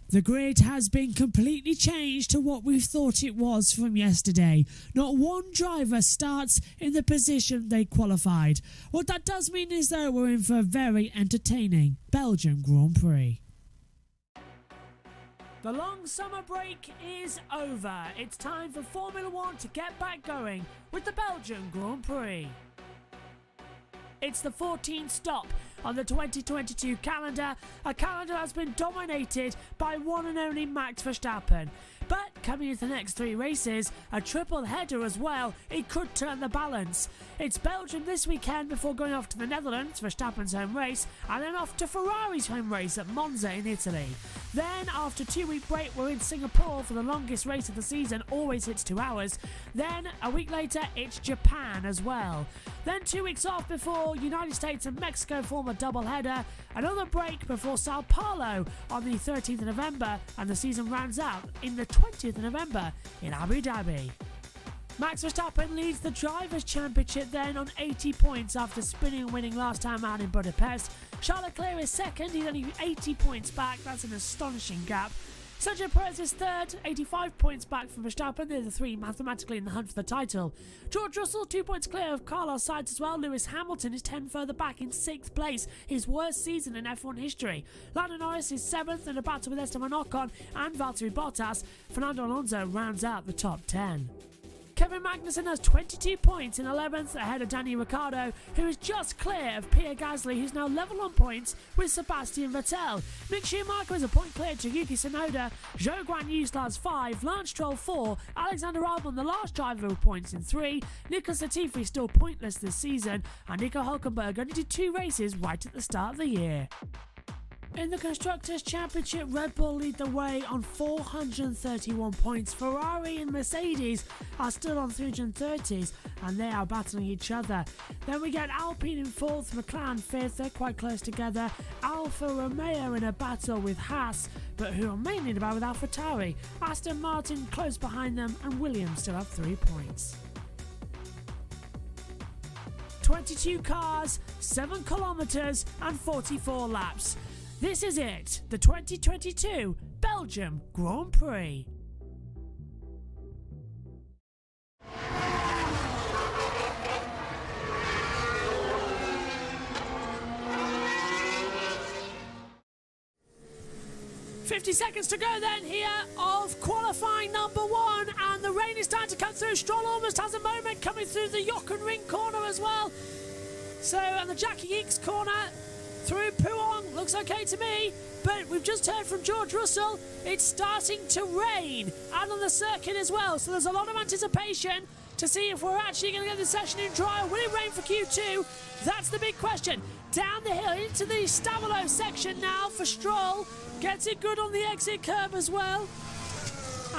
The grid has been completely changed to what we thought it was from yesterday. Not one driver starts in the position they qualified. What that does mean is that we're in for a very entertaining Belgium Grand Prix. The long summer break is over. It's time for Formula 1 to get back going with the Belgium Grand Prix. It's the 14th stop on the 2022 calendar, a calendar that's been dominated by one and only Max Verstappen. But coming into the next three races, a triple header as well, it could turn the balance. It's Belgium this weekend before going off to the Netherlands, Verstappen's home race, and then off to Ferrari's home race at Monza in Italy. Then after a 2-week break, we're in Singapore for the longest race of the season, always hits 2 hours. Then a week later, it's Japan as well. Then 2 weeks off before United States and Mexico form a double header. Another break before Sao Paulo on the 13th of November, and the season rounds out in the 20th of November in Abu Dhabi. Max Verstappen leads the Drivers' Championship then on 80 points after spinning and winning last time out in Budapest. Charles Leclerc is second, he's only 80 points back, that's an astonishing gap. Sergio Perez is third, 85 points back from Verstappen. They're the three mathematically in the hunt for the title. George Russell 2 points clear of Carlos Sainz as well. Lewis Hamilton is 10 further back in 6th place, his worst season in F1 history. Lando Norris is 7th in a battle with Esteban Ocon and Valtteri Bottas. Fernando Alonso rounds out the top 10. Kevin Magnussen has 22 points in 11th ahead of Danny Ricciardo, who is just clear of Pierre Gasly, who's now level on points with Sebastian Vettel. Mick Schumacher is a point clear to Yuki Tsunoda, Zhou Guanyu has 5, Lance Stroll 4, Alexander Albon the last driver with points in 3, Nicholas Latifi still pointless this season, and Nico Hülkenberg only did 2 races right at the start of the year. In the Constructors' Championship, Red Bull lead the way on 431 points. Ferrari and Mercedes are still on 330s, and they are battling each other. Then we get Alpine in 4th, McLaren 5th, they're quite close together. Alfa Romeo in a battle with Haas, but who are mainly in a battle with AlphaTauri. Aston Martin close behind them, and Williams still have 3 points. 22 cars, 7 kilometres and 44 laps. This is it, the 2022 Belgium Grand Prix. "50 seconds to go then here of qualifying number 1, and the rain is starting to come through. Stroll almost has a moment coming through the Jochen Ring corner as well. So, and the Jackie Eakes corner through Puong, looks okay to me, but we've just heard from George Russell, it's starting to rain, and on the circuit as well, so there's a lot of anticipation to see if we're actually going to get the session in dry. Will it rain for Q2? That's the big question. Down the hill into the Stavolo section now for Stroll, gets it good on the exit curb as well,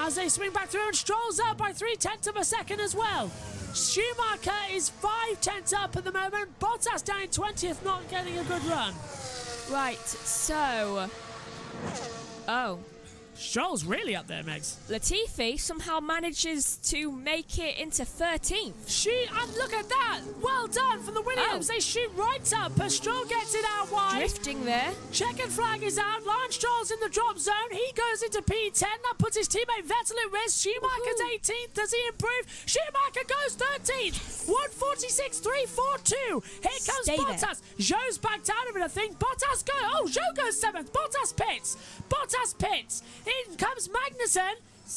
as they swing back through, and Stroll's up by 0.3 of a second as well. Schumacher is 5/10 up at the moment. Bottas down in 20th, not getting a good run. Right, so... Oh. Stroll's really up there, Megs. Latifi somehow manages to make it into 13th. And look at that! Well done from the Williams. They shoot right up, but Stroll gets it out wide. Drifting there. Checkered flag is out. Lance Stroll's in the drop zone. He goes into P10. That puts his teammate Vettel at risk. Schumacher's 18th. Does he improve? Schumacher goes 13th. 146.342. Here comes Bottas. Zhou's backed out of it, I think. Bottas goes. Oh, Zhou goes 7th. Bottas pits. In comes Magnussen.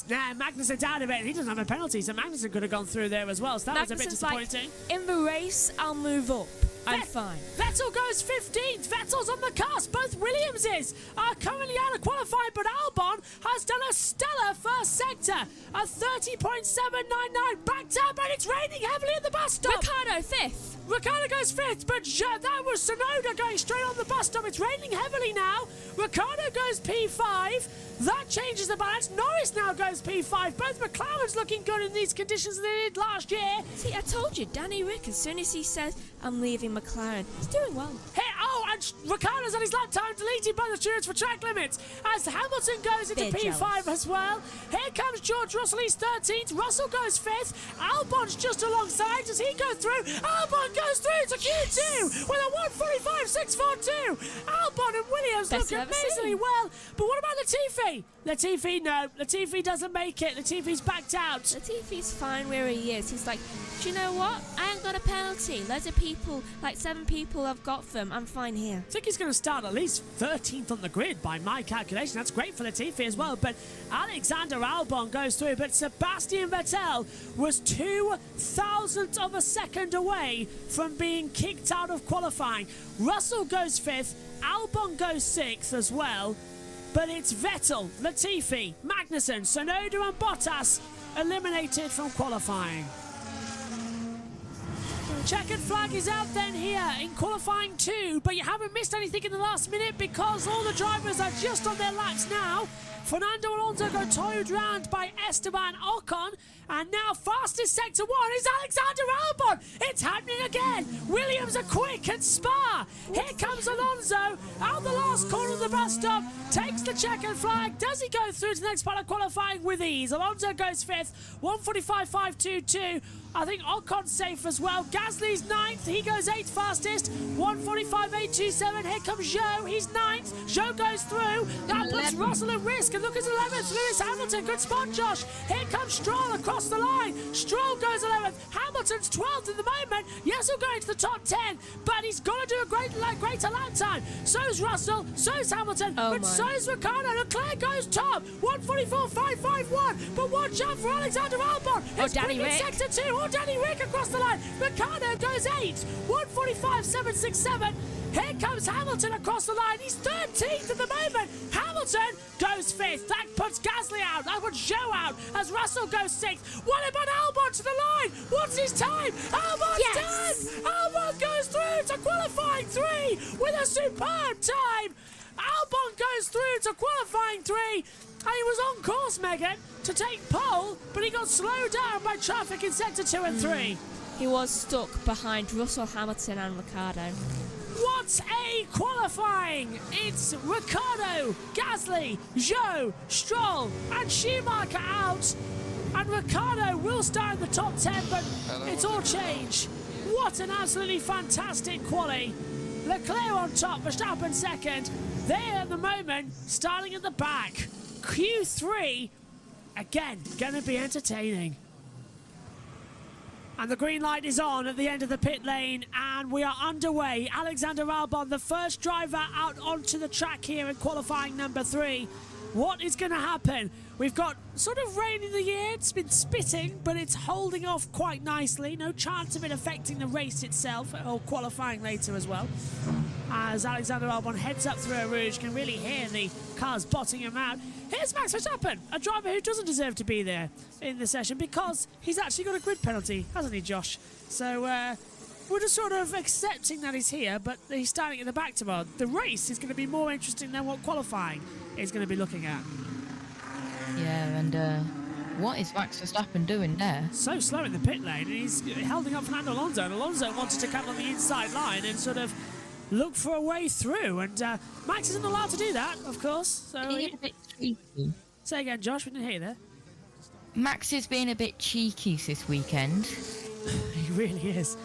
Nah, Magnussen's out of it. He doesn't have a penalty, so Magnussen could have gone through there as well. So that was a bit disappointing. Like, in the race, I'll move up. I'm fine. Vettel goes 15th. Vettel's on the cusp. Both Williamses are currently out of qualifying, but Albon has done a stellar first sector. A 30.799 backed up, and it's raining heavily at the bus stop. Ricciardo 5th. Ricciardo goes 5th, but that was Tsunoda going straight on the bus stop. It's raining heavily now. Ricciardo goes P5. That changes the balance. Norris now goes P5. Both McLaren's looking good in these conditions that they did last year. See, I told you, Danny Rick, as soon as he says, I'm leaving McLaren, he's doing well. Hey, and And Ricciardo's had his lap time deleted by the stewards for track limits as Hamilton goes into Bit P5 jealous. as well. Here comes George Russell, he's 13th. Russell goes 5th. Albon's just alongside. Does he go through? Albon goes through to Q2 with a 1:45.642. Albon and Williams Best look I've ever amazingly seen. well. But what about Latifi? Latifi, no. Latifi doesn't make it. Latifi's backed out. Latifi's fine where he is. He's like, do you know what? I ain't got a penalty. Loads of people, like 7 people have got them. I'm fine here. I think he's going to start at least 13th on the grid by my calculation. That's great for Latifi as well. But Alexander Albon goes through. But Sebastian Vettel was 2,000th of a second away from being kicked out of qualifying. Russell goes 5th. Albon goes 6th as well. But it's Vettel, Latifi, Magnussen, Tsunoda and Bottas eliminated from qualifying. Checkered flag is out then here in qualifying 2, but you haven't missed anything in the last minute because all the drivers are just on their laps now. Fernando Alonso got towed round by Esteban Ocon, and now fastest sector 1 is Alexander Albon. It's happening again. Williams are quick at Spa. Here comes Alonso out the last corner of the bus stop, takes the checkered flag. Does he go through to the next part of qualifying with ease? Alonso goes 5th, 1:45.522. I think Ocon's safe as well. Gasly's 9th. He goes 8th fastest. 1:45.827. Here comes Zhou. He's 9th. Zhou goes through. That puts Russell at risk. And look at 11th. Lewis Hamilton. Good spot, Josh. Here comes Stroll across the line. Stroll goes 11th. Hamilton's 12th at the moment. Yes, he'll go into the top 10. But he's got to do a greater lap time. So's Russell. So's Hamilton. But so's Ricciardo. Leclerc goes top. 1:44.551. But watch out for Alexander Albon. It's Danny quick in Rick. sector 2. Danny Rick across the line. Ricciardo goes 8. 1:45.767. Here comes Hamilton across the line. He's 13th at the moment. Hamilton goes 5th. That puts Gasly out. That puts Zhou out as Russell goes 6th. What about Albon to the line? What's his time? Albon's done. Albon goes through to qualifying 3 with a superb time. Albon goes through to qualifying 3. And he was on course, Megan, to take pole, but he got slowed down by traffic in sector 2 and 3. He was stuck behind Russell, Hamilton and Ricciardo. What a qualifying! It's Ricciardo, Gasly, Zhou, Stroll and Schumacher out. And Ricciardo will start in the top 10, but it's all changed. What an absolutely fantastic quali. Leclerc on top, Verstappen second. There at the moment, starting at the back. Q3, again, going to be entertaining. And the green light is on at the end of the pit lane, and we are underway. Alexander Albon, the first driver out onto the track here in qualifying number 3. What is going to happen? We've got sort of rain in the air. It's been spitting, but it's holding off quite nicely. No chance of it affecting the race itself, or qualifying later as well. As Alexander Albon heads up through a rouge, can really hear the cars botting him out. Here's Max Verstappen, a driver who doesn't deserve to be there in the session because he's actually got a grid penalty, hasn't he, Josh? So we're just sort of accepting that he's here, but he's starting at the back tomorrow. The race is going to be more interesting than what qualifying is going to be looking at. Yeah, and what is Max Verstappen doing there? So slow in the pit lane, and he's holding up Fernando Alonso, and Alonso wanted to come on the inside line and sort of look for a way through, and Max isn't allowed to do that, of course. So Being a bit cheeky. Say again, Josh, we didn't hear you there. Max is being a bit cheeky this weekend. He really is.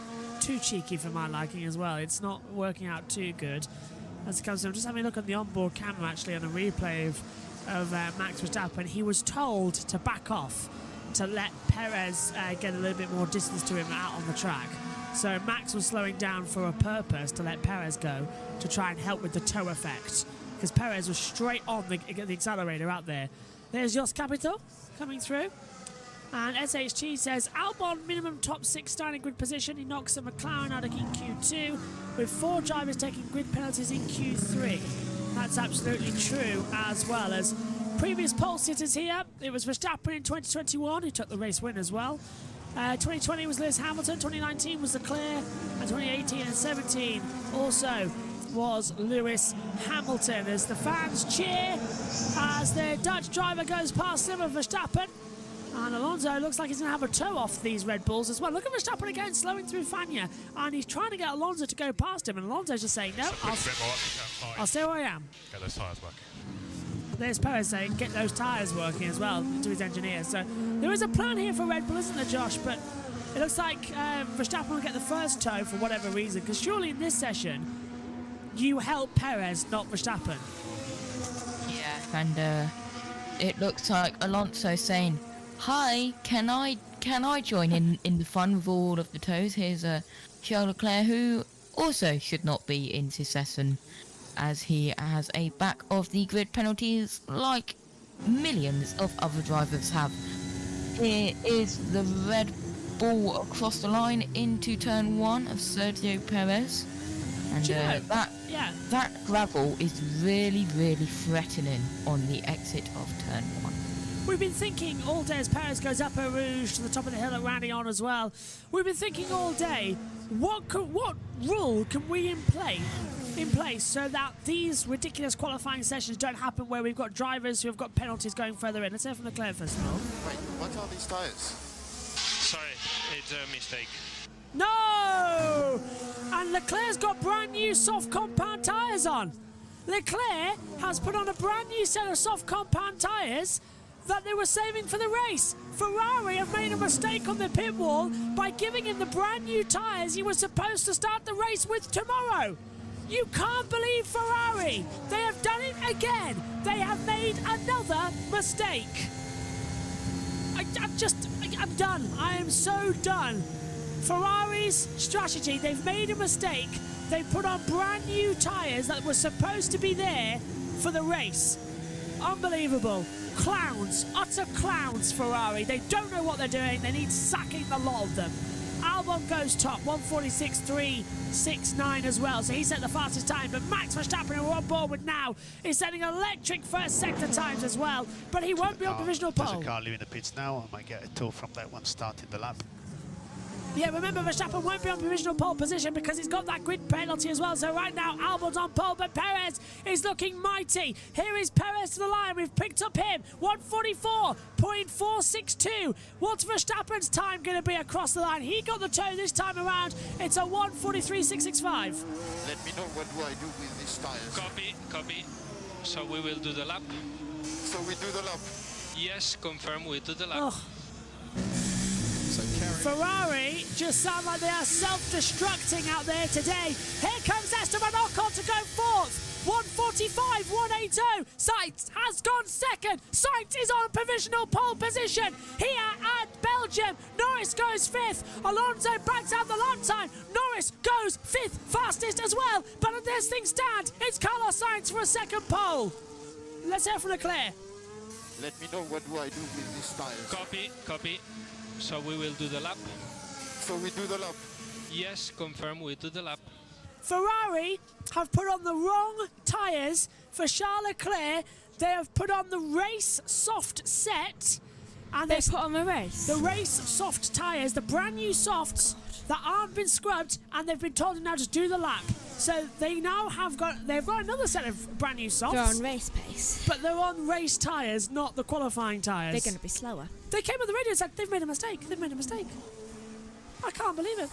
Too cheeky for my liking as well. It's not working out too good. As it comes to, I'm just having a look at the onboard camera actually on a replay of Max Verstappen. He was told to back off to let Perez get a little bit more distance to him out on the track. So Max was slowing down for a purpose to let Perez go to try and help with the tow effect, because Perez was straight on the accelerator out there. There's Jos Capito coming through. And SHT says Albon minimum top 6 starting grid position. He knocks a McLaren out in Q2 with 4 drivers taking grid penalties in Q3. That's absolutely true, as well as previous pole sitters here. It was Verstappen in 2021 who took the race win as well. 2020 was Lewis Hamilton, 2019 was Leclerc, and 2018 and 17 also was Lewis Hamilton. As the fans cheer as their Dutch driver goes past them of Verstappen. And Alonso looks like he's going to have a toe off these Red Bulls as well. Look at Verstappen again, slowing through Fania. And he's trying to get Alonso to go past him. And Alonso's just saying, no, I'll stay where I am. Get those tyres working. There's Perez saying, get those tyres working as well to his engineer. So there is a plan here for Red Bull, isn't there, Josh? But it looks like Verstappen will get the first toe for whatever reason. Because surely in this session, you help Perez, not Verstappen. Yeah, and it looks like Alonso saying, "Hi, can I join in the fun with all of the toes?" Here's Charles Leclerc, who also should not be in this session, as he has a back of the grid penalties like millions of other drivers have. Here is the Red Bull across the line into turn 1 of Sergio Perez, and that gravel is really threatening on the exit of turn 1. We've been thinking all day as Perez goes up a Rouge to the top of the hill at Radion as well. We've been thinking all day, what rule can we in place so that these ridiculous qualifying sessions don't happen where we've got drivers who have got penalties going further in. Let's hear from Leclerc first of all. Wait, what are these tyres? Sorry, it's a mistake. No! And Leclerc's got brand new soft compound tyres on. Leclerc has put on a brand new set of soft compound tyres that they were saving for the race. Ferrari have made a mistake on the pit wall by giving him the brand new tyres he was supposed to start the race with tomorrow. You can't believe Ferrari. They have done it again. They have made another mistake. I'm done. I am so done. Ferrari's strategy, they've made a mistake. They put on brand new tyres that were supposed to be there for the race. Unbelievable. Clowns, utter clowns, Ferrari. They don't know what they're doing. They need sacking the lot of them. Albon goes top, 1:46.369 as well, so he set the fastest time. But Max Verstappen, who we're on board with now, is setting electric first sector times as well, but he won't be on provisional pole. There's a car leaving the pits now. I might get a tow from that one starting the lap. Yeah, remember Verstappen won't be on provisional pole position because he's got that grid penalty as well. So right now, Albon's on pole, but Perez is looking mighty. Here is Perez to the line. We've picked up him. 1:44.462. What's Verstappen's time going to be across the line? He got the toe this time around. It's a 1:43.665. Let me know what do I do with these tyres. Copy. So we will do the lap. So we do the lap. Yes, confirm we do the lap. Oh. Ferrari just sound like they are self-destructing out there today. Here comes Esteban Ocon to go fourth. 1:45.180. Sainz has gone second. Sainz is on provisional pole position here at Belgium. Norris goes fifth. Alonso backs out the lap time. Norris goes fifth fastest as well. But as things stand, it's Carlos Sainz for a second pole. Let's hear from Leclerc. Let me know what do I do with these tyres. Copy. So we will do the lap. So we do the lap. Yes, confirm we do the lap. Ferrari have put on the wrong tyres for Charles Leclerc. They have put on the race soft set. And They put on the race? The race soft tyres, the brand new softs that aren't been scrubbed, and they've been told to now just do the lap. So they've got another set of brand new softs. They're on race pace. But they're on race tyres, not the qualifying tyres. They're going to be slower. They came on the radio and said, they've made a mistake. I can't believe it.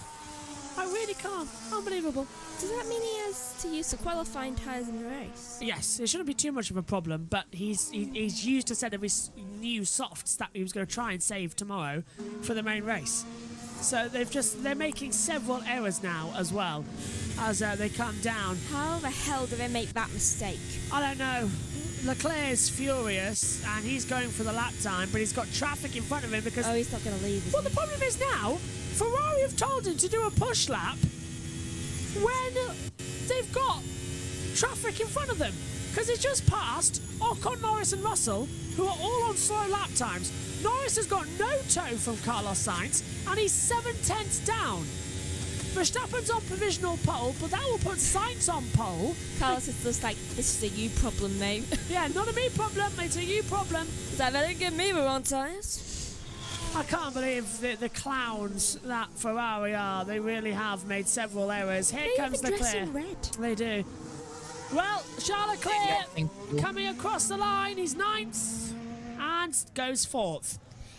I really can't. Unbelievable. Does that mean he has to use the qualifying tyres in the race? Yes, it shouldn't be too much of a problem, but he's used a set of his new softs that he was going to try and save tomorrow for the main race. So they're making several errors now as well as they come down. How the hell do they make that mistake? I don't know. Leclerc is furious and he's going for the lap time, but he's got traffic in front of him because... Oh, he's not going to leave, Well, the problem is now, Ferrari have told him to do a push lap when they've got traffic in front of them. Because he's just passed Ocon, Norris and Russell, who are all on slow lap times. Norris has got no toe from Carlos Sainz, and he's 7/10 down. Verstappen's on provisional pole, but that will put Sainz on pole. Carlos is just like, this is a you problem, mate. Yeah, not a me problem, it's a you problem. Is that better? Give me the wrong tyres. I can't believe the clowns that Ferrari are. They really have made several errors. Here comes They even dress Leclerc. in red. They do. Well, Charles Leclerc coming across the line. He's ninth and goes fourth.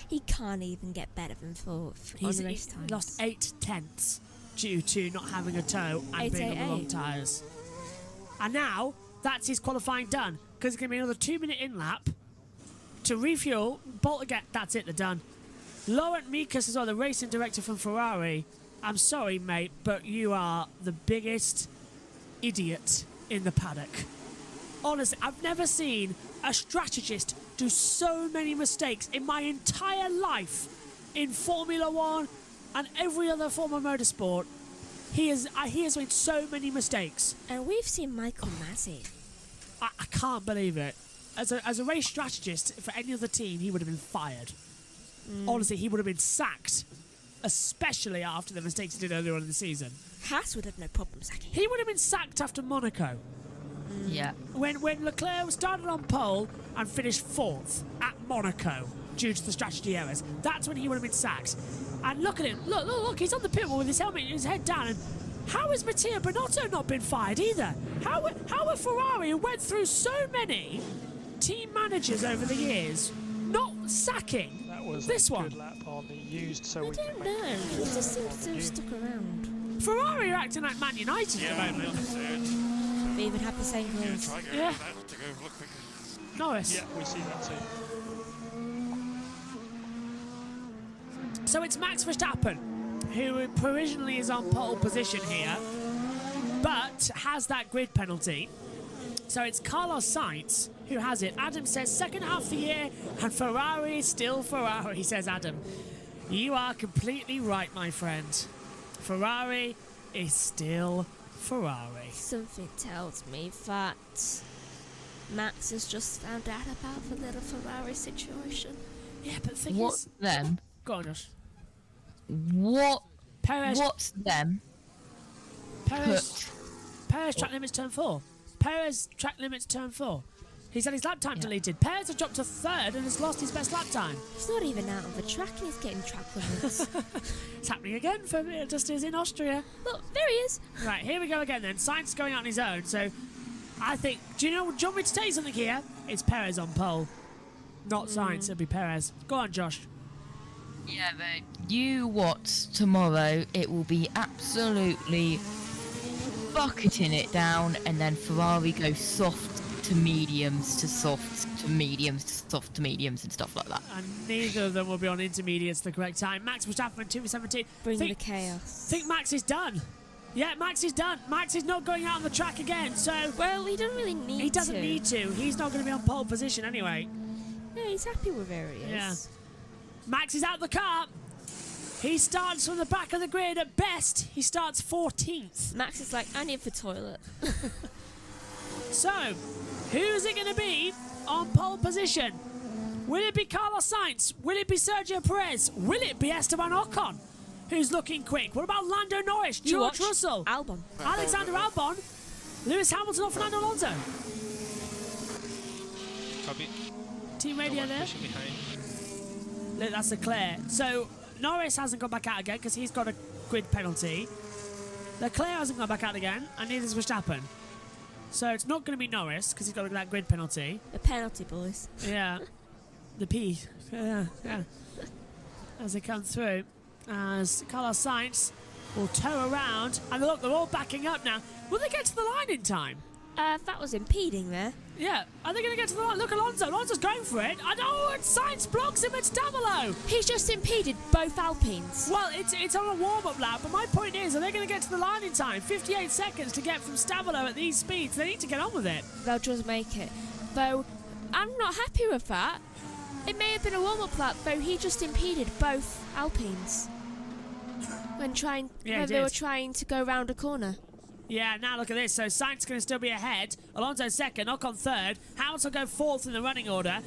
He can't even get better than fourth on the race times. lost 8 tenths due to not having a toe and being on the long 888. tyres. And now, that's his qualifying done. Because it's going to be another 2-minute in-lap to refuel, bolt again. That's it, they're done. Laurent Mikas as well, the racing director from Ferrari. I'm sorry, mate, but you are the biggest idiot in the paddock. Honestly, I've never seen a strategist do so many mistakes in my entire life in Formula One and every other form of motorsport. He has made so many mistakes. And we've seen Michael Masi. I can't believe it. As a race strategist for any other team, he would have been fired. Honestly, he would have been sacked, especially after the mistakes he did earlier on in the season. Haas would have no problem sacking. He would have been sacked after Monaco. Yeah. When Leclerc started on pole and finished 4th at Monaco due to the strategy errors, that's when he would have been sacked. And look at him. Look, he's on the pit wall with his helmet and his head down. And how has Mattia Binotto not been fired either? How are Ferrari, who went through so many team managers over the years, not sacking That was this a one? good lap on the used, so I we don't can know. He just seems to have stuck around. Ferrari are acting like Man United at the moment. They even have the same clothes. Yeah. Norris. Yeah, we see that too. So it's Max Verstappen, who provisionally is on pole position here, but has that grid penalty. So it's Carlos Sainz who has it. Adam says second half of the year, and Ferrari is still Ferrari, says Adam. You are completely right, my friend. Ferrari is still Ferrari. Something tells me that Max has just found out about the little Ferrari situation. Yeah, but the thing What's is... them? Go on, Josh. What's them? Perez track limits turn 4. Perez track limits turn 4. He's had his lap time deleted. Perez has dropped to 3rd and has lost his best lap time. He's not even out on the track and he's getting track limits. It's happening again for just as in Austria. Look, there he is. Right, here we go again then. Sainz is going out on his own, so I think... Do you want me to tell you something here? It's Perez on pole. Not Sainz, it'll be Perez. Go on, Josh. Yeah, but you watch tomorrow. It will be absolutely bucketing it down, and then Ferrari go soft to mediums to soft to mediums to soft to mediums and stuff like that. And neither of them will be on intermediates the correct time. Max Verstappen 2:17. Bring the chaos. Think Max is done. Yeah, Max is done. Max is not going out on the track again, so... Well, he doesn't really need to. He doesn't need to. He's not going to be on pole position anyway. No, he's happy with where he is. Yeah. Max is out the car. He starts from the back of the grid. At best, he starts 14th. Max is like, I need the toilet. So, who's it going to be on pole position? Will it be Carlos Sainz? Will it be Sergio Perez? Will it be Esteban Ocon, who's looking quick? What about Lando Norris, You George watch Russell, Albon. Alexander Albon, Lewis Hamilton or Fernando Alonso? Copy. Team No radio one there. pushing behind. Look, that's Leclerc. So Norris hasn't gone back out again because he's got a grid penalty. Leclerc hasn't gone back out again, and neither has Verstappen. So it's not going to be Norris because he's got that grid penalty. The penalty, boys. Yeah, the P. Yeah. As they come through, as Carlos Sainz will tow around, and look, they're all backing up now. Will they get to the line in time? That was impeding there. Yeah, are they going to get to the line? Look, Alonso. Alonso's going for it. I know, and Sainz blocks him. It's down below. He's just impeded both Alpines. Well, it's on a warm-up lap, but my point is, are they going to get to the line in time? 58 seconds to get from Stabilo at these speeds. They need to get on with it. They'll just make it. Though, I'm not happy with that. It may have been a warm-up lap, though he just impeded both Alpines when they were trying to go round a corner. Yeah, now look at this. So Sainz going to still be ahead. Alonso second, Ocon third. Hamilton go fourth in the running order.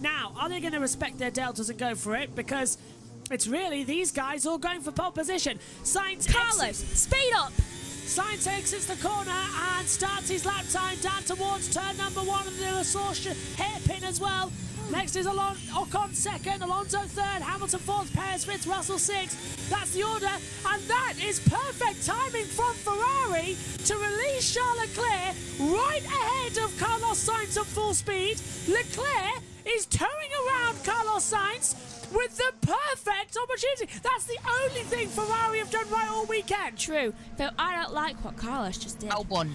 Now, are they going to respect their deltas and go for it? Because it's really these guys all going for pole position. Carlos, speed up! Sainz exits the corner and starts his lap time down towards turn number 1 and the Sauce hairpin as well. Next is Ocon second, Alonso third, Hamilton fourth, Perez fifth, Russell sixth. That's the order, and that is perfect timing from Ferrari to release Charles Leclerc right ahead of Carlos Sainz at full speed. Leclerc is towing around Carlos Sainz. with the perfect opportunity. That's the only thing Ferrari have done right all weekend. True, though I don't like what Carlos just did. Albon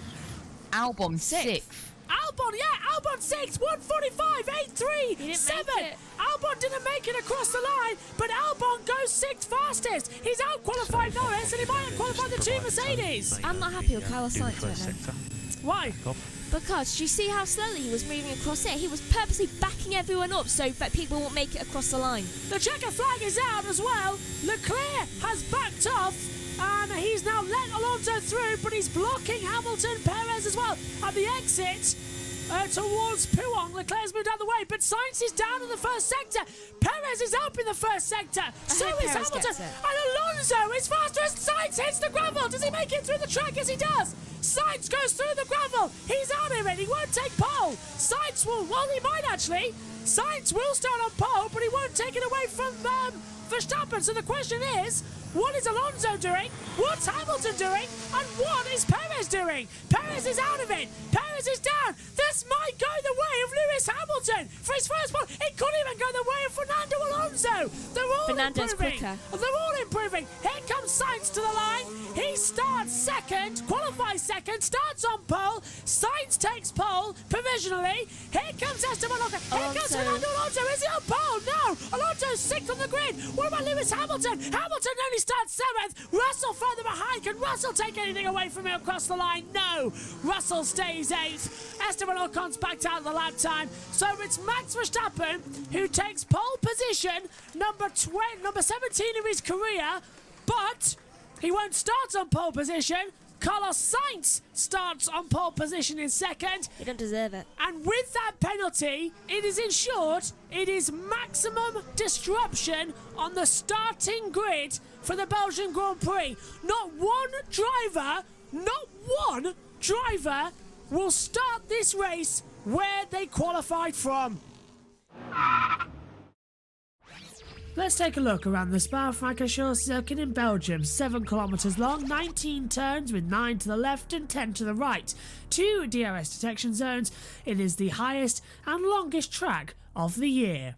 6th. Albon, yeah, Albon 6, 145, 8-3, didn't 7. make it. Albon didn't make it across the line, but Albon goes 6th fastest. He's out-qualified Norris, and he might out-qualify the two Mercedes. I'm not happy with Carlos Sainz right now. Why? Because do you see how slowly he was moving across it? He was purposely backing everyone up so that people won't make it across the line. The checker flag is out as well. Leclerc has backed off, and he's now let Alonso through, but he's blocking Hamilton, Perez as well at the exit towards Podium. Leclerc's moved out of the way, but Sainz is down in the first sector. Perez is up in the first sector. So hope is Perez Hamilton. gets it. And Alonso is faster as Sainz hits the gravel. Does he make it through the track? Yes, he does. Sainz goes through the gravel. He's out of it. He won't take pole. Sainz will, well, he might actually. Sainz will start on pole, but he won't take it away from Verstappen. So the question is, what is Alonso doing? What's Hamilton doing? And what is Perez doing? Perez is out of it. Perez is down. This might go the way of Lewis Hamilton for his first pole. It could even go the way of Fernando Alonso. They're all Fernando's improving. quicker. They're all improving. Here comes Sainz to the line. He starts second, qualifies second, starts on pole. Sainz takes pole provisionally. Here comes Esteban Ocon. Here comes Fernando Alonso. Is he on pole? No. Alonso's sixth on the grid. What about Lewis Hamilton? Hamilton only starts seventh. Russell further behind. Can Russell take anything away from him across the line? No. Russell stays eighth. Esteban Ocon's backed out of the lap time. So it's Max Verstappen who takes pole position, number 17 of his career, but he won't start on pole position. Carlos Sainz starts on pole position in second. He don't deserve it. And with that penalty, it is ensured it is maximum disruption on the starting grid for the Belgian Grand Prix. Not one driver will start this race where they qualified from. Let's take a look around the Spa-Francorchamps circuit in Belgium. 7 kilometres long, 19 turns with 9 to the left and 10 to the right. 2 DRS detection zones. It is the highest and longest track of the year.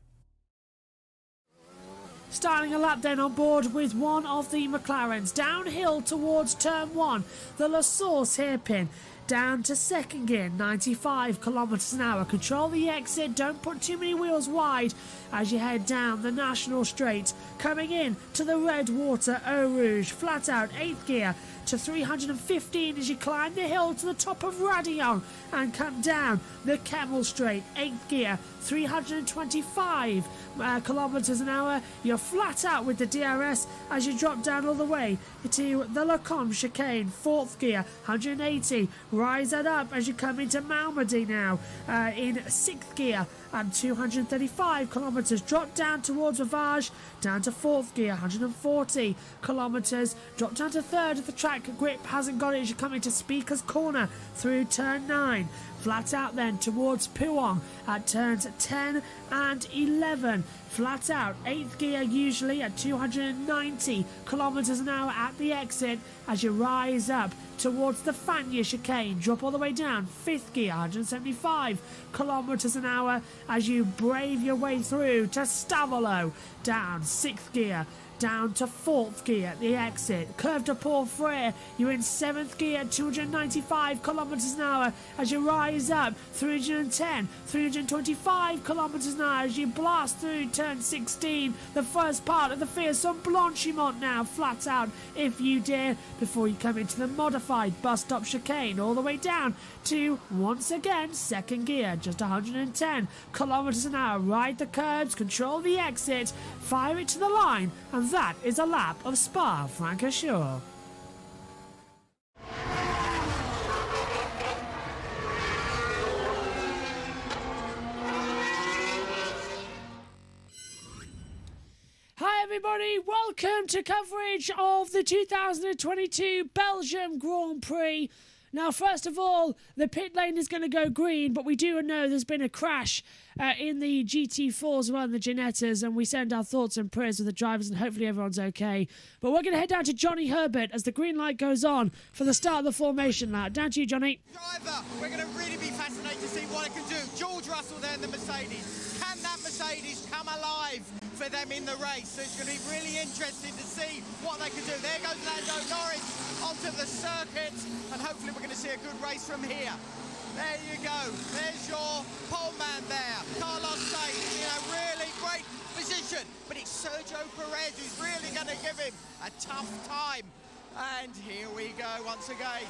Starting a lap then on board with one of the McLarens. Downhill towards turn 1. The La Source hairpin. Down to second gear, 95 kilometres an hour. Control the exit, don't put too many wheels wide as you head down the National Straight. Coming in to the Red Water Eau Rouge, flat out 8th gear to 315 as you climb the hill to the top of Radillon and come down the Camel Straight, 8th gear, 325 kilometres an hour. You're flat out with the DRS as you drop down all the way to the Lacombe chicane, 4th gear, 180. Rise that up as you come into Malmedy now in 6th gear and 235 kilometres. Drop down towards Ravage, down to 4th gear, 140 kilometres. Drop down to 3rd of the track. Grip hasn't got it as you come into Speaker's Corner through turn 9. Flat out then towards Podium at turns 10 and 11. Flat out, 8th gear usually at 290 kilometres an hour at the exit as you rise up towards the Fania chicane. Drop all the way down, 5th gear, 175 kilometres an hour as you brave your way through to Stavolo. Down, 6th gear. Down to 4th gear at the exit. Curve to Port Frere. You're in 7th gear, 295 kilometres an hour as you rise up. 310, 325 kilometres an hour as you blast through turn 16. The first part of the fearsome Blanchimont now, flat out if you dare, before you come into the modified bus stop chicane all the way down to, once again, 2nd gear, just 110 kilometres an hour. Ride the curbs, control the exit, fire it to the line, and that is a lap of Spa-Francorchamps. Hi everybody, welcome to coverage of the 2022 Belgium Grand Prix. Now, first of all, the pit lane is going to go green, but we do know there's been a crash in the GT4s around the Ginettas, and we send our thoughts and prayers with the drivers, and hopefully everyone's okay. But we're going to head down to Johnny Herbert as the green light goes on for the start of the formation lap. Down to you, Johnny. Driver, we're going to really be fascinated to see what it can do. George Russell there in the Mercedes. Can that Mercedes come alive for them in the race? So it's going to be really interesting to see what they can do. There goes Lando Norris onto the circuit, and hopefully we're going to see a good race from here. There you go. There's your pole man there. Carlos Sainz in a really great position. But it's Sergio Perez who's really going to give him a tough time. And here we go once again.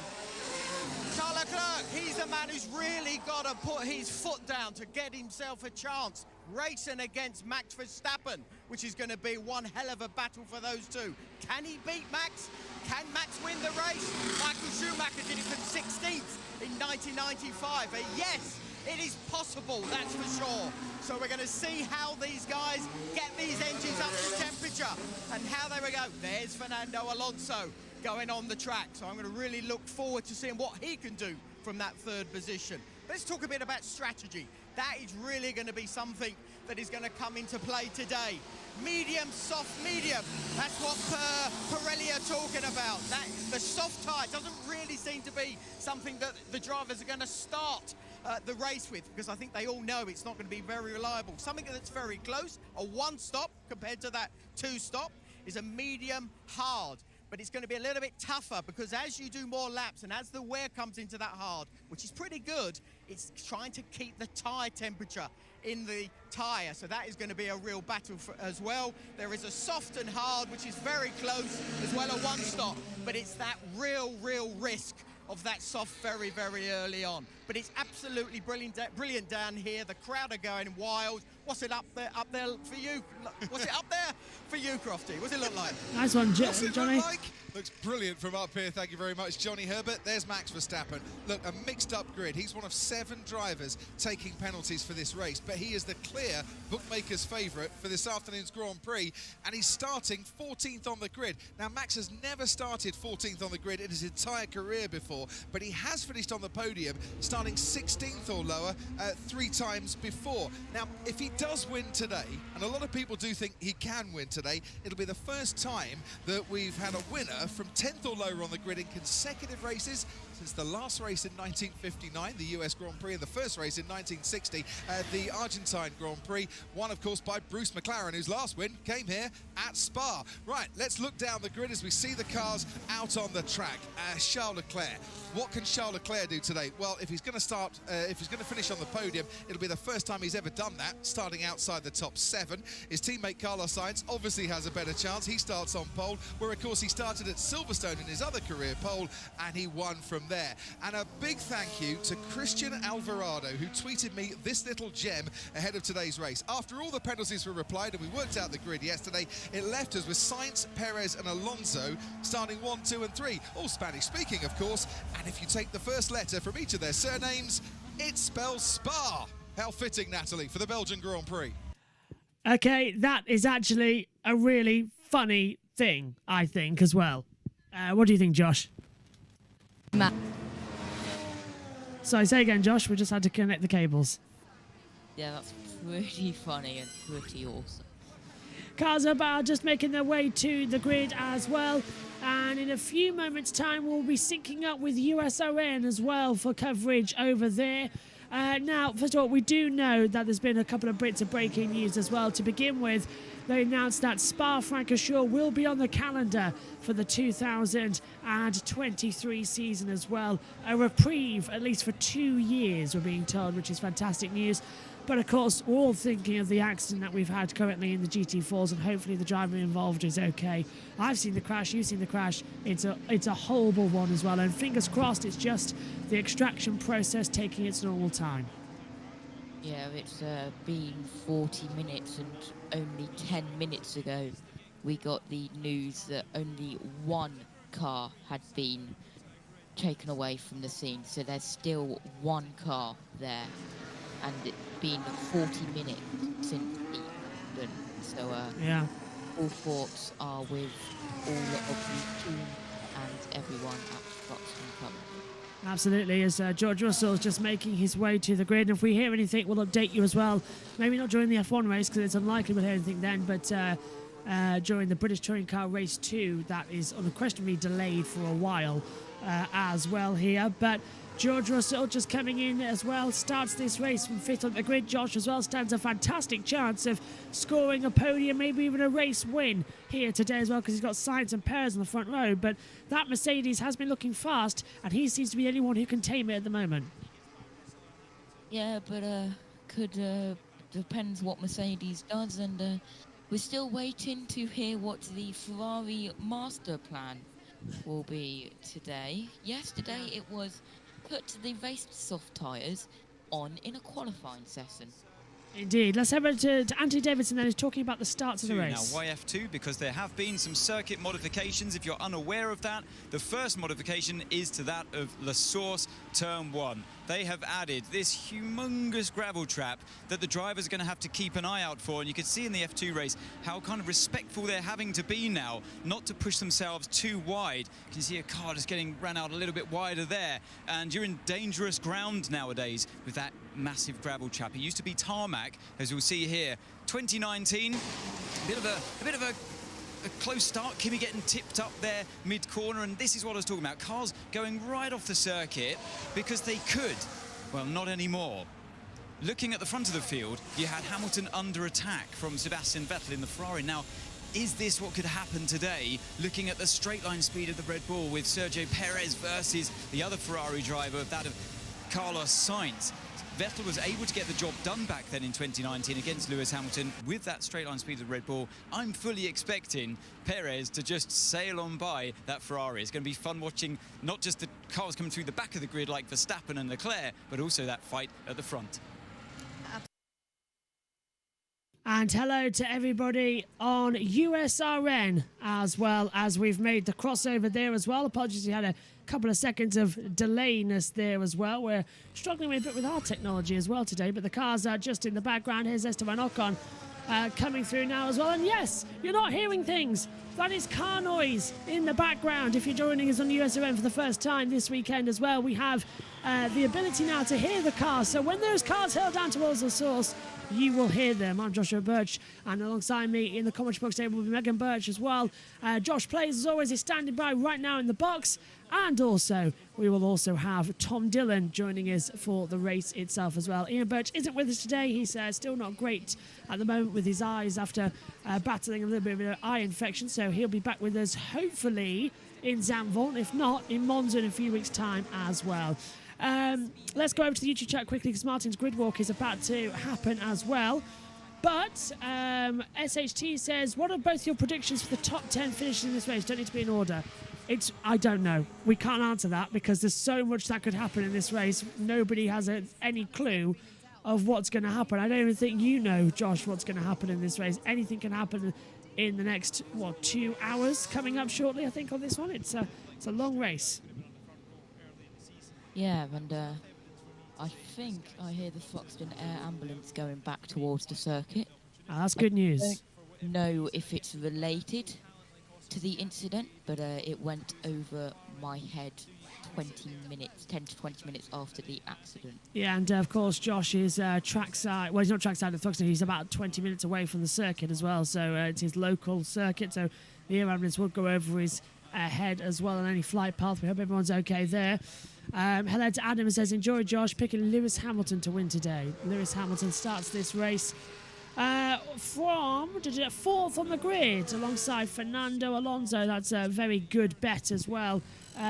Charles Leclerc, he's the man who's really got to put his foot down to get himself a chance. Racing against Max Verstappen, which is going to be one hell of a battle for those two. Can he beat Max? Can Max win the race? Michael Schumacher did it from 16th in 1995. Yes, it is possible, that's for sure. So we're going to see how these guys get these engines up to temperature and how they will go. There's Fernando Alonso going on the track. So I'm going to really look forward to seeing what he can do from that third position. Let's talk a bit about strategy. That is really going to be something that is going to come into play today. Medium, soft, medium. That's what Pirelli are talking about. The soft tyre doesn't really seem to be something that the drivers are going to start the race with, because I think they all know it's not going to be very reliable. Something that's very close, a one stop compared to that two stop, is a medium hard. But it's going to be a little bit tougher, because as you do more laps and as the wear comes into that hard, which is pretty good, it's trying to keep the tyre temperature in the tyre. So that is going to be a real battle as well. There is a soft and hard, which is very close, as well a one stop. But it's that real risk of that soft very early on. But it's absolutely brilliant down here. The crowd are going wild. What's it up there for you? What's it up there for you, Crofty? What's it look like? Nice one, What's it Johnny. look like? Looks brilliant from up here. Thank you very much, Johnny Herbert. There's Max Verstappen. Look, a mixed-up grid. He's one of 7 drivers taking penalties for this race, but he is the clear bookmaker's favourite for this afternoon's Grand Prix, and he's starting 14th on the grid. Now, Max has never started 14th on the grid in his entire career before, but he has finished on the podium, starting 16th or lower 3 times before. Now, if he does win today, and a lot of people do think he can win today, it'll be the first time that we've had a winner from 10th or lower on the grid in consecutive races since the last race in 1959, the US Grand Prix, and the first race in 1960, the Argentine Grand Prix, won of course by Bruce McLaren, whose last win came here at Spa. Right, let's look down the grid as we see the cars out on the track. Charles Leclerc. What can Charles Leclerc do today? Well, if he's going to finish on the podium, it'll be the first time he's ever done that, starting outside the top 7. His teammate Carlos Sainz obviously has a better chance. He starts on pole, where of course he started at Silverstone in his other career pole, and he won from there. And a big thank you to Christian Alvarado, who tweeted me this little gem ahead of today's race. After all the penalties were applied and we worked out the grid yesterday, it left us with Sainz, Perez and Alonso starting 1, 2 and 3, all Spanish speaking of course. And if you take the first letter from each of their surnames, it spells Spa. How fitting, Natalie, for the Belgian Grand Prix. Okay, that is actually a really funny thing, I think, as well. What do you think, Josh? Sorry, say again, Josh. We just had to connect the cables. Yeah, that's pretty funny and pretty awesome. Cars are just making their way to the grid as well. And in a few moments' time, we'll be syncing up with USON as well for coverage over there. Now, first of all, we do know that there's been a couple of bits of breaking news as well. To begin with, they announced that Spa-Francorchamps will be on the calendar for the 2023 season as well. A reprieve, at least for 2 years, we're being told, which is fantastic news. But of course, we're all thinking of the accident that we've had currently in the GT4s, and hopefully the driver involved is okay. I've seen the crash, you've seen the crash. It's a horrible one as well, and fingers crossed it's just the extraction process taking its normal time. Yeah, it's been 40 minutes, and only 10 minutes ago we got the news that only one car had been taken away from the scene. So there's still one car there, and it's been 40 minutes since the accident. So yeah, all thoughts are with all of the team and everyone at Foxconn Cup. Absolutely, as George Russell's just making his way to the grid. And if we hear anything, we'll update you as well. Maybe not during the F1 race, because it's unlikely we'll hear anything then, but during the British Touring Car Race 2, that is unquestionably delayed for a while as well here. But George Russell just coming in as well, starts this race from 5th on the grid. Josh as well stands a fantastic chance of scoring a podium, maybe even a race win here today as well, because he's got Sainz and Perez on the front row. But that Mercedes has been looking fast, and he seems to be the only one who can tame it at the moment. Yeah, but depends what Mercedes does, and we're still waiting to hear what the Ferrari master plan will be today. Yesterday it was put the race soft tyres on in a qualifying session. Indeed. Let's have it to Anthony Davidson then, who's talking about the starts of the race. Now, YF2, because there have been some circuit modifications. If you're unaware of that, the first modification is to that of La Source Turn 1. They have added this humongous gravel trap that the drivers are going to have to keep an eye out for. And you can see in the F2 race how kind of respectful they're having to be now, not to push themselves too wide. You can see a car just getting ran out a little bit wider there. And you're in dangerous ground nowadays with that massive gravel trap. It used to be tarmac, as you'll see here. 2019, a bit of a close start. Kimi getting tipped up there mid-corner, and this is what I was talking about. Cars going right off the circuit because they could. Well, not anymore. Looking at the front of the field, you had Hamilton under attack from Sebastian Vettel in the Ferrari. Now, is this what could happen today, looking at the straight line speed of the Red Bull with Sergio Perez versus the other Ferrari driver, that of Carlos Sainz? Vettel was able to get the job done back then in 2019 against Lewis Hamilton with that straight line speed of the Red Bull. I'm fully expecting Perez to just sail on by that Ferrari. It's going to be fun watching not just the cars coming through the back of the grid like Verstappen and Leclerc, but also that fight at the front. And hello to everybody on USRN, as well as we've made the crossover there as well. Apologies, we had a couple of seconds of delayness there as well. We're struggling a bit with our technology as well today, but the cars are just in the background. Here's Esteban Ocon coming through now as well. And yes, you're not hearing things. That is car noise in the background. If you're joining us on USRN for the first time this weekend as well, we have the ability now to hear the cars. So when those cars hurl down towards the source, you will hear them. I'm Joshua Birch, and alongside me in the commentary box today will be Megan Birch as well. Josh Plays, as always, is standing by right now in the box. And also, we will also have Tom Dillon joining us for the race itself as well. Ian Birch isn't with us today. He's still not great at the moment with his eyes after battling a little bit of an eye infection. So he'll be back with us, hopefully, in Zandvoort, if not, in Monza in a few weeks' time as well. Let's go over to the YouTube chat quickly, because Martin's grid walk is about to happen as well. But SHT says, what are both your predictions for the top 10 finishes in this race? Don't need to be in order. I don't know. We can't answer that because there's so much that could happen in this race. Nobody has any clue of what's going to happen. I don't even think you know, Josh, what's going to happen in this race. Anything can happen in the next, 2 hours coming up shortly, I think, on this one. It's a long race. Yeah, and I think I hear the Thruxton Air Ambulance going back towards the circuit. Oh, that's good news. I don't know if it's related to the incident, but it went over my head 10 to 20 minutes after the accident. Yeah, and of course Josh is trackside. Well, he's not trackside at Thruxton. He's about 20 minutes away from the circuit as well, so it's his local circuit. So the air ambulance will go over his head as well on any flight path. We hope everyone's okay there. Hello to Adam, who says, enjoy Josh picking Lewis Hamilton to win today. Lewis Hamilton starts this race from 4th on the grid alongside Fernando Alonso. That's a very good bet as well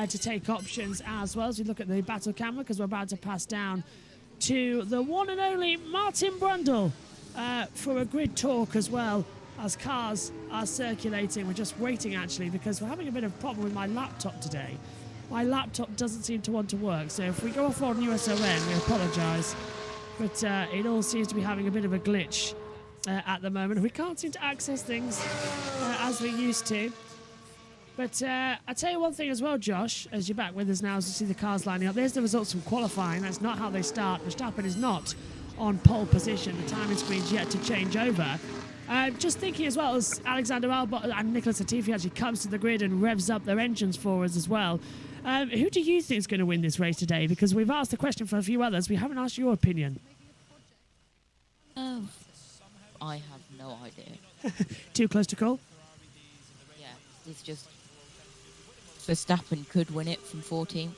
to take options as well as we look at the battle camera, because we're about to pass down to the one and only Martin Brundle for a grid talk as well, as cars are circulating. We're just waiting actually, because we're having a bit of a problem with my laptop today. My laptop doesn't seem to want to work, so if we go off on USON, we apologise, but it all seems to be having a bit of a glitch at the moment. We can't seem to access things as we used to. But I'll tell you one thing as well, Josh, as you're back with us now, as you see the cars lining up. There's the results from qualifying. That's not how they start. Verstappen is not on pole position. The timing screen's yet to change over. Just thinking as well, as Alexander Albon and Nicholas Latifi actually comes to the grid and revs up their engines for us as well. Who do you think is going to win this race today? Because we've asked the question for a few others. We haven't asked your opinion. I have no idea. Too close to call? Yeah, it's just Verstappen could win it from 14th.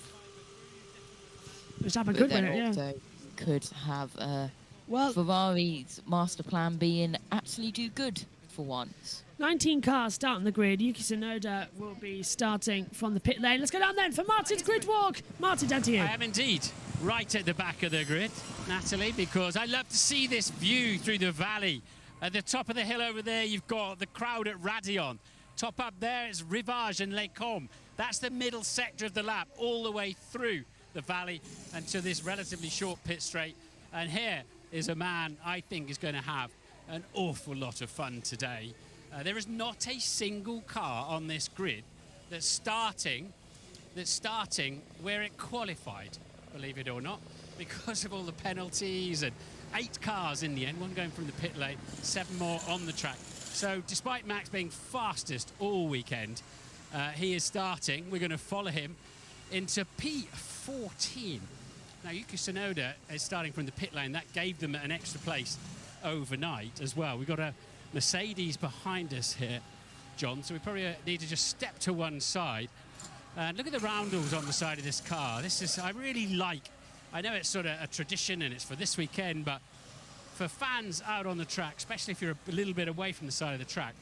Verstappen could win it, yeah. Also could have well, Ferrari's master plan being actually do good for once. 19 cars start on the grid. Yuki Tsunoda will be starting from the pit lane. Let's go down then for Martin's grid walk. Martin, down to you. I am indeed right at the back of the grid, Natalie, because I love to see this view through the valley. At the top of the hill over there, you've got the crowd at Radion. Top up there is Rivage and Les Combes. That's the middle sector of the lap, all the way through the valley and to this relatively short pit straight. And here is a man I think is going to have an awful lot of fun today. There is not a single car on this grid that's starting where it qualified, believe it or not, because of all the penalties, and 8 cars in the end, one going from the pit lane, 7 more on the track. So despite Max being fastest all weekend, he is starting. We're going to follow him into P14. Now Yuki Tsunoda is starting from the pit lane. That gave them an extra place overnight as well. We've got a Mercedes behind us here, John, so we probably need to just step to one side. And look at the roundels on the side of this car. This is, I really like, I know it's sort of a tradition and it's for this weekend, but for fans out on the track, especially if you're a little bit away from the side of the track,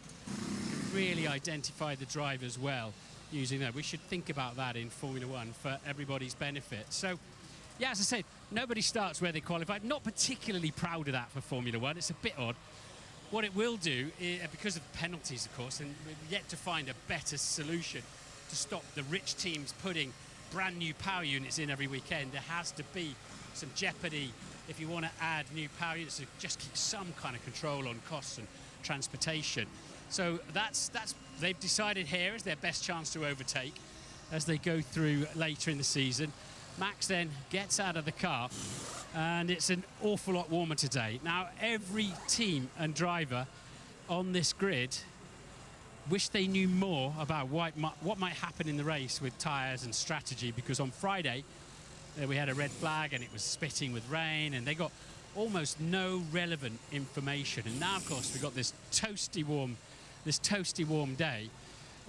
really identify the drivers well using that. We should think about that in Formula One for everybody's benefit. So, yeah, as I said, nobody starts where they qualified. Not particularly proud of that for Formula One. It's a bit odd. What it will do, because of penalties, of course, and we've yet to find a better solution to stop the rich teams putting brand new power units in every weekend. There has to be some jeopardy if you want to add new power units to just keep some kind of control on costs and transportation. So that's they've decided here is their best chance to overtake as they go through later in the season. Max then gets out of the car, and it's an awful lot warmer today. Now, every team and driver on this grid wish they knew more about what might happen in the race with tyres and strategy, because on Friday we had a red flag and it was spitting with rain, and they got almost no relevant information. And now, of course, we've got this toasty warm day,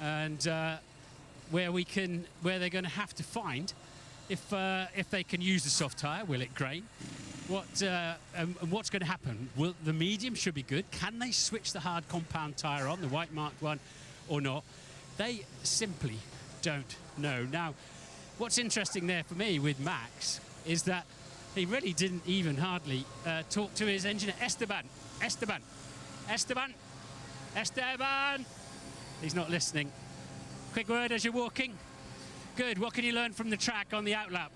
and where they're going to have to find if they can use the soft tyre. Will it grain? What's going to happen? Will the medium should be good? Can they switch the hard compound tyre on, the white marked one, or not? They simply don't know. Now, what's interesting there for me with Max is that he really didn't even hardly talk to his engineer. Esteban. He's not listening. Quick word as you're walking. Good. What can you learn from the track on the outlap?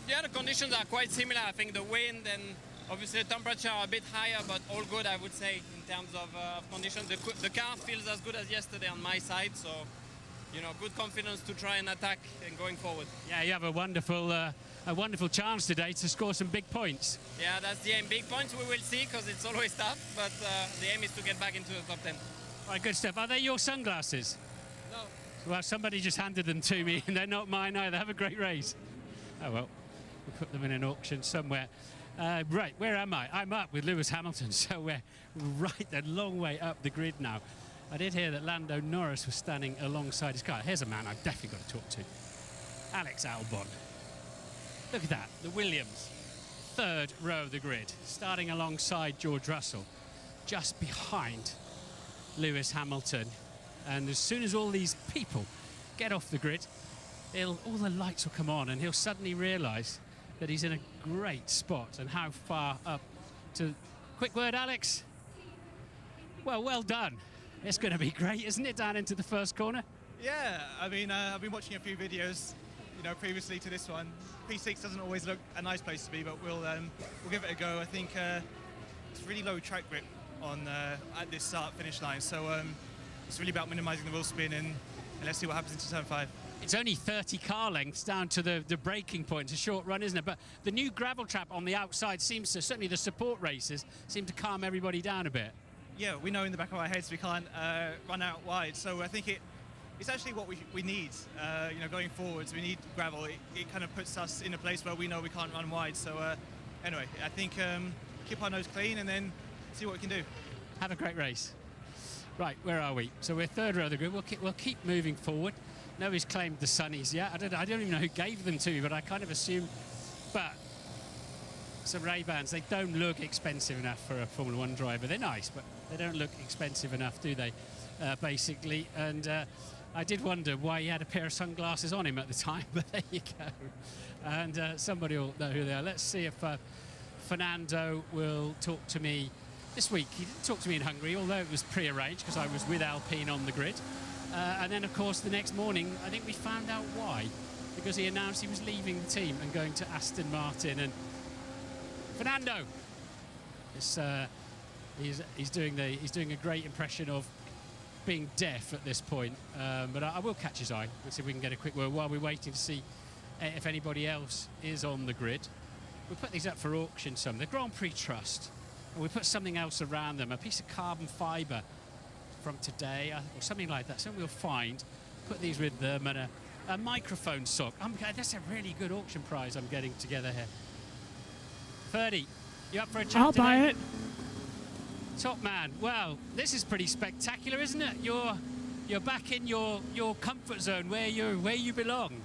Yeah, the conditions are quite similar. I think the wind and obviously the temperature are a bit higher, but all good, I would say, in terms of conditions. The car feels as good as yesterday on my side, so, you know, good confidence to try and attack and going forward. Yeah, you have a wonderful chance today to score some big points. Yeah, that's the aim. Big points we will see, because it's always tough, but the aim is to get back into the top 10. All right, good stuff. Are they your sunglasses? No. Well, somebody just handed them to me, and they're not mine either. Have a great race. Oh, well, we'll put them in an auction somewhere. Right, where am I? I'm up with Lewis Hamilton, so we're right a long way up the grid now. I did hear that Lando Norris was standing alongside his car. Here's a man I've definitely got to talk to. Alex Albon. Look at that, the Williams. 3rd row of the grid, starting alongside George Russell, just behind Lewis Hamilton. And as soon as all these people get off the grid, all the lights will come on, and he'll suddenly realise that he's in a great spot. And how far up to... Quick word, Alex? Well done. It's going to be great, isn't it, down into the first corner? Yeah, I mean, I've been watching a few videos, you know, previously to this one. P6 doesn't always look a nice place to be, but we'll give it a go. I think it's really low track grip on at this start-finish line, so it's really about minimising the wheel spin, and let's see what happens into turn 5. It's only 30 car lengths down to the braking point. It's a short run, isn't it? But the new gravel trap on the outside seems to, certainly the support races, seem to calm everybody down a bit. Yeah, we know in the back of our heads we can't run out wide, so I think it it's actually what we need, you know, going forwards. We need gravel. It kind of puts us in a place where we know we can't run wide. So anyway, I think keep our nose clean and then see what we can do. Have a great race. Right, where are we? So we're third row of the grid. We'll keep moving forward. Nobody's claimed the sunnies yet. I don't even know who gave them to me, but I kind of assume. But some Ray-Bans, they don't look expensive enough for a Formula 1 driver. They're nice, but they don't look expensive enough, do they? Basically, and I did wonder why he had a pair of sunglasses on him at the time, but there you go. And somebody will know who they are. Let's see if Fernando will talk to me this week. He didn't talk to me in Hungary, although it was pre-arranged because I was with Alpine on the grid. And then, of course, the next morning, I think we found out why, because he announced he was leaving the team and going to Aston Martin. And Fernando, he's doing a great impression of being deaf at this point, but I will catch his eye. Let's see if we can get a quick word while we're waiting to see if anybody else is on the grid. We put these up for auction, some the Grand Prix Trust, and we put something else around them, a piece of carbon fibre from today, or something like that. Something we'll find, put these with them, and a microphone sock. That's a really good auction prize I'm getting together here. 30, you up for a chat I'll today? buy it. Top man. Well, this is pretty spectacular, isn't it? You're back in your comfort zone where you belong.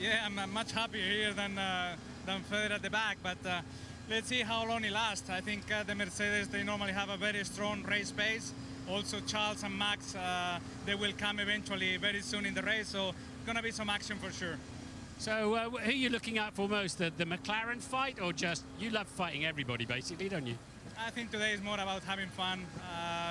Yeah, I'm much happier here than further at the back, but let's see how long it lasts. I think the Mercedes, they normally have a very strong race pace. Also Charles and Max, they will come eventually very soon in the race, so gonna be some action for sure. So who are you looking out for most? The McLaren fight, or just you love fighting everybody basically, don't you? I think today is more about having fun,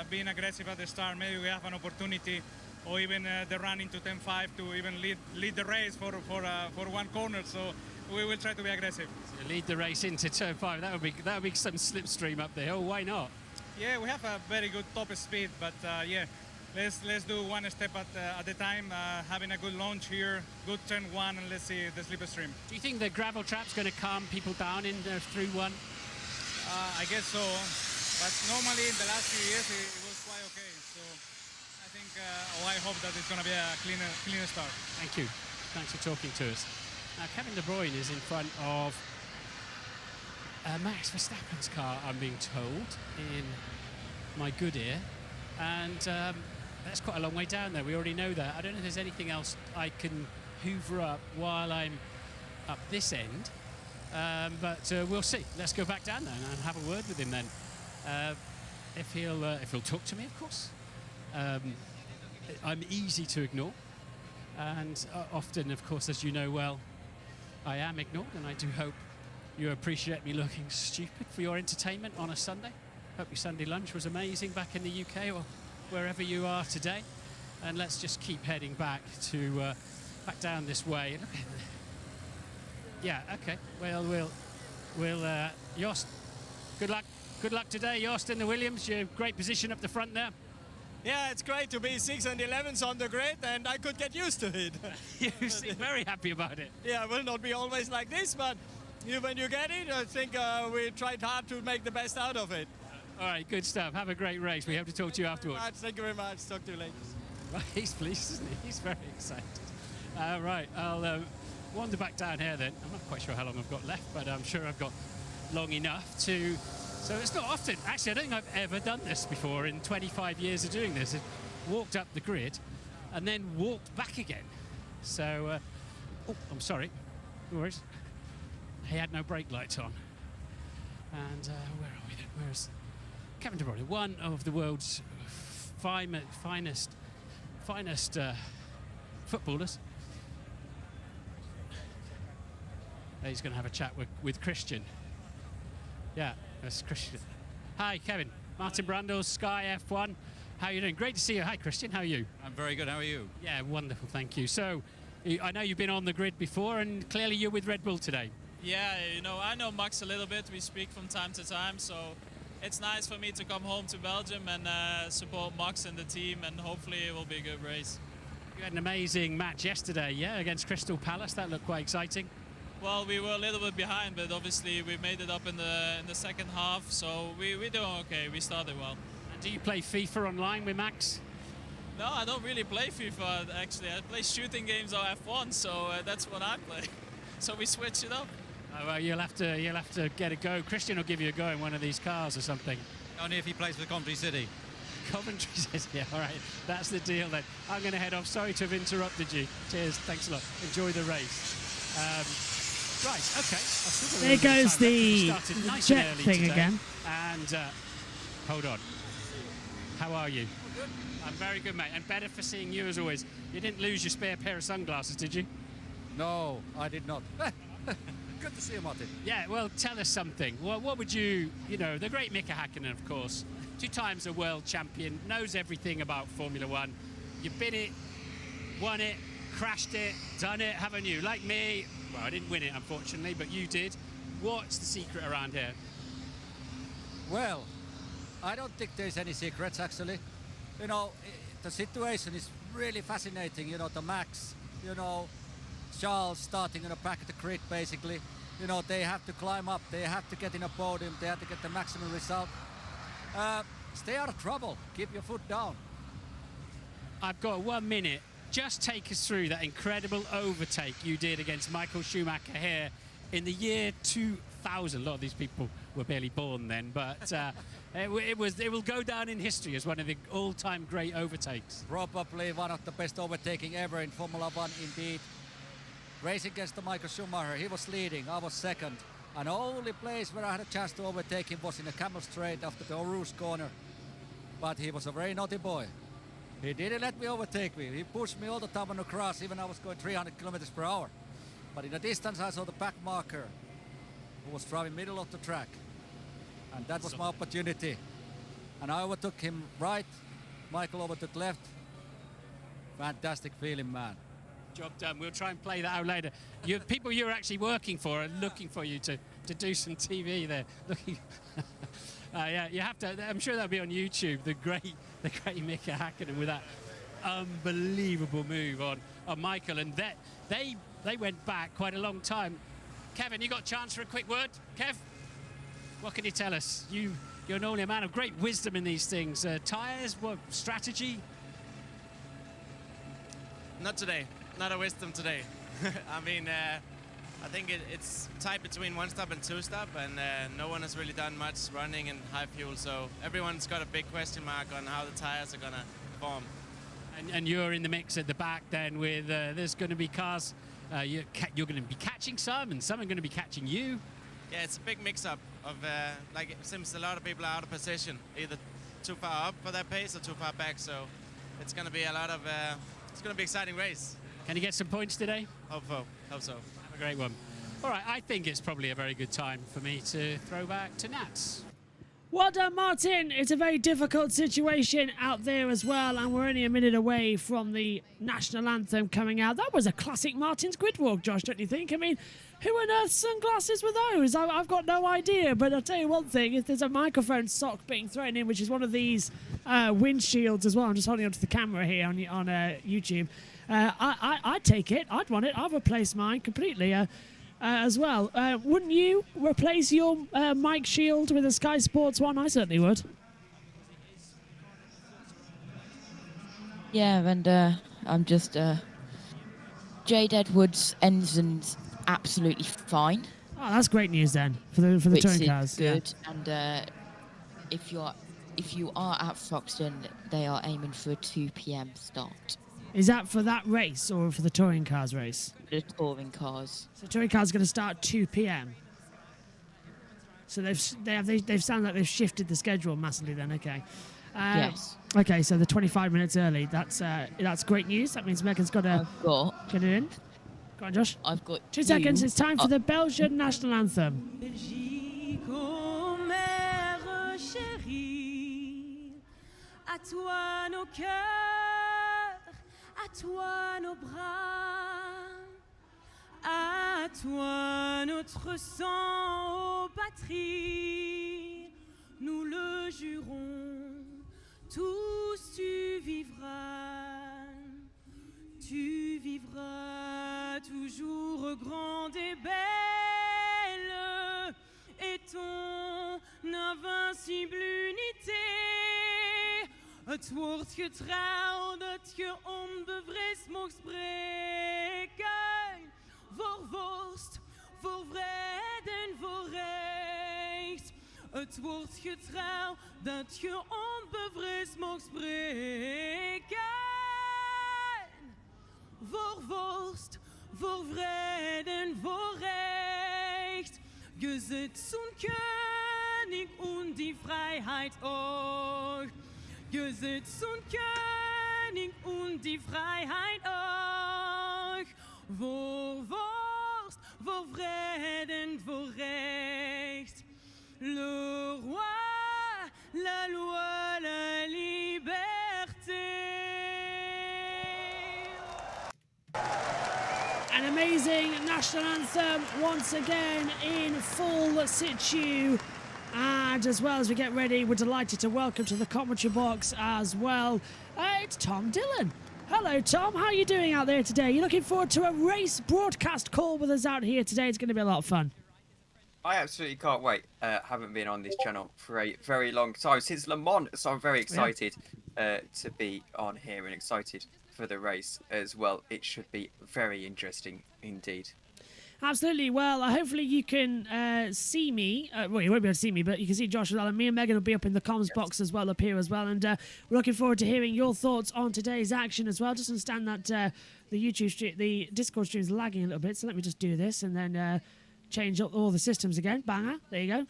being aggressive at the start. Maybe we have an opportunity, or even the run into 10.5 to even lead the race for one corner. So we will try to be aggressive. So lead the race into turn 5. That would be some slipstream up the hill. Why not? Yeah, we have a very good top speed, but yeah, let's do one step at the time. Having a good launch here, good turn 1, and let's see the slipstream. Do you think the gravel trap's going to calm people down in through 1? I guess so, but normally in the last few years it was quite okay. So I think, I hope that it's going to be a cleaner start. Thank you. Thanks for talking to us. Now Kevin De Bruyne is in front of Max Verstappen's car, I'm being told, in my good ear, and that's quite a long way down there. We already know that. I don't know if there's anything else I can hoover up while I'm up this end. But we'll see. Let's go back down there and have a word with him then. If he'll talk to me, of course. I'm easy to ignore, and often, of course, as you know well, I am ignored, and I do hope you appreciate me looking stupid for your entertainment on a Sunday. Hope your Sunday lunch was amazing back in the UK or wherever you are today. And let's just keep heading back to back down this way. Look at yeah, okay. Well, we'll Jost, good luck today, Jost in the Williams. You're great position up the front there. Yeah, it's great to be 6 and 11s on the grid, and I could get used to it. You seem very happy about it. Yeah, it will not be always like this, but when you get it, I think we tried hard to make the best out of it. All right, good stuff. Have a great race. We hope to talk to you afterwards. Thank you very much. Talk to you later. Right, he's pleased, isn't he? He's very excited. Right, I'll wander back down here then. I'm not quite sure how long I've got left, but I'm sure I've got long enough to... So it's not often. Actually, I don't think I've ever done this before in 25 years of doing this. I've walked up the grid and then walked back again. So, oh, I'm sorry. No worries. He had no brake lights on. And where are we then? Where's Kevin De Bruyne, one of the world's finest footballers. He's going to have a chat with Christian. Yeah, that's Christian. Hi, Kevin. Martin Brundle, Sky F1. How are you doing? Great to see you. Hi, Christian. How are you? I'm very good. How are you? Yeah, wonderful. Thank you. So, I know you've been on the grid before, and clearly you're with Red Bull today. Yeah, I know Max a little bit. We speak from time to time, so it's nice for me to come home to Belgium and support Max and the team, and hopefully it will be a good race. You had an amazing match yesterday, yeah, against Crystal Palace. That looked quite exciting. Well, we were a little bit behind, but obviously we made it up in the second half, so we're doing okay. We started well. And do you play FIFA online with Max? No, I don't really play FIFA, actually. I play shooting games or F1, so that's what I play. So we switch it up. Oh, well, you'll have to get a go. Christian will give you a go in one of these cars or something. Only if he plays for Coventry City. Coventry City, yeah, all right. That's the deal then. I'm going to head off. Sorry to have interrupted you. Cheers, thanks a lot. Enjoy the race. Right, okay. There goes the jet thing today. again. And hold on. How are you? Good. I'm very good, mate. And better for seeing you as always. You didn't lose your spare pair of sunglasses, did you? No, I did not. Good to see you, Martin. Yeah, well, tell us something. What would you know, the great Mika Häkkinen, of course, 2 times a world champion, knows everything about Formula One. You've been it, won it, crashed it, done it, haven't you? Like me, well, I didn't win it, unfortunately, but you did. What's the secret around here? Well, I don't think there's any secrets, actually. You know, the situation is really fascinating. You know, the Max, you know, Charles starting in the back of the grid, basically. You know, they have to climb up, they have to get in a podium, they have to get the maximum result. Stay out of trouble, keep your foot down. I've got 1 minute. Just take us through that incredible overtake you did against Michael Schumacher here in the year 2000. A lot of these people were barely born then, but it will go down in history as one of the all-time great overtakes. Probably one of the best overtaking ever in Formula One, indeed. Racing against the Michael Schumacher, he was leading, I was second. And the only place where I had a chance to overtake him was in the Camel Straight after the Rouge corner. But he was a very naughty boy. He didn't let me overtake me. He pushed me all the time on the grass, even I was going 300 kilometers per hour. But in the distance I saw the back marker who was driving middle of the track. And that was my opportunity. And I overtook him right, Michael overtook left. Fantastic feeling, man. Job done. We'll try and play that out later. People you're actually working for are looking for you to do some TV there. Looking, yeah, you have to. I'm sure that'll be on YouTube. The great Mika Häkkinen with that unbelievable move on Michael, and they went back quite a long time. Kevin, you got a chance for a quick word? Kev, what can you tell us? You're normally a man of great wisdom in these things. Tyres, what strategy? Not today. Not a wisdom today. I mean, I think it's tight between 1-stop and 2-stop, and no one has really done much running in high fuel, so everyone's got a big question mark on how the tires are going to perform. And you're in the mix at the back then with, there's going to be cars, you're going to be catching some, and some are going to be catching you. Yeah, it's a big mix-up of, like, it seems a lot of people are out of position, either too far up for their pace or too far back, so it's going to be a lot of, it's going to be an exciting race. Can you get some points today? Hope so. Have a great one. All right, I think it's probably a very good time for me to throw back to Nats. Well done, Martin. It's a very difficult situation out there as well, and we're only a minute away from the national anthem coming out. That was a classic Martin's grid walk, Josh, don't you think? I mean, who on earth's sunglasses were those? I've got no idea, but I'll tell you one thing. If there's a microphone sock being thrown in, which is one of these windshields as well, I'm just holding onto the camera here on YouTube, I'd take it. I'd want it. I'd replace mine completely as well. Wouldn't you replace your mic shield with a Sky Sports one? I certainly would. Yeah, and I'm just... Jade Edwards' engine's absolutely fine. Oh, that's great news then for the touring cars. Good. Yeah. And if you are at Foxton, they are aiming for a 2 p.m. start. Is that for that race or for the touring cars race? The touring cars. So touring cars going to start at 2 p.m. So they've sounded like they've shifted the schedule massively then. Okay. Yes. Okay, so they're 25 minutes early. That's great news. That means Megan's got to get it in. Go on, Josh. I've got 2 seconds. It's time for the Belgian national anthem. À toi nos cœurs, à toi nos bras, à toi notre sang aux batteries. Nous le jurons, tous tu vivras toujours grande et belle, et ton invincible unité. Het wordt getrouwd, je onbevreesd mocht spreken. Voor worst, voor vrede en voor recht. Het woord getrouw dat je onbevreesd mocht spreken. Voor worst, voor vrede en voor recht. Je zit zo'n König und die Freiheit auch. Je zit zo'n König und die Freiheit auch. Voor worst, voor vrede en voor recht. Le roi, la loi, la liberté. An amazing national anthem once again in full situ. And as well as we get ready, we're delighted to welcome to the commentary box as well, it's Tom Dillon. Hello, Tom. How are you doing out there today? You looking forward to a race broadcast call with us out here today? It's going to be a lot of fun. I absolutely can't wait. Haven't been on this channel for a very long time, since Le Mans, so I'm very excited to be on here and excited for the race as well. It should be very interesting indeed. Absolutely. Well, hopefully you can see me. Well, you won't be able to see me, but you can see Josh as well. And me and Megan will be up in the comms box as well, up here as well. And we're looking forward to hearing your thoughts on today's action as well. Just understand that the YouTube stream, the Discord stream is lagging a little bit. So let me just do this and then change up all the systems again. Banger. There you go.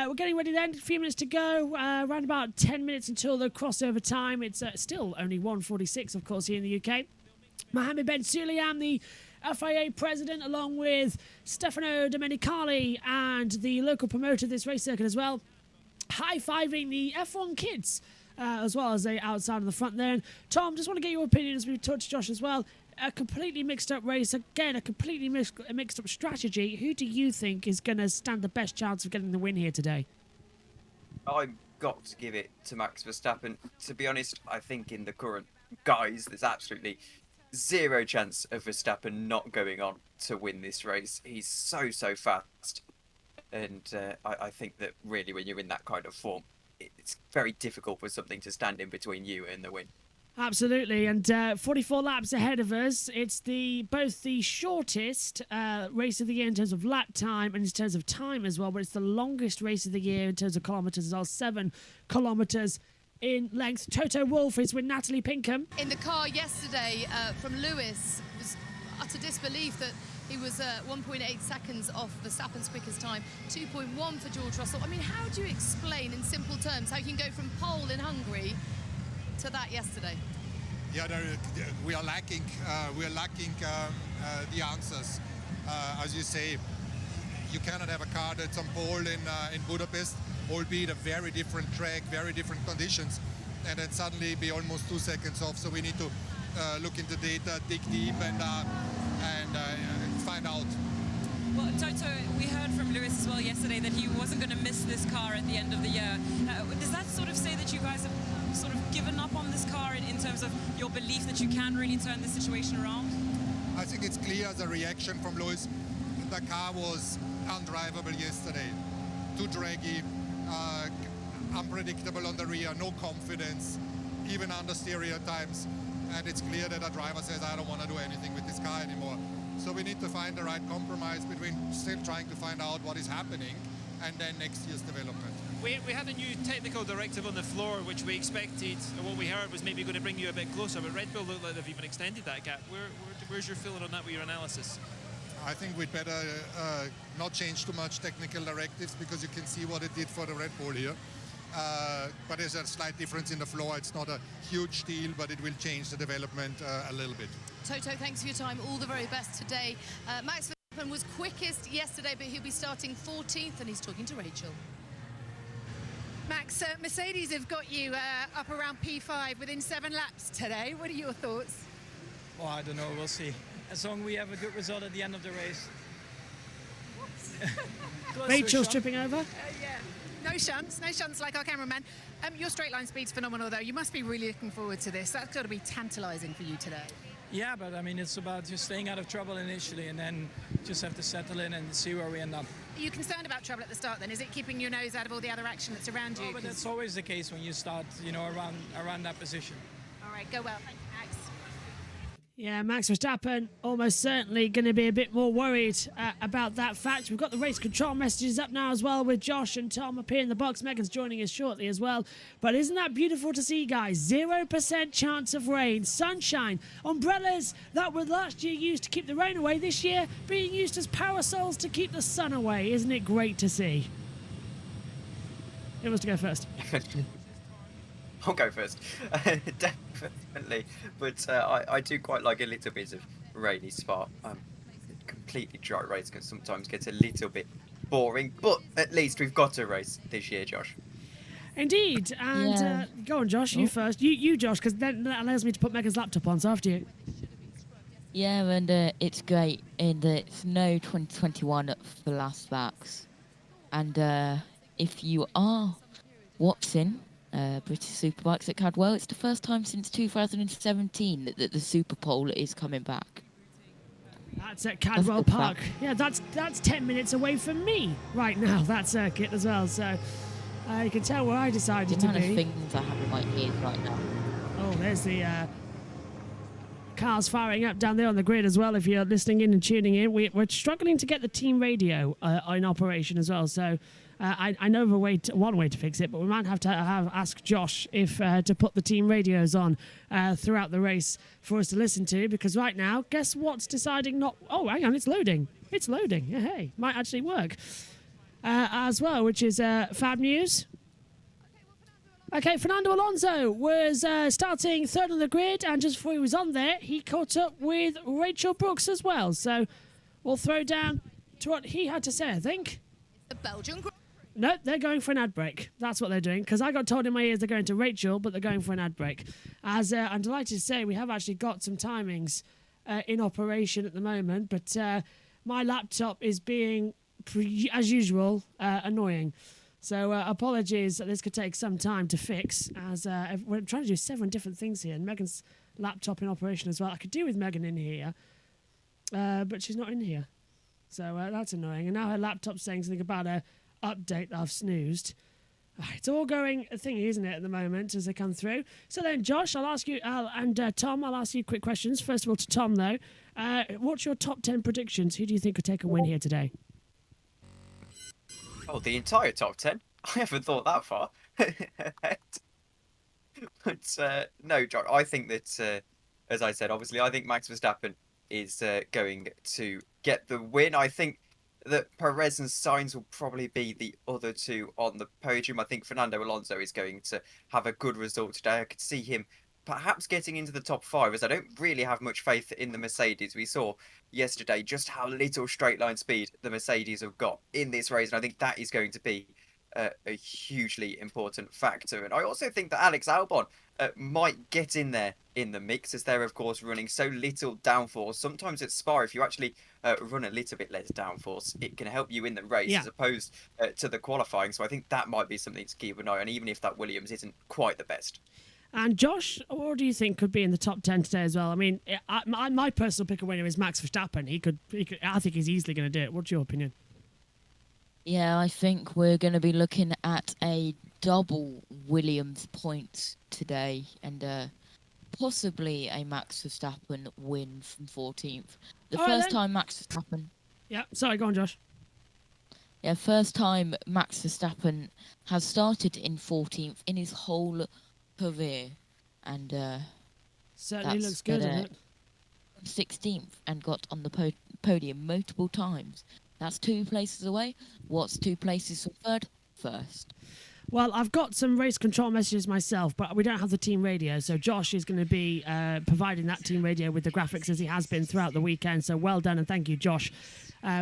We're getting ready then. A few minutes to go. Around about 10 minutes until the crossover time. It's still only 1:46, of course, here in the UK. Mohammed Ben Sulayem, the FIA president, along with Stefano Domenicali and the local promoter of this race circuit as well, high-fiving the F1 kids as well as they outside on the front there. And Tom, just want to get your opinion as we touched Josh as well. A completely mixed up race, again, a completely mixed up strategy. Who do you think is going to stand the best chance of getting the win here today? I've got to give it to Max Verstappen. To be honest, I think in the current guys, there's absolutely zero chance of Verstappen not going on to win this race. He's so fast. And I think that really when you're in that kind of form, it's very difficult for something to stand in between you and the win. Absolutely, and 44 laps ahead of us. It's both the shortest race of the year in terms of lap time and in terms of time as well, but it's the longest race of the year in terms of kilometres as well, 7 kilometres in length. Toto Wolff is with Natalie Pinkham. In the car yesterday from Lewis, it was utter disbelief that he was 1.8 seconds off Verstappen's quickest time, 2.1 for George Russell. I mean, how do you explain in simple terms how you can go from pole in Hungary to that yesterday? Yeah, we are lacking the answers. As you say, you cannot have a car that's on pole in Budapest, albeit a very different track, very different conditions, and then suddenly be almost 2 seconds off. So we need to look into data, dig deep, and find out. Well, Toto, we heard from Lewis as well yesterday that he wasn't going to miss this car at the end of the year. Does that sort of say that you guys have sort of given up on this car in terms of your belief that you can really turn this situation around? I think it's clear as a reaction from Lewis. The car was undrivable yesterday. Too draggy, unpredictable on the rear, no confidence, even understeer at times. And it's clear that a driver says, I don't want to do anything with this car anymore. So we need to find the right compromise between still trying to find out what is happening and then next year's development. We had a new technical directive on the floor, which we expected, and what we heard was maybe going to bring you a bit closer, but Red Bull looked like they've even extended that gap. Where's your feeling on that with your analysis? I think we'd better not change too much technical directives because you can see what it did for the Red Bull here. But there's a slight difference in the floor. It's not a huge deal, but it will change the development a little bit. Toto, thanks for your time. All the very best today. Max Verstappen was quickest yesterday, but he'll be starting 14th, and he's talking to Rachel. Max, Mercedes have got you up around P5 within 7 laps today. What are your thoughts? Oh, I don't know. We'll see. As long as we have a good result at the end of the race. Rachel's tripping over. Yeah. No shunts like our cameraman. Your straight line speed's phenomenal, though. You must be really looking forward to this. That's got to be tantalising for you today. Yeah, but I mean, it's about just staying out of trouble initially and then just have to settle in and see where we end up. Are you concerned about trouble at the start then? Is it keeping your nose out of all the other action that's around you? No, but that's always the case when you start, you know, around that position. All right, go well. Thank you, Max. Yeah, Max Verstappen almost certainly going to be a bit more worried about that fact. We've got the race control messages up now as well with Josh and Tom up here in the box. Megan's joining us shortly as well. But isn't that beautiful to see, guys? 0% chance of rain, sunshine, umbrellas that were last year used to keep the rain away, this year being used as parasols to keep the sun away. Isn't it great to see? Who wants to go first? I'll go first. Definitely. But I do quite like a little bit of rainy Spa. Completely dry race can sometimes get a little bit boring, but at least we've got a race this year, Josh. Indeed. And go on, Josh, you first. You Josh, because then that allows me to put Megan's laptop on, so after you. Yeah, and it's great in that it's no 2021 for last backs. And if you are watching British Superbikes at Cadwell, it's the first time since 2017 that the Super Pole is coming back. That's at Cadwell Park. Yeah, that's 10 minutes away from me right now, that circuit as well. So you can tell where I decided to be. The amount of things I have in my ears right now. Oh, there's the cars firing up down there on the grid as well. If you're listening in and tuning in, we're struggling to get the team radio in operation as well. So I know one way to fix it, but we might have to ask Josh if to put the team radios on throughout the race for us to listen to, because right now, guess what's deciding not... Oh, hang on, it's loading. It's loading. Yeah, hey, might actually work as well, which is fab news. Okay, Fernando Alonso was starting third on the grid, and just before he was on there, he caught up with Rachel Brooks as well. So we'll throw down to what he had to say, I think. The Belgian... No, they're going for an ad break. That's what they're doing, because I got told in my ears they're going to Rachel, but they're going for an ad break. As I'm delighted to say, we have actually got some timings in operation at the moment, but my laptop is being, as usual, annoying. So apologies that this could take some time to fix, as we're trying to do 7 different things here, and Megan's laptop in operation as well. I could do with Megan in here, but she's not in here. So that's annoying. And now her laptop's saying something about a update that I've snoozed. It's all going a thingy, isn't it, at the moment as they come through. So then, Josh, I'll ask you, and Tom, I'll ask you quick questions. First of all, to Tom, though. What's your top 10 predictions? Who do you think could take a win here today? Oh, the entire top 10? I haven't thought that far. But no, Josh, I think that, as I said, obviously, I think Max Verstappen is going to get the win. I think that Perez and Sainz will probably be the other two on the podium. I think Fernando Alonso is going to have a good result today. I could see him perhaps getting into the top 5, as I don't really have much faith in the Mercedes. We saw yesterday just how little straight line speed the Mercedes have got in this race, and I think that is going to be a hugely important factor. And I also think that Alex Albon might get in there in the mix, as they're of course running so little downforce. Sometimes at Spa, if you actually run a little bit less downforce, it can help you in the race as opposed to the qualifying. So I think that might be something to keep an eye on, even if that Williams isn't quite the best. And Josh, what do you think could be in the top 10 today as well? I mean, my personal pick of winner is Max Verstappen. He could. I think he's easily going to do it. What's your opinion? Yeah, I think we're going to be looking at a double Williams points today, and possibly a Max Verstappen win from 14th. The first time Max Verstappen... Yeah, sorry, go on, Josh. Yeah, first time Max Verstappen has started in 14th in his whole career, and certainly looks good, doesn't it? 16th and got on the podium multiple times. That's 2 places away. What's 2 places from third? First. Well, I've got some race control messages myself, but we don't have the team radio, so Josh is going to be providing that team radio with the graphics as he has been throughout the weekend. So well done, and thank you, Josh,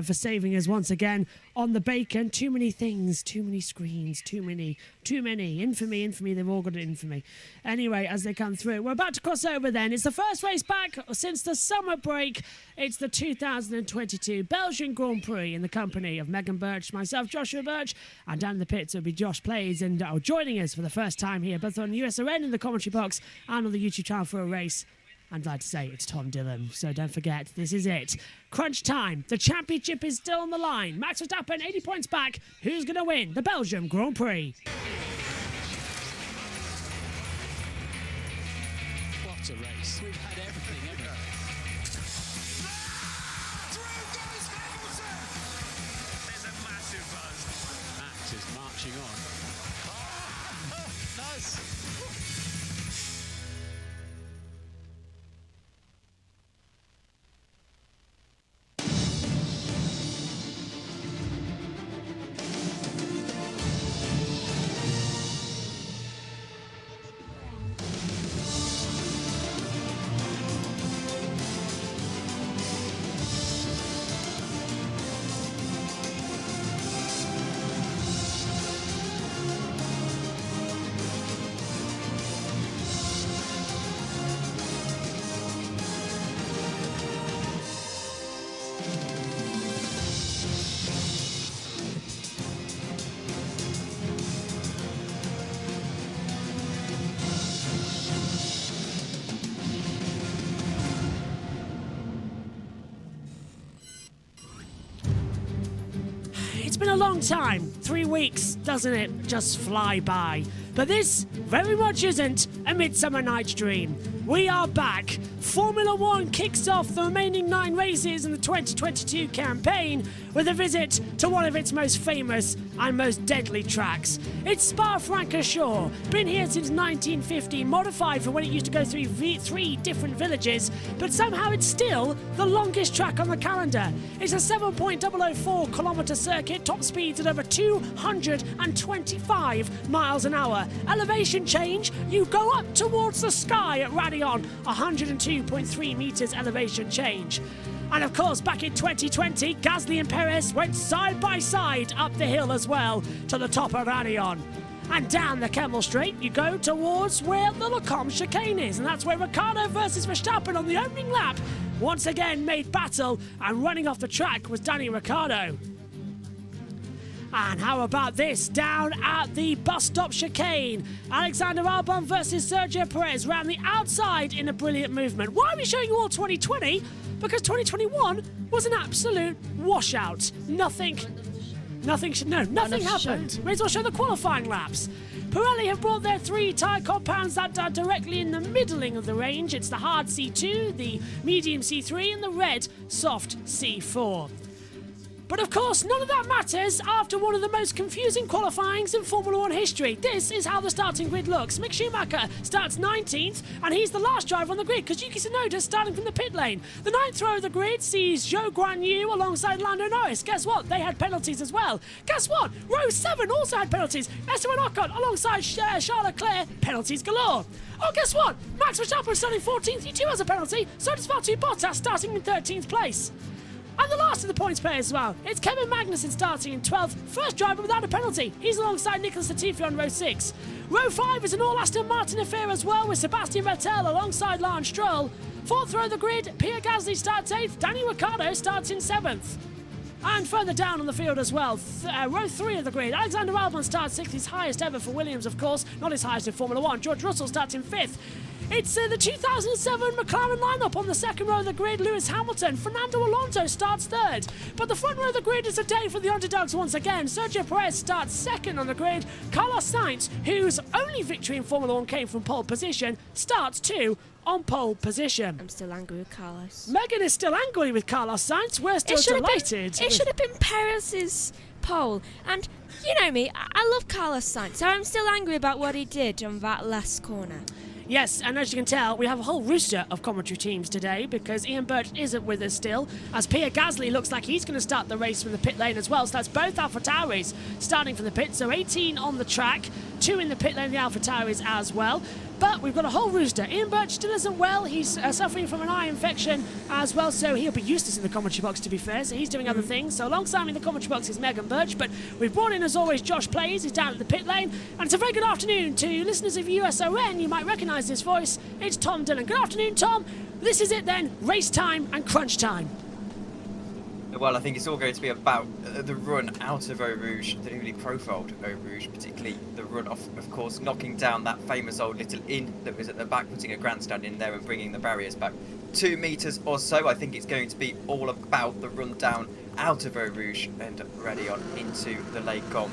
for saving us once again on the bacon. Too many things, too many screens, too many. Infamy, they've all got an infamy. Anyway, as they come through, we're about to cross over then. It's the first race back since the summer break. It's the 2022 Belgian Grand Prix in the company of Megan Birch, myself, Joshua Birch, and down in the pits it'll be Josh Plays, and joining us for the first time here, both on USRN in the commentary box and on the YouTube channel for a race. I'm glad to say it's Tom Dillon, so don't forget, this is it. Crunch time. The championship is still on the line. Max Verstappen, 80 points back. Who's going to win the Belgium Grand Prix? what a race. We've had everything, haven't we? There's a massive buzz. Max is marching on. Nice. It's been a long time. 3 weeks, doesn't it just fly by? But this very much isn't a Midsummer Night's Dream. We are back. Formula One kicks off the remaining 9 races in the 2022 campaign with a visit to one of its most famous and most deadly tracks. It's Spa-Francorchamps, been here since 1950, modified for when it used to go through 3 different villages, but somehow it's still the longest track on the calendar. It's a 7.004 kilometre circuit, top speeds at over 225 miles an hour. Elevation change, you go up towards the sky at Radion, 102.3 metres elevation change. And of course, back in 2020, Gasly and Perez went side by side up the hill as well to the top of Radion. And down the Kemmel Straight, you go towards where the Lecombe chicane is, and that's where Ricciardo versus Verstappen on the opening lap once again made battle, and running off the track was Danny Ricciardo. And how about this, down at the bus stop chicane? Alexander Albon versus Sergio Perez round the outside in a brilliant movement. Why are we showing you all 2020? Because 2021 was an absolute washout. Nothing happened. May as well show the qualifying laps. Pirelli have brought their 3 tyre compounds that are directly in the middling of the range. It's the hard C2, the medium C3 and the red soft C4. But of course, none of that matters after one of the most confusing qualifyings in Formula 1 history. This is how the starting grid looks. Mick Schumacher starts 19th, and he's the last driver on the grid because Yuki Tsunoda's starting from the pit lane. The 9th row of the grid sees Zhou Guanyu alongside Lando Norris. Guess what? They had penalties as well. Guess what? Row 7 also had penalties. Esteban Ocon alongside Charles Leclerc, penalties galore. Oh, guess what? Max Verstappen starting 14th, he too has a penalty. So does Valtteri Bottas starting in 13th place. And the last of the points pairs as well. It's Kevin Magnussen starting in 12th, first driver without a penalty. He's alongside Nicholas Latifi on row 6. Row 5 is an all Aston Martin affair as well, with Sebastian Vettel alongside Lance Stroll. 4th row of the grid, Pierre Gasly starts 8th, Danny Ricciardo starts in 7th. And further down on the field as well, row 3 of the grid, Alexander Albon starts 6th, his highest ever for Williams, of course, not his highest in Formula 1. George Russell starts in 5th. It's the 2007 McLaren lineup on the 2nd row of the grid. Lewis Hamilton, Fernando Alonso starts 3rd. But the front row of the grid is a day for the underdogs once again. Sergio Perez starts 2nd on the grid. Carlos Sainz, whose only victory in Formula 1 came from pole position, starts 2 on pole position. I'm still angry with Carlos. Megan is still angry with Carlos Sainz. We're still delighted. It should have been Perez's pole. And you know me, I love Carlos Sainz, so I'm still angry about what he did on that last corner. Yes, and as you can tell, we have a whole rooster of commentary teams today because Ian Birch isn't with us still, as Pierre Gasly looks like he's going to start the race from the pit lane as well. So that's both AlphaTauris starting from the pit. So 18 on the track, 2 in the pit lane, the AlphaTauris as well. But we've got a whole rooster. Ian Birch still isn't well. He's suffering from an eye infection as well, so he'll be useless in the commentary box, to be fair. So he's doing other things. So alongside me in the commentary box is Megan Birch, but we've brought in, as always, Josh Plays. He's down at the pit lane. And it's a very good afternoon to listeners of USON. You might recognise this voice. It's Tom Dillon. Good afternoon, Tom. This is it then. Race time and crunch time. Well, I think it's all going to be about the run out of Eau Rouge, the newly profiled Eau Rouge, particularly the run off, of course, knocking down that famous old little inn that was at the back, putting a grandstand in there and bringing the barriers back 2 metres or so. I think it's going to be all about the run down out of Eau Rouge and Radion into the Lecombe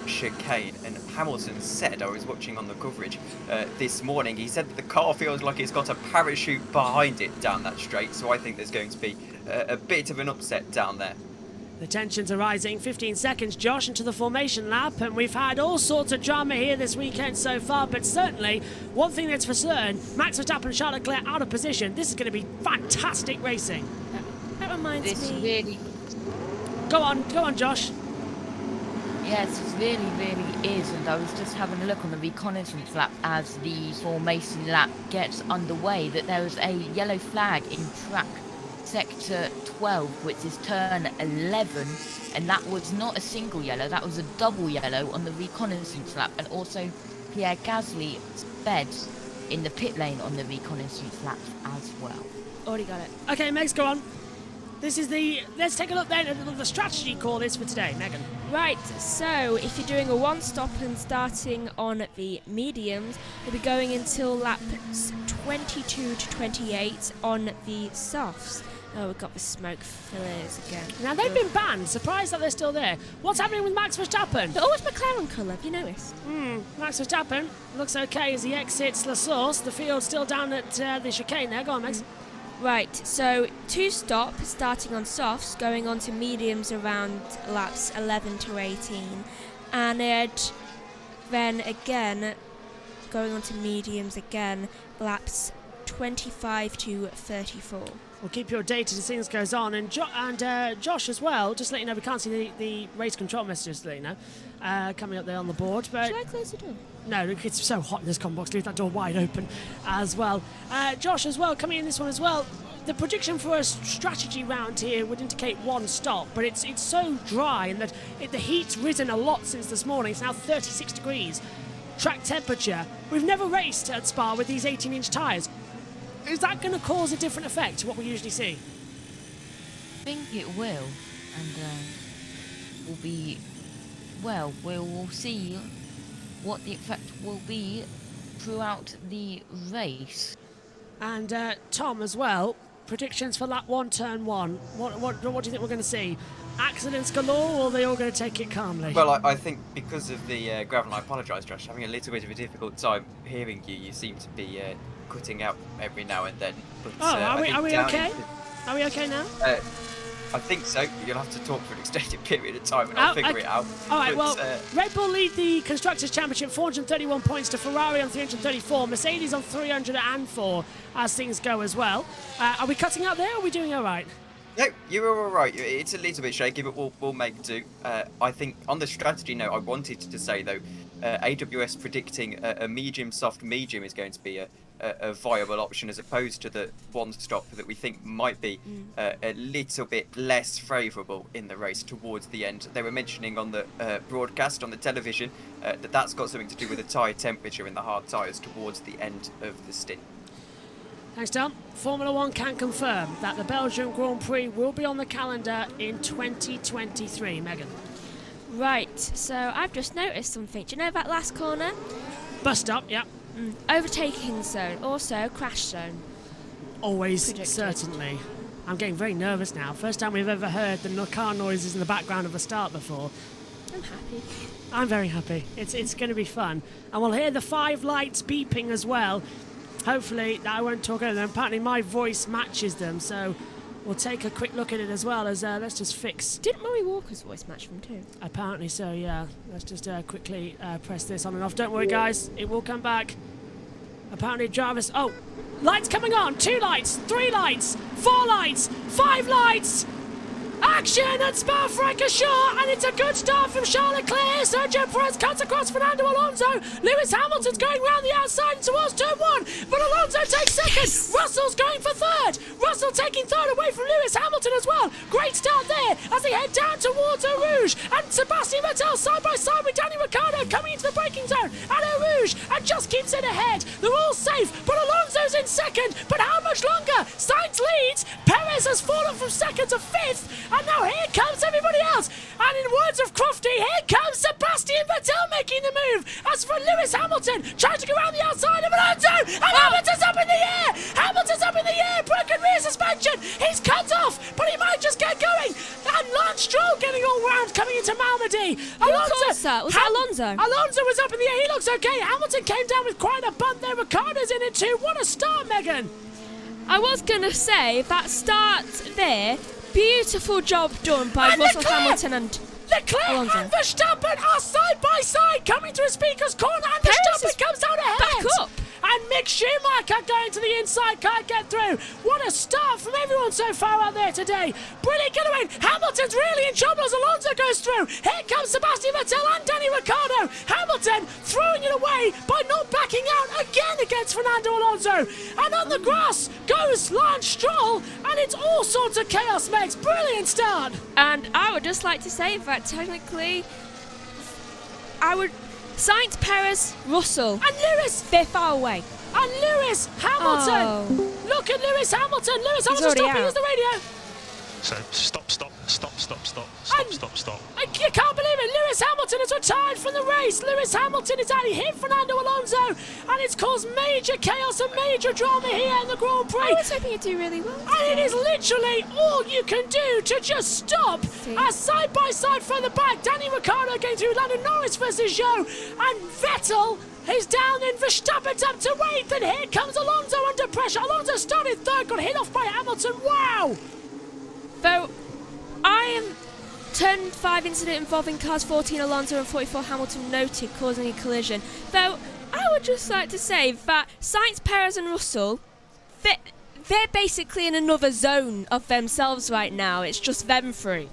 chicane, and Hamilton said, I was watching on the coverage this morning, he said that the car feels like it's got a parachute behind it down that straight, so I think there's going to be a bit of an upset down there. The tensions are rising. 15 seconds, Josh, into the formation lap, and we've had all sorts of drama here this weekend so far, but certainly, one thing that's for certain, Max Verstappen and Charles Leclerc out of position. This is going to be fantastic racing. That reminds me... Really... Go on, Josh. Yes, it really is, and I was just having a look on the reconnaissance lap as the formation lap gets underway, that there was a yellow flag in track sector 12, which is turn 11, and that was not a single yellow, that was a double yellow on the reconnaissance lap, and also Pierre Gasly sped in the pit lane on the reconnaissance lap as well. Already got it. Okay, Megs, go on. This is let's take a look then at the strategy call is for today, Megan. Right, so if you're doing a one-stop and starting on the mediums, you'll be going until laps 22 to 28 on the softs. Oh, we've got the smoke flares again. Now, they've been banned. Surprised that they're still there. What's happening with Max Verstappen? They're always McLaren colour, have you noticed? Max Verstappen looks okay as he exits La Source. The field's still down at the chicane there. Go on, Max. Right, so 2 stop, starting on softs, going on to mediums around laps 11 to 18. And then again, going on to mediums again, laps 25 to 34. We'll keep you updated as things goes on. And Josh as well, just to let you know, we can't see the race control messages, to let you know, coming up there on the board. But should I close the door? No, it's so hot in this com box. Leave that door wide open as well. Josh as well, coming in this one as well. The prediction for a strategy round here would indicate 1 stop, but it's so dry and that the heat's risen a lot since this morning. It's now 36 degrees. Track temperature. We've never raced at Spa with these 18-inch tyres. Is that going to cause a different effect to what we usually see? I think it will, and will be, well, we'll see what the effect will be throughout the race. And Tom as well, predictions for lap 1, turn 1. What do you think we're going to see? Accidents galore, or are they all going to take it calmly? Well, I think because of the gravel, I apologise, Josh, having a little bit of a difficult time hearing you. You seem to be cutting out every now and then. But, are we okay? Are we okay now? I think so. You'll have to talk for an extended period of time and I'll figure it out. All right, well, Red Bull lead the Constructors' Championship, 431 points to Ferrari on 334, Mercedes on 304 as things go as well. Are we cutting out there or are we doing all right? No, you're all right. It's a little bit shaky, but we'll make do. I think on the strategy note, I wanted to say, though, AWS predicting a medium, soft medium is going to be a viable option as opposed to the 1 stop that we think might be a little bit less favourable in the race towards the end. They were mentioning on the broadcast on the television that's got something to do with the tyre temperature in the hard tyres towards the end of the stint. Thanks, Tom. Formula 1 can confirm that the Belgian Grand Prix will be on the calendar in 2023. Megan. Right, so I've just noticed something. Do you know that last corner? Bus stop, yeah. Overtaking zone, also crash zone. Always, predicted. Certainly. I'm getting very nervous now. First time we've ever heard the car noises in the background of a start before. I'm happy. I'm very happy. It's going to be fun. And we'll hear the 5 lights beeping as well. Hopefully, I won't talk over them. Apparently, my voice matches them, so we'll take a quick look at it as well as let's just fix. Didn't Murray Walker's voice match them too? Apparently so, yeah. Let's just quickly press this on and off. Don't worry, guys. It will come back. Apparently, drivers. Oh, lights coming on. 2 lights, 3 lights, 4 lights, 5 lights. Action at Spa-Francorchamps, and it's a good start from Charles Leclerc. Sergio Perez cuts across Fernando Alonso. Lewis Hamilton's going round the outside and towards turn 1, but Alonso takes second. Yes. Russell's going for third. Russell taking third away from Lewis Hamilton as well. Great start there as they head down towards Eau Rouge, and Sebastian Vettel side by side with Danny Ricciardo coming into the braking zone at Eau Rouge, and just keeps it ahead. They're all safe, but Alonso's in second. But how much longer? Sainz leads. Perez has fallen from second to 5th. And now here comes everybody else. And in words of Crofty, here comes Sebastian Vettel making the move. As for Lewis Hamilton, trying to go around the outside of Alonso. And Hamilton's up in the air. Hamilton's up in the air. Broken rear suspension. He's cut off, but he might just get going. And Lance Stroll getting all round, coming into Malmedy. caused that? Was that Alonso? Alonso was up in the air. He looks okay. Hamilton came down with quite a bump there. Ricciardo's in it too. What a start, Megan. I was going to say, that start there, beautiful job done by Russell, Hamilton and Leclerc Alonso. and Verstappen are side by side coming to a speaker's corner, and Verstappen comes down ahead. Back up. And Mick Schumacher going to the inside, can't get through. What a start from everyone so far out there today. Brilliant getaway. Hamilton's really in trouble as Alonso goes through. Here comes Sebastian Vettel and Danny Ricciardo. Hamilton throwing it away by not backing out again against Fernando Alonso. And on the grass goes Lance Stroll, and it's all sorts of chaos, Megs. Brilliant start. And I would just like to say that technically, Sainz, Perez, Russell. And Lewis. They're far away. And Lewis Hamilton. Look at Lewis Hamilton. Lewis Hamilton stopping. Here's the radio. So stop. You can't believe it. Lewis Hamilton has retired from the race. Lewis Hamilton is out. He hit Fernando Alonso, and it's caused major chaos and major drama here in the Grand Prix. I was hoping you'd do really well. And it is literally all you can do to just stop. As side by side further back, Danny Ricciardo going through Lando Norris versus Zhou, and Vettel is down, and Verstappen's up to wait. Then here comes Alonso under pressure. Alonso started third, got hit off by Hamilton. Wow. Though I am turn 5 incident involving cars 14 Alonso and 44 Hamilton noted causing a collision. Though I would just like to say that Sainz, Perez and Russell, they're basically in another zone of themselves right now. It's just them three.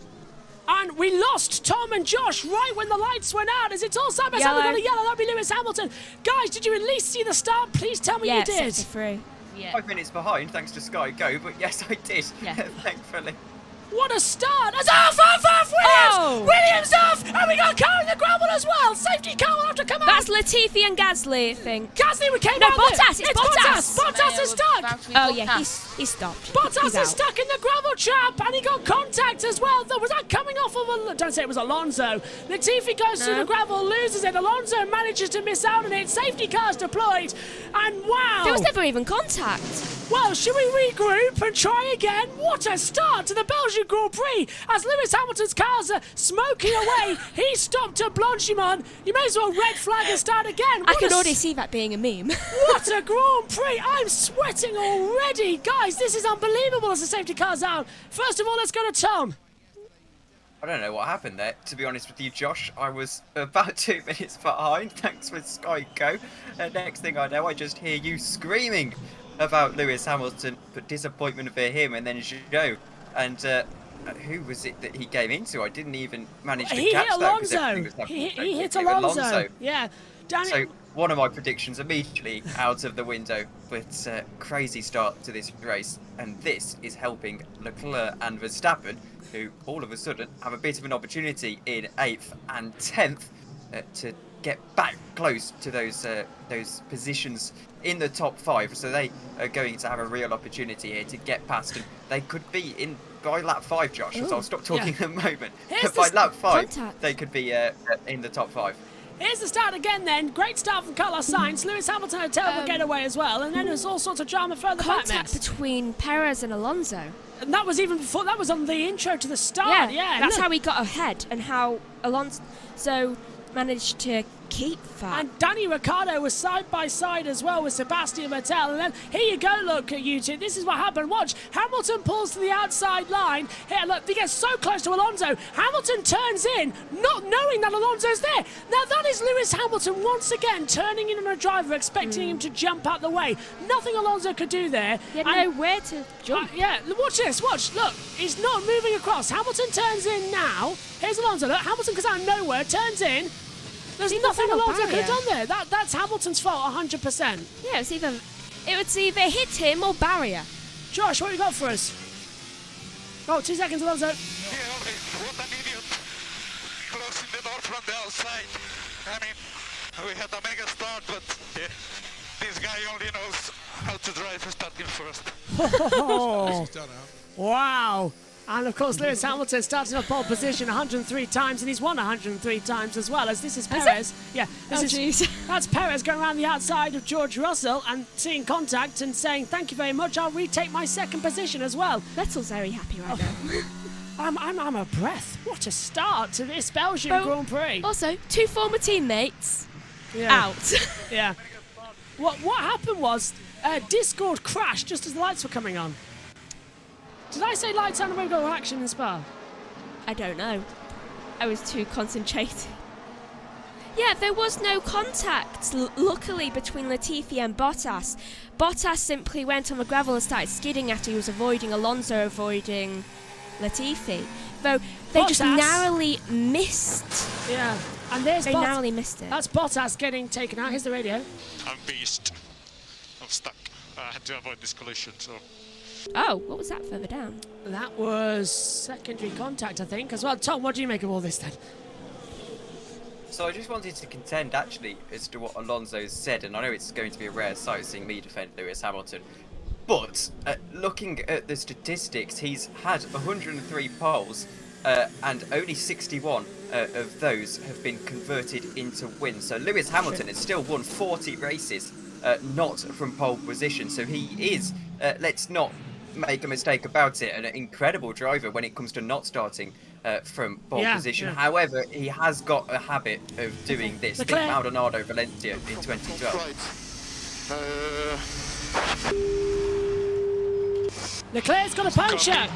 And we lost Tom and Josh right when the lights went out. As it's all side by side, we've got a yellow. That'll be Lewis Hamilton. Guys, did you at least see the start? Please tell me you did. Yeah. 5 minutes behind, thanks to Sky Go, but yes, I did. Yeah. Thankfully. What a start! As off! Williams! Oh. Williams off! And we got a car in the gravel as well! Safety car will have to come out! That's Latifi and Gasly, I think. Gasly, we came No, out Bottas! there. It's Bottas! Bottas is stuck! Oh, yeah, he's stopped. Bottas He's is out. stuck in the gravel trap, and he got contact as well. Was that coming off of don't say it was Alonso. Latifi goes through the gravel, loses it. Alonso manages to miss out on it. Safety car's deployed, and wow! There was never even contact. Well, should we regroup and try again? What a start to the Belgian Grand Prix! As Lewis Hamilton's cars are smoking away, he stopped at Blanchimont. You may as well red flag and start again. I can already see that being a meme. What a Grand Prix! I'm sweating already. Guys, this is unbelievable as the safety car's out. First of all, let's go to Tom. I don't know what happened there, to be honest with you, Josh. I was about 2 minutes behind, thanks for Sky Go. And next thing I know, I just hear you screaming about Lewis Hamilton, but disappointment for him, and then Zhou. And who was it that he came into? I didn't even manage to catch that. He hit Alonso. Yeah. Danny. So one of my predictions immediately out of the window, but crazy start to this race, and this is helping Leclerc and Verstappen, who all of a sudden have a bit of an opportunity in 8th and 10th to get back close to those positions in the top 5. So they are going to have a real opportunity here to get past, and they could be in by lap 5, Josh. So I'll stop talking in a moment. By lap 5, they could be in the top 5. Here's the start again then. Great start from Carlos Sainz. Lewis Hamilton had a terrible getaway as well. And then there was all sorts of drama further back. Contact between Perez and Alonso. And that was even before, that was on the intro to the start. Yeah, that's how he got ahead and how Alonso managed to keep that. And Danny Ricciardo was side by side as well with Sebastian Vettel. And then here you go, look at you two. This is what happened. Watch. Hamilton pulls to the outside line. Here, look, he gets so close to Alonso. Hamilton turns in, not knowing that Alonso's there. Now that is Lewis Hamilton once again turning in on a driver, expecting him to jump out the way. Nothing Alonso could do there. He had nowhere to jump. Yeah, watch this. Watch. Look, he's not moving across. Hamilton turns in now. Here's Alonso. Look, Hamilton comes out of nowhere, turns in. There's nothing Alonso could have done there. That's Hamilton's fault, 100%. Yeah, it would either hit him or barrier. Josh, what have you got for us? Oh, 2 seconds, Alonso. Yeah, okay. What an idiot. Closing the door from the outside. I mean, we had a mega start, but this guy only knows how to drive starting first. Oh, wow. And of course, Lewis Hamilton started on pole position 103 times, and he's won 103 times as well. As this is Perez. Yeah, that's Perez going around the outside of George Russell and seeing contact and saying, "Thank you very much. I'll retake my second position as well." Vettel's very happy right now. I'm a breath. What a start to this Belgian Grand Prix. Also, 2 former teammates Yeah. out. Yeah. What happened was Discord crashed just as the lights were coming on. Did I say lights on and we go action in Spa? I don't know. I was too concentrated. Yeah, there was no contact, luckily, between Latifi and Bottas. Bottas simply went on the gravel and started skidding after he was avoiding Alonso, avoiding Latifi. Though they just narrowly missed. Yeah, and there's They narrowly missed it. That's Bottas getting taken out. Here's the radio. I'm beast. I'm stuck. I had to avoid this collision, so... Oh, what was that further down? That was secondary contact, I think, as well. Tom, what do you make of all this then? So I just wanted to contend actually as to what Alonso said, and I know it's going to be a rare sight seeing me defend Lewis Hamilton, but looking at the statistics, he's had 103 poles and only 61 of those have been converted into wins. So Lewis Hamilton has still won 40 races not from pole position, so he is, let's not make a mistake about it, an incredible driver when it comes to not starting from pole position. Yeah. However, he has got a habit of doing this. Think Maldonado Valencia in 2012. Leclerc's got a puncture.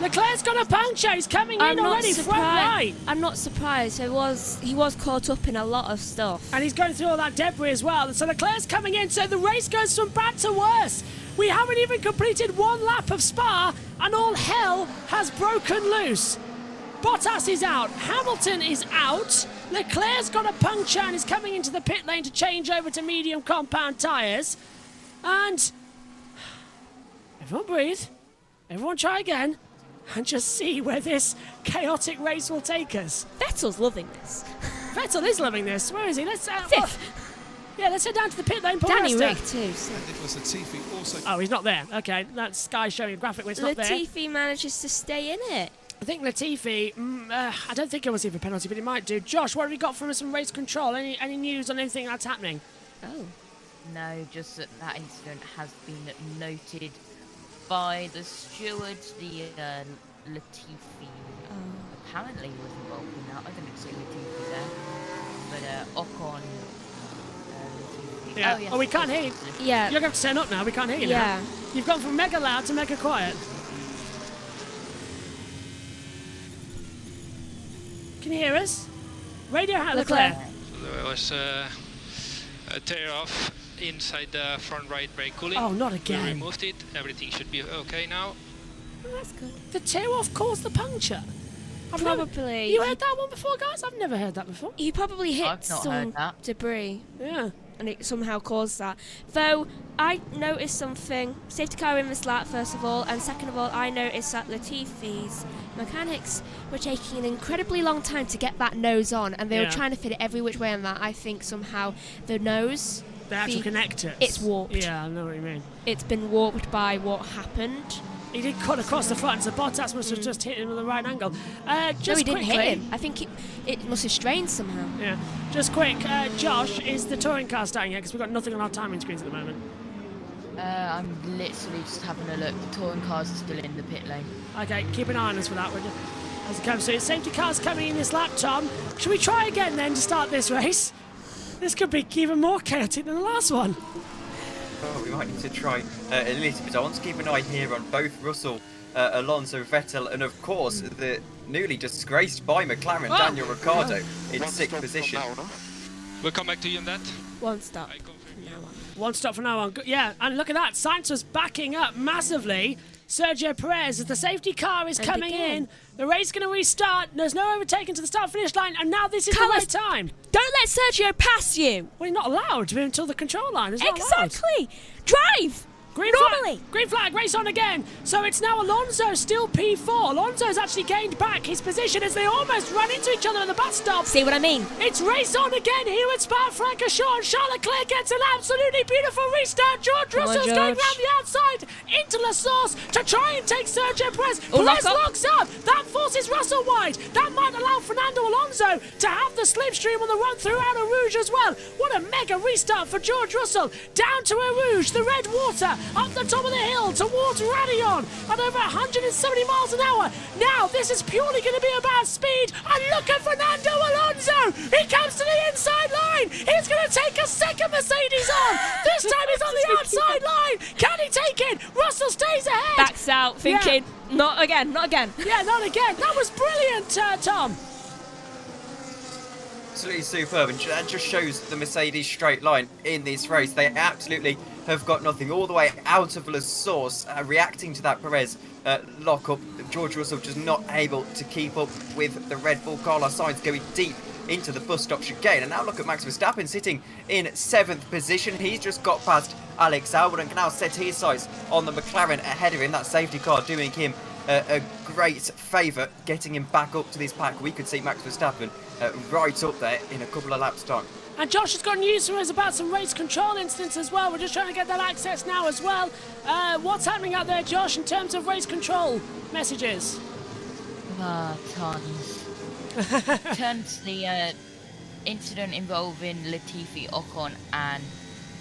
Leclerc's got a puncture. He's coming in already, front right. I'm not surprised. He was caught up in a lot of stuff. And he's going through all that debris as well. So Leclerc's coming in, so the race goes from bad to worse. We haven't even completed 1 lap of Spa, and all hell has broken loose. Bottas is out. Hamilton is out. Leclerc's got a puncture and is coming into the pit lane to change over to medium compound tyres. And everyone breathe. Everyone try again. And just see where this chaotic race will take us. Vettel's loving this. Vettel is loving this. Where is he? Let's let's head down to the pit lane. Danny Rick too. Oh, he's not there. Okay, that Sky's showing a graphic where it's not there. Latifi manages to stay in it. I think Latifi, I don't think it was even a penalty, but it might do. Josh, what have we got from us from race control? Any news on anything that's happening? Oh. No, just that incident has been noted by the stewards. The Latifi apparently was involved in that. I didn't see Latifi there, but Ocon. Yeah. Oh, yes, we can't hear you. Yeah. You're going to have to turn up now. We can't hear you now. You've gone from mega loud to mega quiet. Can you hear us? Radio hat, Leclerc. There was a tear off inside the front right brake cooling. Oh, not again. We removed it. Everything should be okay now. Oh, that's good. The tear off caused the puncture. Probably. You heard that one before, guys? I've never heard that before. He probably hit I've not some heard that. debris. Yeah. And it somehow caused that. Though, I noticed something. Safety car in this lap, first of all. And second of all, I noticed that Latifi's mechanics were taking an incredibly long time to get that nose on. And they were trying to fit it every which way on that. I think somehow the nose... The actual connectors. It's warped. Yeah, I know what you mean. It's been warped by what happened. He did cut across the front, so Bottas must have just hit him at the right angle. No, he didn't hit him. I think it must have strained somehow. Yeah. Just quick, Josh, is the touring car starting yet? Because we've got nothing on our timing screens at the moment. I'm literally just having a look. The touring cars are still in the pit lane. Okay, keep an eye on us for that, would you? As it comes through. Safety car's coming in this lap, Tom. Should we try again then to start this race? This could be even more chaotic than the last one. Oh, we might need to try a little bit. I want to keep an eye here on both Russell, Alonso, Vettel, and of course the newly disgraced by McLaren, Daniel Ricciardo, in 6th position. We'll come back to you on that. One stop. One stop from now on. Yeah, and look at that. Sainz was backing up massively. Sergio Perez, as the safety car is coming in. The race is going to restart. There's no overtaking to the start-finish line, and now this is the right time. Don't let Sergio pass you. Well, you're not allowed to be until the control line. It's not exactly. Drive. Green flag, green flag, race on again. So it's now Alonso still P4. Alonso's actually gained back his position as they almost run into each other at the bus stop. See what I mean? It's race on again here at Spa-Francorchamps. Charles Leclerc gets an absolutely beautiful restart. George Russell's going round the outside into La Source to try and take Sergio Perez. Oh, Perez lock up. locks up. That forces Russell wide. That might allow Fernando Alonso to have the slipstream on the run through Eau Rouge as well. What a mega restart for George Russell. Down to Eau Rouge, the red water, up the top of the hill towards Radion at over 170 miles an hour. Now, this is purely going to be about speed. And look at Fernando Alonso. He comes to the inside line. He's going to take a second Mercedes on. This time he's on the outside line. Can he take it? Russell stays ahead. Backs out, thinking, not again, not again. Yeah, not again. That was brilliant, Tom. Absolutely superb, and that just shows the Mercedes straight line in this race. They absolutely have got nothing all the way out of La Source, reacting to that Perez lock-up. George Russell just not able to keep up with the Red Bull. Carlos Sainz going deep into the bus stop chicane, and now look at Max Verstappen sitting in 7th position. He's just got past Alex Albon and can now set his sights on the McLaren ahead of him. That safety car doing him a great favour, getting him back up to this pack. We could see Max Verstappen right up there in a couple of laps' time. And Josh has got news for us about some race control incidents as well. We're just trying to get that access now as well. What's happening out there, Josh, in terms of race control messages? Tons. Turns the incident involving Latifi, Ocon and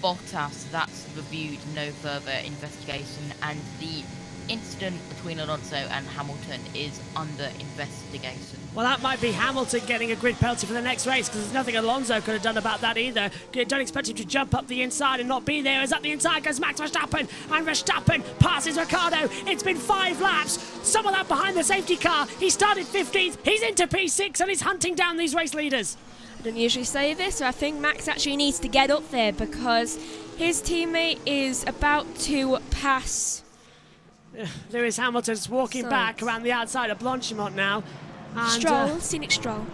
Bottas, that's reviewed, no further investigation, and the incident between Alonso and Hamilton is under investigation. Well, that might be Hamilton getting a grid penalty for the next race, because there's nothing Alonso could have done about that either. Don't expect him to jump up the inside and not be there. As up the inside goes Max Verstappen, and Verstappen passes Ricciardo. It's been 5 laps. Some of that behind the safety car. He started 15th. He's into P6 and he's hunting down these race leaders. I don't usually say this, but I think Max actually needs to get up there because his teammate is about to pass. Lewis Hamilton's walking back around the outside of Blanchimont now. And, Stroll, scenic Stroll.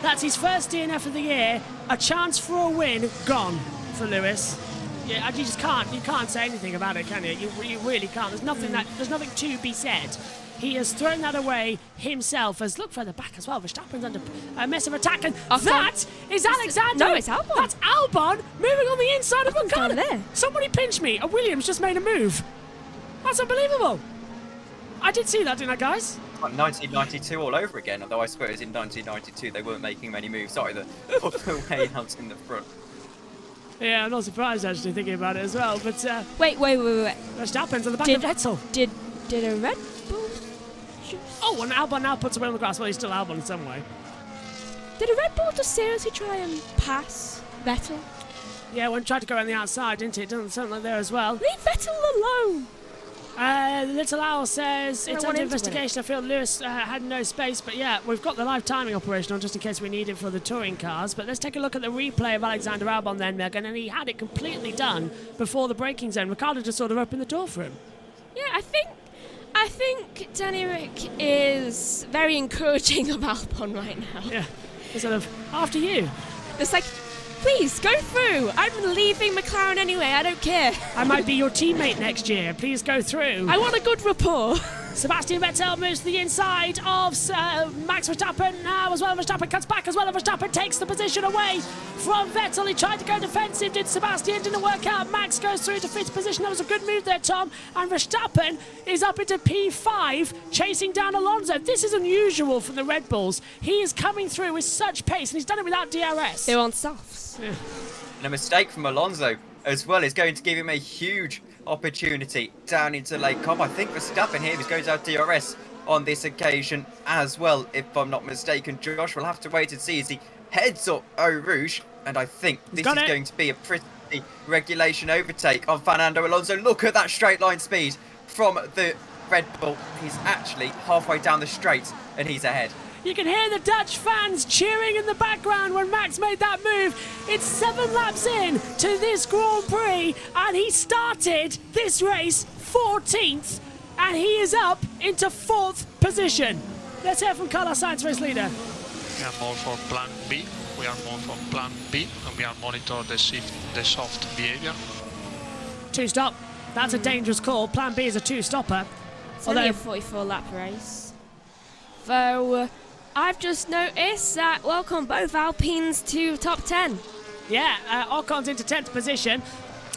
That's his first DNF of the year. A chance for a win gone for Lewis. Yeah, you just can't say anything about it, can you? You really can't. There's nothing to be said. He has thrown that away himself. As look further back as well. Verstappen's under a mess of attack, and that is Alexander. No, it's Albon. That's Albon moving on the inside of Ricciardo. there. Somebody pinch me. A Williams just made a move. That's unbelievable. I did see that, didn't I, guys? Like 1992 all over again, although I suppose in 1992 they weren't making many moves either. All the way out in the front. Yeah, I'm not surprised actually thinking about it as well. But wait. Verstappen's on the back of Vettel. Did a Red Bull? Oh, and Albon now puts away on the grass. Well, he's still Albon in some way. Did a Red Bull just seriously try and pass Vettel? Yeah, one tried to go around the outside, didn't it? Doesn't sound like there as well. Leave Vettel alone. Little Owl says it's under investigation. I feel Lewis had no space, but yeah, we've got the live timing operation on just in case we need it for the touring cars. But let's take a look at the replay of Alexander Albon then, Megan, and he had it completely done before the braking zone. Ricciardo just sort of opened the door for him. Yeah, I think Danny Rick is very encouraging of Albon right now. Yeah, it's sort of after you. It's like, please, go through. I'm leaving McLaren anyway. I don't care. I might be your teammate next year. Please go through. I want a good rapport. Sebastian Vettel moves to the inside of Max Verstappen now as well. Verstappen cuts back as well, and Verstappen takes the position away from Vettel. He tried to go defensive, did Sebastian, didn't work out. Max goes through to 5th position. That was a good move there, Tom. And Verstappen is up into P5, chasing down Alonso. This is unusual for the Red Bulls. He is coming through with such pace, and he's done it without DRS. They're on softs. Yeah. And a mistake from Alonso as well is going to give him a huge opportunity down into Lake Cobb. I think Verstappen here is going to have DRS on this occasion as well, if I'm not mistaken. Josh will have to wait and see as he heads up Eau Rouge, and I think this is going to be a pretty regulation overtake on Fernando Alonso. Look at that straight line speed from the Red Bull. He's actually halfway down the straight and he's ahead. You can hear the Dutch fans cheering in the background when Max made that move. It's 7 laps in to this Grand Prix, and he started this race 14th, and he is up into 4th position. Let's hear from Carlos Sainz, race leader. We are more for plan B. We are more for plan B, and we are monitor the soft behavior. 2-stop. That's a dangerous call. Plan B is a 2-stopper. It's only a 44-lap race. Though I've just noticed that welcome both Alpines to top 10. Yeah, Ocon's into 10th position.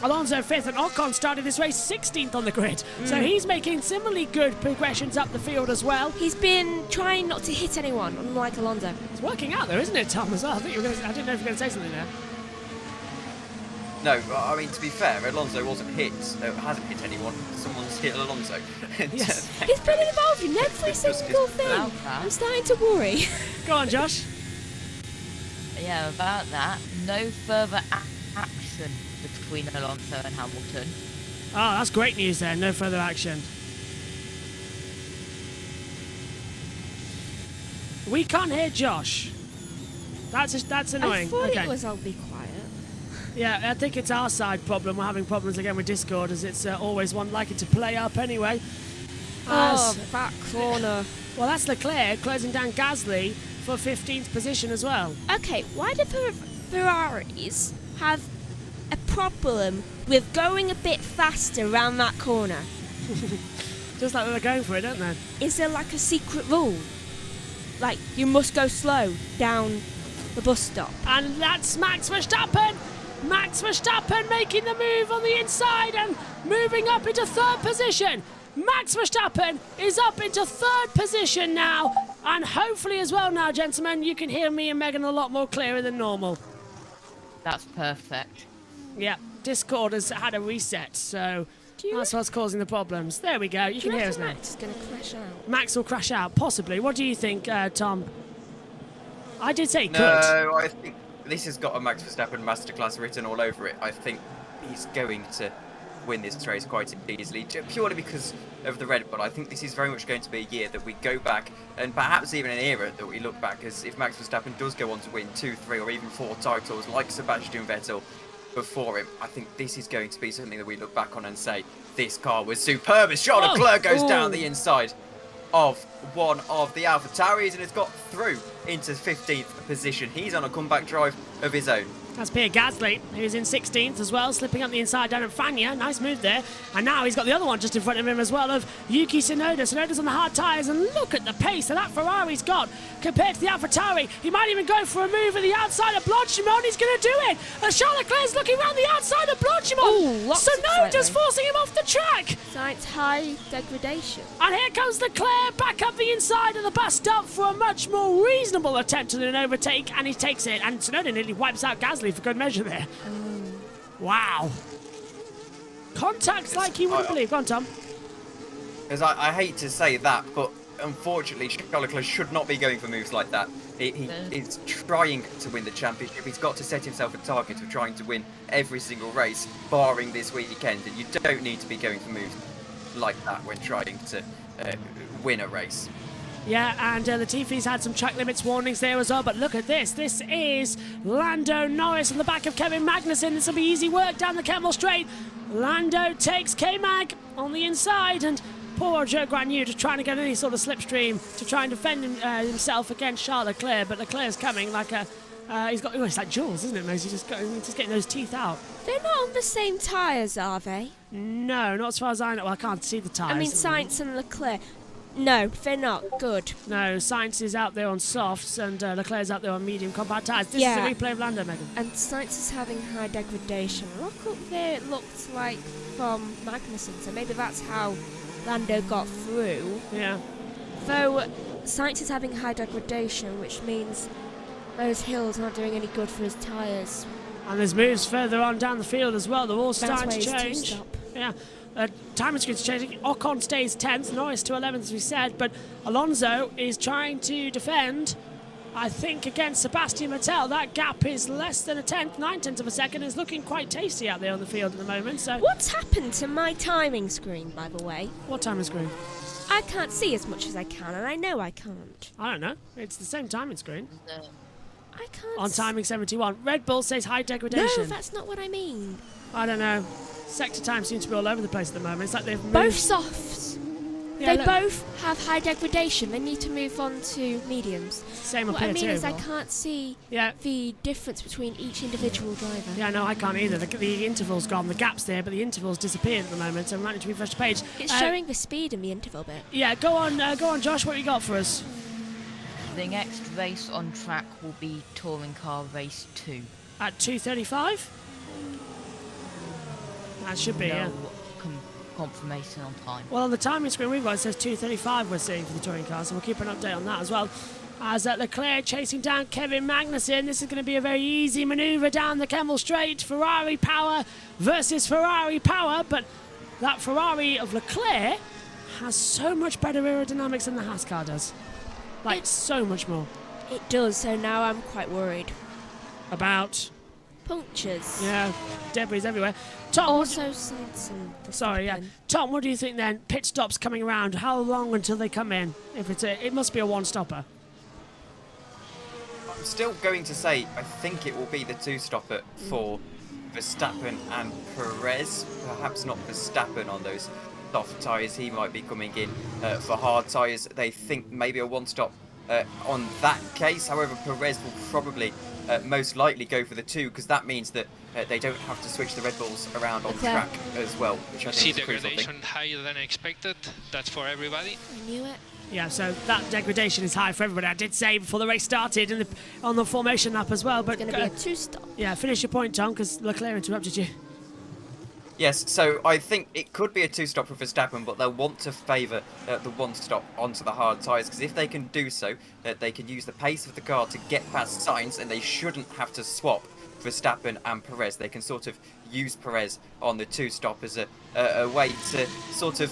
Alonso 5th, and Ocon started this race 16th on the grid. So he's making similarly good progressions up the field as well. He's been trying not to hit anyone, unlike Alonso. It's working out though, isn't it, Tom, as well? I didn't know if you were going to say something there. No, I mean, to be fair, Alonso hasn't hit anyone. Someone's hit Alonso. Yes. He's been involved in every single thing. I'm starting to worry. Go on, Josh. Yeah, about that. No further action between Alonso and Hamilton. Oh, that's great news there. No further action. We can't hear Josh. That's annoying. I thought okay. it was I'll be quiet. Yeah, I think it's our side problem. We're having problems again with Discord, as it's always one liking to play up anyway. Oh, that corner. Well, that's Leclerc closing down Gasly for 15th position as well. Okay, why do Ferraris have a problem with going a bit faster around that corner? Just like they're going for it, don't they? Is there like a secret rule? Like, you must go slow down the bus stop. And that's Max Verstappen! Max Verstappen making the move on the inside and moving up into 3rd position. Max Verstappen is up into 3rd position now. And hopefully as well now, gentlemen, you can hear me and Megan a lot more clearer than normal. That's perfect. Yeah, Discord has had a reset, so that's what's causing the problems. There we go, you can hear us now. Max is going to crash out. Max will crash out, possibly. What do you think, Tom? I did say could. No, I think this has got a Max Verstappen masterclass written all over it. I think he's going to win this race quite easily, purely because of the Red Bull. I think this is very much going to be a year that we go back, and perhaps even an era that we look back as if Max Verstappen does go on to win 2, 3 or even 4 titles like Sebastian Vettel before him. I think this is going to be something that we look back on and say, this car was superb as Charles Leclerc goes down the inside of one of the AlphaTauris and has got through into 15th position. He's on a comeback drive of his own. That's Pierre Gasly, who's in 16th as well, slipping up the inside down at Fania. Nice move there. And now he's got the other one just in front of him as well, of Yuki Tsunoda. Tsunoda's on the hard tyres, and look at the pace that Ferrari's got compared to the AlphaTauri. He might even go for a move at the outside of Blanchimont. He's going to do it. And Charles Leclerc's looking around the outside of Blanchimont. Tsunoda's forcing him off the track. Science high degradation. And here comes Leclerc back up the inside of the bus stop for a much more reasonable attempt at an overtake, and he takes it. And Tsunoda nearly wipes out Gasly for good measure there. Wow. Contacts like you wouldn't believe. Go on, Tom. Because I hate to say that, but unfortunately, Charles Leclerc should not be going for moves like that. He is trying to win the championship. He's got to set himself a target of trying to win every single race, barring this weekend. And you don't need to be going for moves like that when trying to win a race. Yeah, and Latifi's had some track limits warnings there as well, but look at this. This is Lando Norris on the back of Kevin Magnussen. This will be easy work down the Kemmel Straight. Lando takes K-Mag on the inside, and poor Joe Guanyu just trying to get any sort of slipstream to try and defend himself against Charles Leclerc, but Leclerc's coming like a... it's like Jules, isn't it, Mosey? Just getting those teeth out. They're not on the same tyres, are they? No, not as far as I know. Well, I can't see the tyres. I mean, Sainz and Leclerc. No, they're not. Good. No, Sainz is out there on softs and Leclerc's out there on medium compact tyres. This is a replay of Lando, Megan. And Sainz is having high degradation. Look up there, it looks like from Magnussen, so maybe that's how Lando got through. Yeah. Though Sainz is having high degradation, which means those hills aren't doing any good for his tyres. And there's moves further on down the field as well. They're all starting to change. Yeah. Time screen's changing. Ocon stays 10th, Norris to 11th, as we said, but Alonso is trying to defend, I think, against Sebastian Vettel. That gap is less than a tenth, 9/10 of a second. It's looking quite tasty out there on the field at the moment. So, what's happened to my timing screen, by the way? What timing screen? I can't see as much as I can, and I know I can't. I don't know. It's the same timing screen. I can't. On timing 71. Red Bull says high degradation. No, that's not what I mean. I don't know. Sector time seems to be all over the place at the moment. It's like they've moved. Both softs. Yeah, they both have high degradation. They need to move on to mediums. Same up here too. What I mean is I can't see the difference between each individual driver. Yeah, no, I can't either. The interval's gone. The gap's there, but the interval's disappeared at the moment, so we might need to refresh the page. It's showing the speed in the interval bit. Yeah, go on, Josh. What have you got for us? The next race on track will be Touring Car Race 2. At 2:35? That should be, yeah. Confirmation on time. Well, on the timing screen we've got, it says 2:35 we're seeing for the touring car, so we'll keep an update on that as well. As Leclerc chasing down Kevin Magnussen, this is going to be a very easy manoeuvre down the Kemmel Straight. Ferrari power versus Ferrari power, but that Ferrari of Leclerc has so much better aerodynamics than the Haas car does. Like, so much more. It does, so now I'm quite worried. About? Punctures. Yeah, debris everywhere. Tom, also Sainz and sorry, yeah. Tom, what do you think then? Pit stops coming around. How long until they come in? If it must be a one-stopper. I'm still going to say I think it will be the two-stopper for Verstappen and Perez. Perhaps not Verstappen on those soft tyres. He might be coming in for hard tyres. They think maybe a one-stop on that case. However, Perez will probably most likely go for the two, because that means that they don't have to switch the Red Bulls around on track as well, which I think is a crucial degradation higher than expected. That's for everybody. I knew it. Yeah, so that degradation is high for everybody. I did say before the race started on the formation lap as well. But it's going to be a two-stop. Yeah, finish your point, Tom, because Leclerc interrupted you. Yes, so I think it could be a two-stop for Verstappen, but they'll want to favour the one-stop onto the hard tyres, because if they can do so, they can use the pace of the car to get past Sainz, and they shouldn't have to swap Verstappen and Perez. They can sort of use Perez on the two-stop as a way to sort of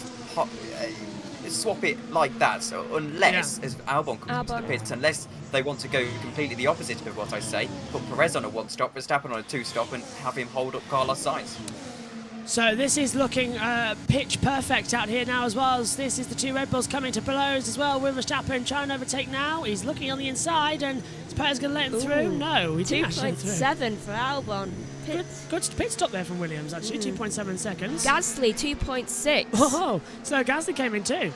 swap it like that, so unless, as Albon comes to the pits, unless they want to go completely the opposite of what I say, put Perez on a one-stop, Verstappen on a two-stop, and have him hold up Carlos Sainz. So this is looking pitch perfect out here now as well. As this is the two Red Bulls coming to blows as well. Will Verstappen trying to overtake now. He's looking on the inside, and is Perez going to let him through? No, he didn't actually through. 2.7 for Albon. Good pit stop there from Williams, actually. 2.7 seconds. Gasly, 2.6. Oh, so Gasly came in too.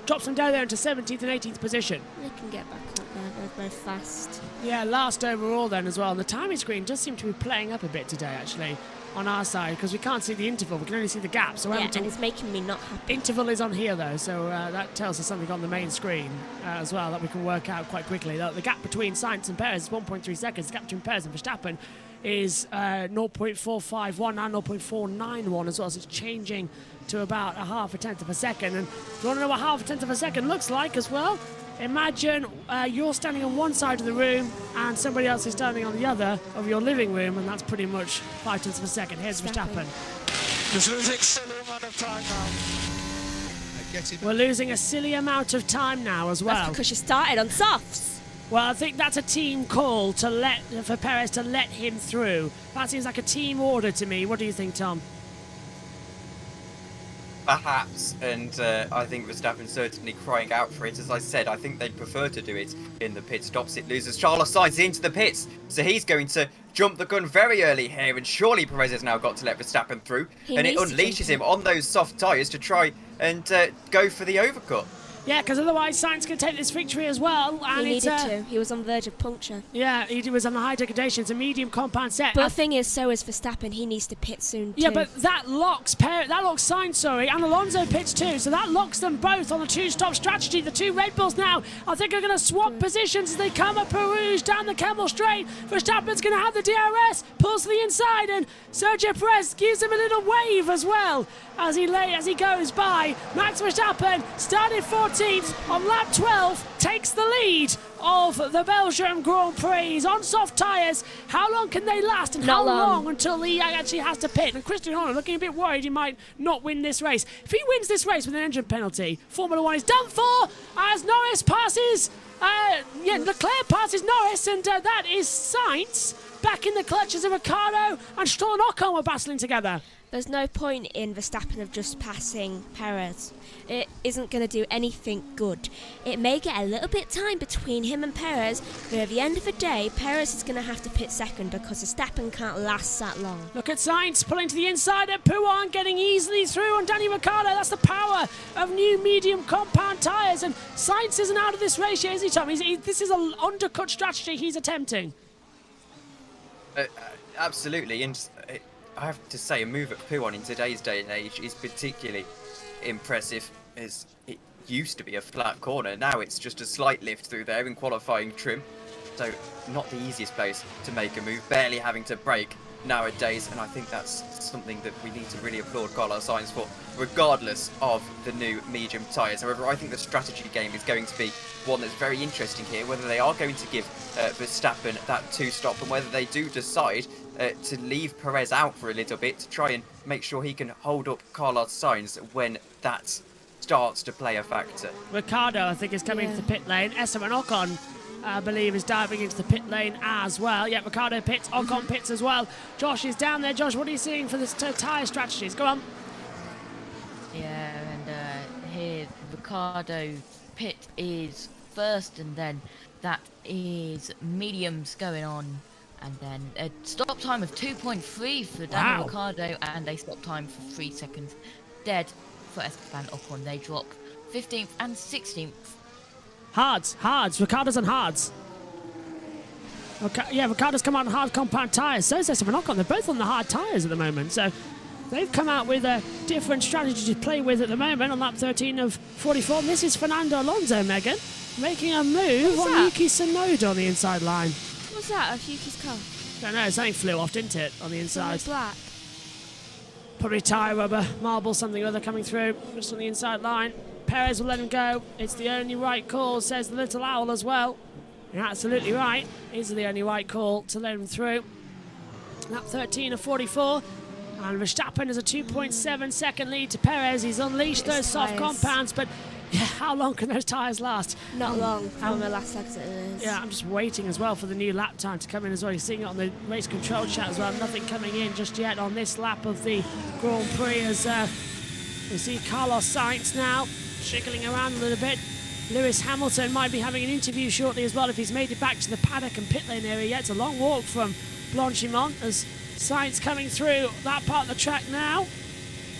Drops them down there into 17th and 18th position. They can get back up there. They're very fast. Yeah, last overall then as well. And the timing screen does seem to be playing up a bit today, actually, on our side, because we can't see the interval. We can only see the gap. So yeah, and it's making me not happy. Interval is on here, though, so that tells us something on the main screen as well that we can work out quite quickly. The gap between Sainz and Perez is 1.3 seconds. The gap between Perez and Verstappen is 0.451 and 0.491 as well, so it's changing to about a half a tenth of a second. And if you want to know what half a tenth of a second looks like as well, imagine you're standing on one side of the room and somebody else is standing on the other of your living room, and that's pretty much 5 tenths of a second. Here's Verstappen. Just losing silly amount of time now. We're losing a silly amount of time now as well. That's because you started on softs. Well, I think that's a team call for Perez to let him through. That seems like a team order to me. What do you think, Tom? Perhaps, and I think Verstappen certainly crying out for it. As I said, I think they'd prefer to do it in the pit stops. It loses Carlos Sainz into the pits, so he's going to jump the gun very early here, and surely Perez has now got to let Verstappen through, and it unleashes him on those soft tyres to try and go for the overcut. Yeah, because otherwise Sainz can take this victory as well. And he needed to. He was on the verge of puncture. Yeah, he was on the high degradation. It's a medium compound set. But the thing is, so is Verstappen. He needs to pit soon too. Yeah, but that locks Sainz, and Alonso pits too. So that locks them both on the two-stop strategy. The two Red Bulls now, I think, are going to swap positions as they come up Perouge down the Kemmel Straight. Verstappen's going to have the DRS, pulls to the inside, and Sergio Perez gives him a little wave as well as he goes by. Max Verstappen started 14th on lap 12, takes the lead of the Belgium Grand Prix on soft tyres. How long can they last, and how long until he actually has to pit? And Christian Horner looking a bit worried he might not win this race. If he wins this race with an engine penalty, Formula 1 is done for as Norris passes. Leclerc passes Norris, and that is Sainz back in the clutches of Ricciardo and Stroll and Ocon were battling together. There's no point in Verstappen of just passing Perez. It isn't going to do anything good. It may get a little bit of time between him and Perez, but at the end of the day, Perez is going to have to pit second because Verstappen can't last that long. Look at Sainz pulling to the inside at Pouin, getting easily through on Danny Ricciardo. That's the power of new medium compound tyres, and Sainz isn't out of this race yet, is he, Tom? This is an undercut strategy he's attempting. Absolutely, and I have to say, a move at Pouin in today's day and age is particularly impressive, as it used to be a flat corner. Now it's just a slight lift through there in qualifying trim, so not the easiest place to make a move, barely having to brake nowadays, and I think that's something that we need to really applaud Carlos Sainz for, regardless of the new medium tyres. However, I think the strategy game is going to be one that's very interesting here, whether they are going to give Verstappen that 2-stop and whether they do decide to leave Perez out for a little bit to try and make sure he can hold up Carlos Sainz when that starts to play a factor. Ricciardo, I think, is coming into the pit lane. Esteban Ocon, I believe, is diving into the pit lane as well. Yeah, Ricciardo pits, Ocon pits as well. Josh is down there. Josh, what are you seeing for the tyre strategies? Go on. Yeah, and here Ricciardo pit is first, and then that is mediums going on, and then a stop time of 2.3 for Daniel Ricciardo, and a stop time for 3 seconds dead for Esteban Ocon. They drop 15th and 16th. Hards. Ricciardo's on hards. Yeah, Ricciardo's come out on hard compound tyres. So is Esteban Ocon. They're both on the hard tyres at the moment. So they've come out with a different strategy to play with at the moment on lap 13 of 44. And this is Fernando Alonso, Megan, making a move on Yuki Tsunoda on the inside line. What's that, of Yuki's car? I don't know, something flew off, didn't it, on the inside? Black. Probably tyre rubber, marble, something or other coming through, just on the inside line. Perez will let him go. It's the only right call, says the little owl as well. You're absolutely right. Is the only right call to let him through. Lap 13 of 44. And Verstappen has a 2.7 second lead to Perez. He's unleashed those soft compounds, but yeah, how long can those tyres last? Not long from the last exit it is. Yeah, I'm just waiting as well for the new lap time to come in as well. You're seeing it on the race control chat as well. Nothing coming in just yet on this lap of the Grand Prix as we see Carlos Sainz now jiggling around a little bit. Lewis Hamilton might be having an interview shortly as well if he's made it back to the paddock and pit lane area yet. It's a long walk from Blanchimont as Sainz coming through that part of the track now.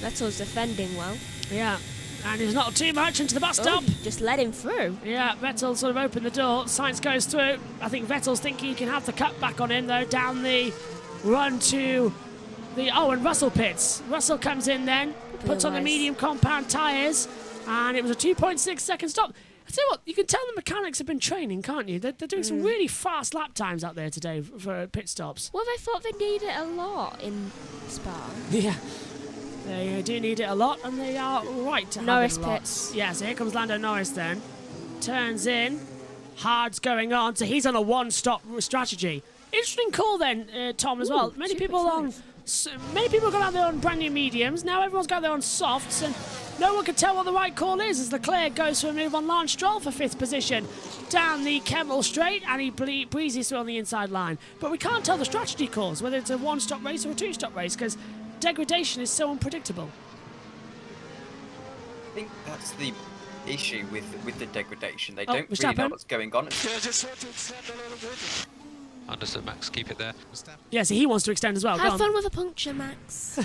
Vettel's defending well. Yeah, and he's not too much into the bus stop. Just let him through. Yeah, Vettel sort of opened the door. Sainz goes through. I think Vettel's thinking he can have the cut back on him though, down the run to the... Oh, and Russell pits. Russell comes in then, puts on the medium compound tyres, and it was a 2.6 second stop. I tell you what, you can tell the mechanics have been training, can't you? They're doing some really fast lap times out there today for pit stops. Well, they thought they need it a lot in Spa. Yeah, they do need it a lot, and they are right to Norris have it a lot. pits. Yeah, so here comes Lando Norris then. Turns in. Hard's going on, so he's on a one-stop strategy. Interesting call then, Tom, as well. Many people got out there on brand new mediums. Now everyone's got their own softs, and no one can tell what the right call is as Leclerc goes for a move on Lance Stroll for 5th position down the Kemmel Straight, and he breezes through on the inside line. But we can't tell the strategy calls, whether it's a one-stop race or a two-stop race, because degradation is so unpredictable. I think that's the issue with the degradation. They don't really Verstappen. know what's going on. Yeah, just want to extend a little bit. Understood, Max. Keep it there. Yeah, so he wants to extend as well. Have fun with a puncture, Max.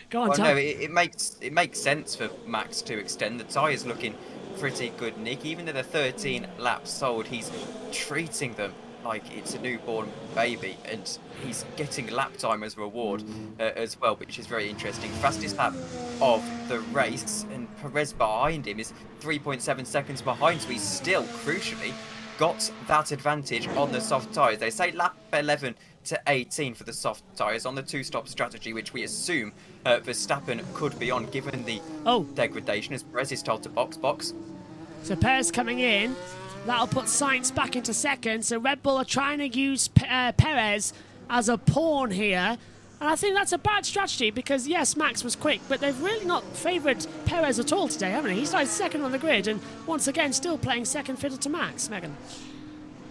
Go on, Well, Tom. no, it makes sense for Max to extend. The tyre's looking pretty good, Nick. Even though they're 13 laps sold, he's treating them like it's a newborn baby, and he's getting lap time as a reward as well, which is very interesting. Fastest lap of the race, and Perez behind him is 3.7 seconds behind, so he's still, crucially, got that advantage on the soft tyres. They say lap 11 to 18 for the soft tyres on the two-stop strategy, which we assume Verstappen could be on, given the degradation, as Perez is told to box. So Perez coming in. That'll put Sainz back into second. So Red Bull are trying to use Perez as a pawn here. And I think that's a bad strategy because, yes, Max was quick, but they've really not favoured Perez at all today, haven't they? He started second on the grid and, once again, still playing second fiddle to Max. Megan?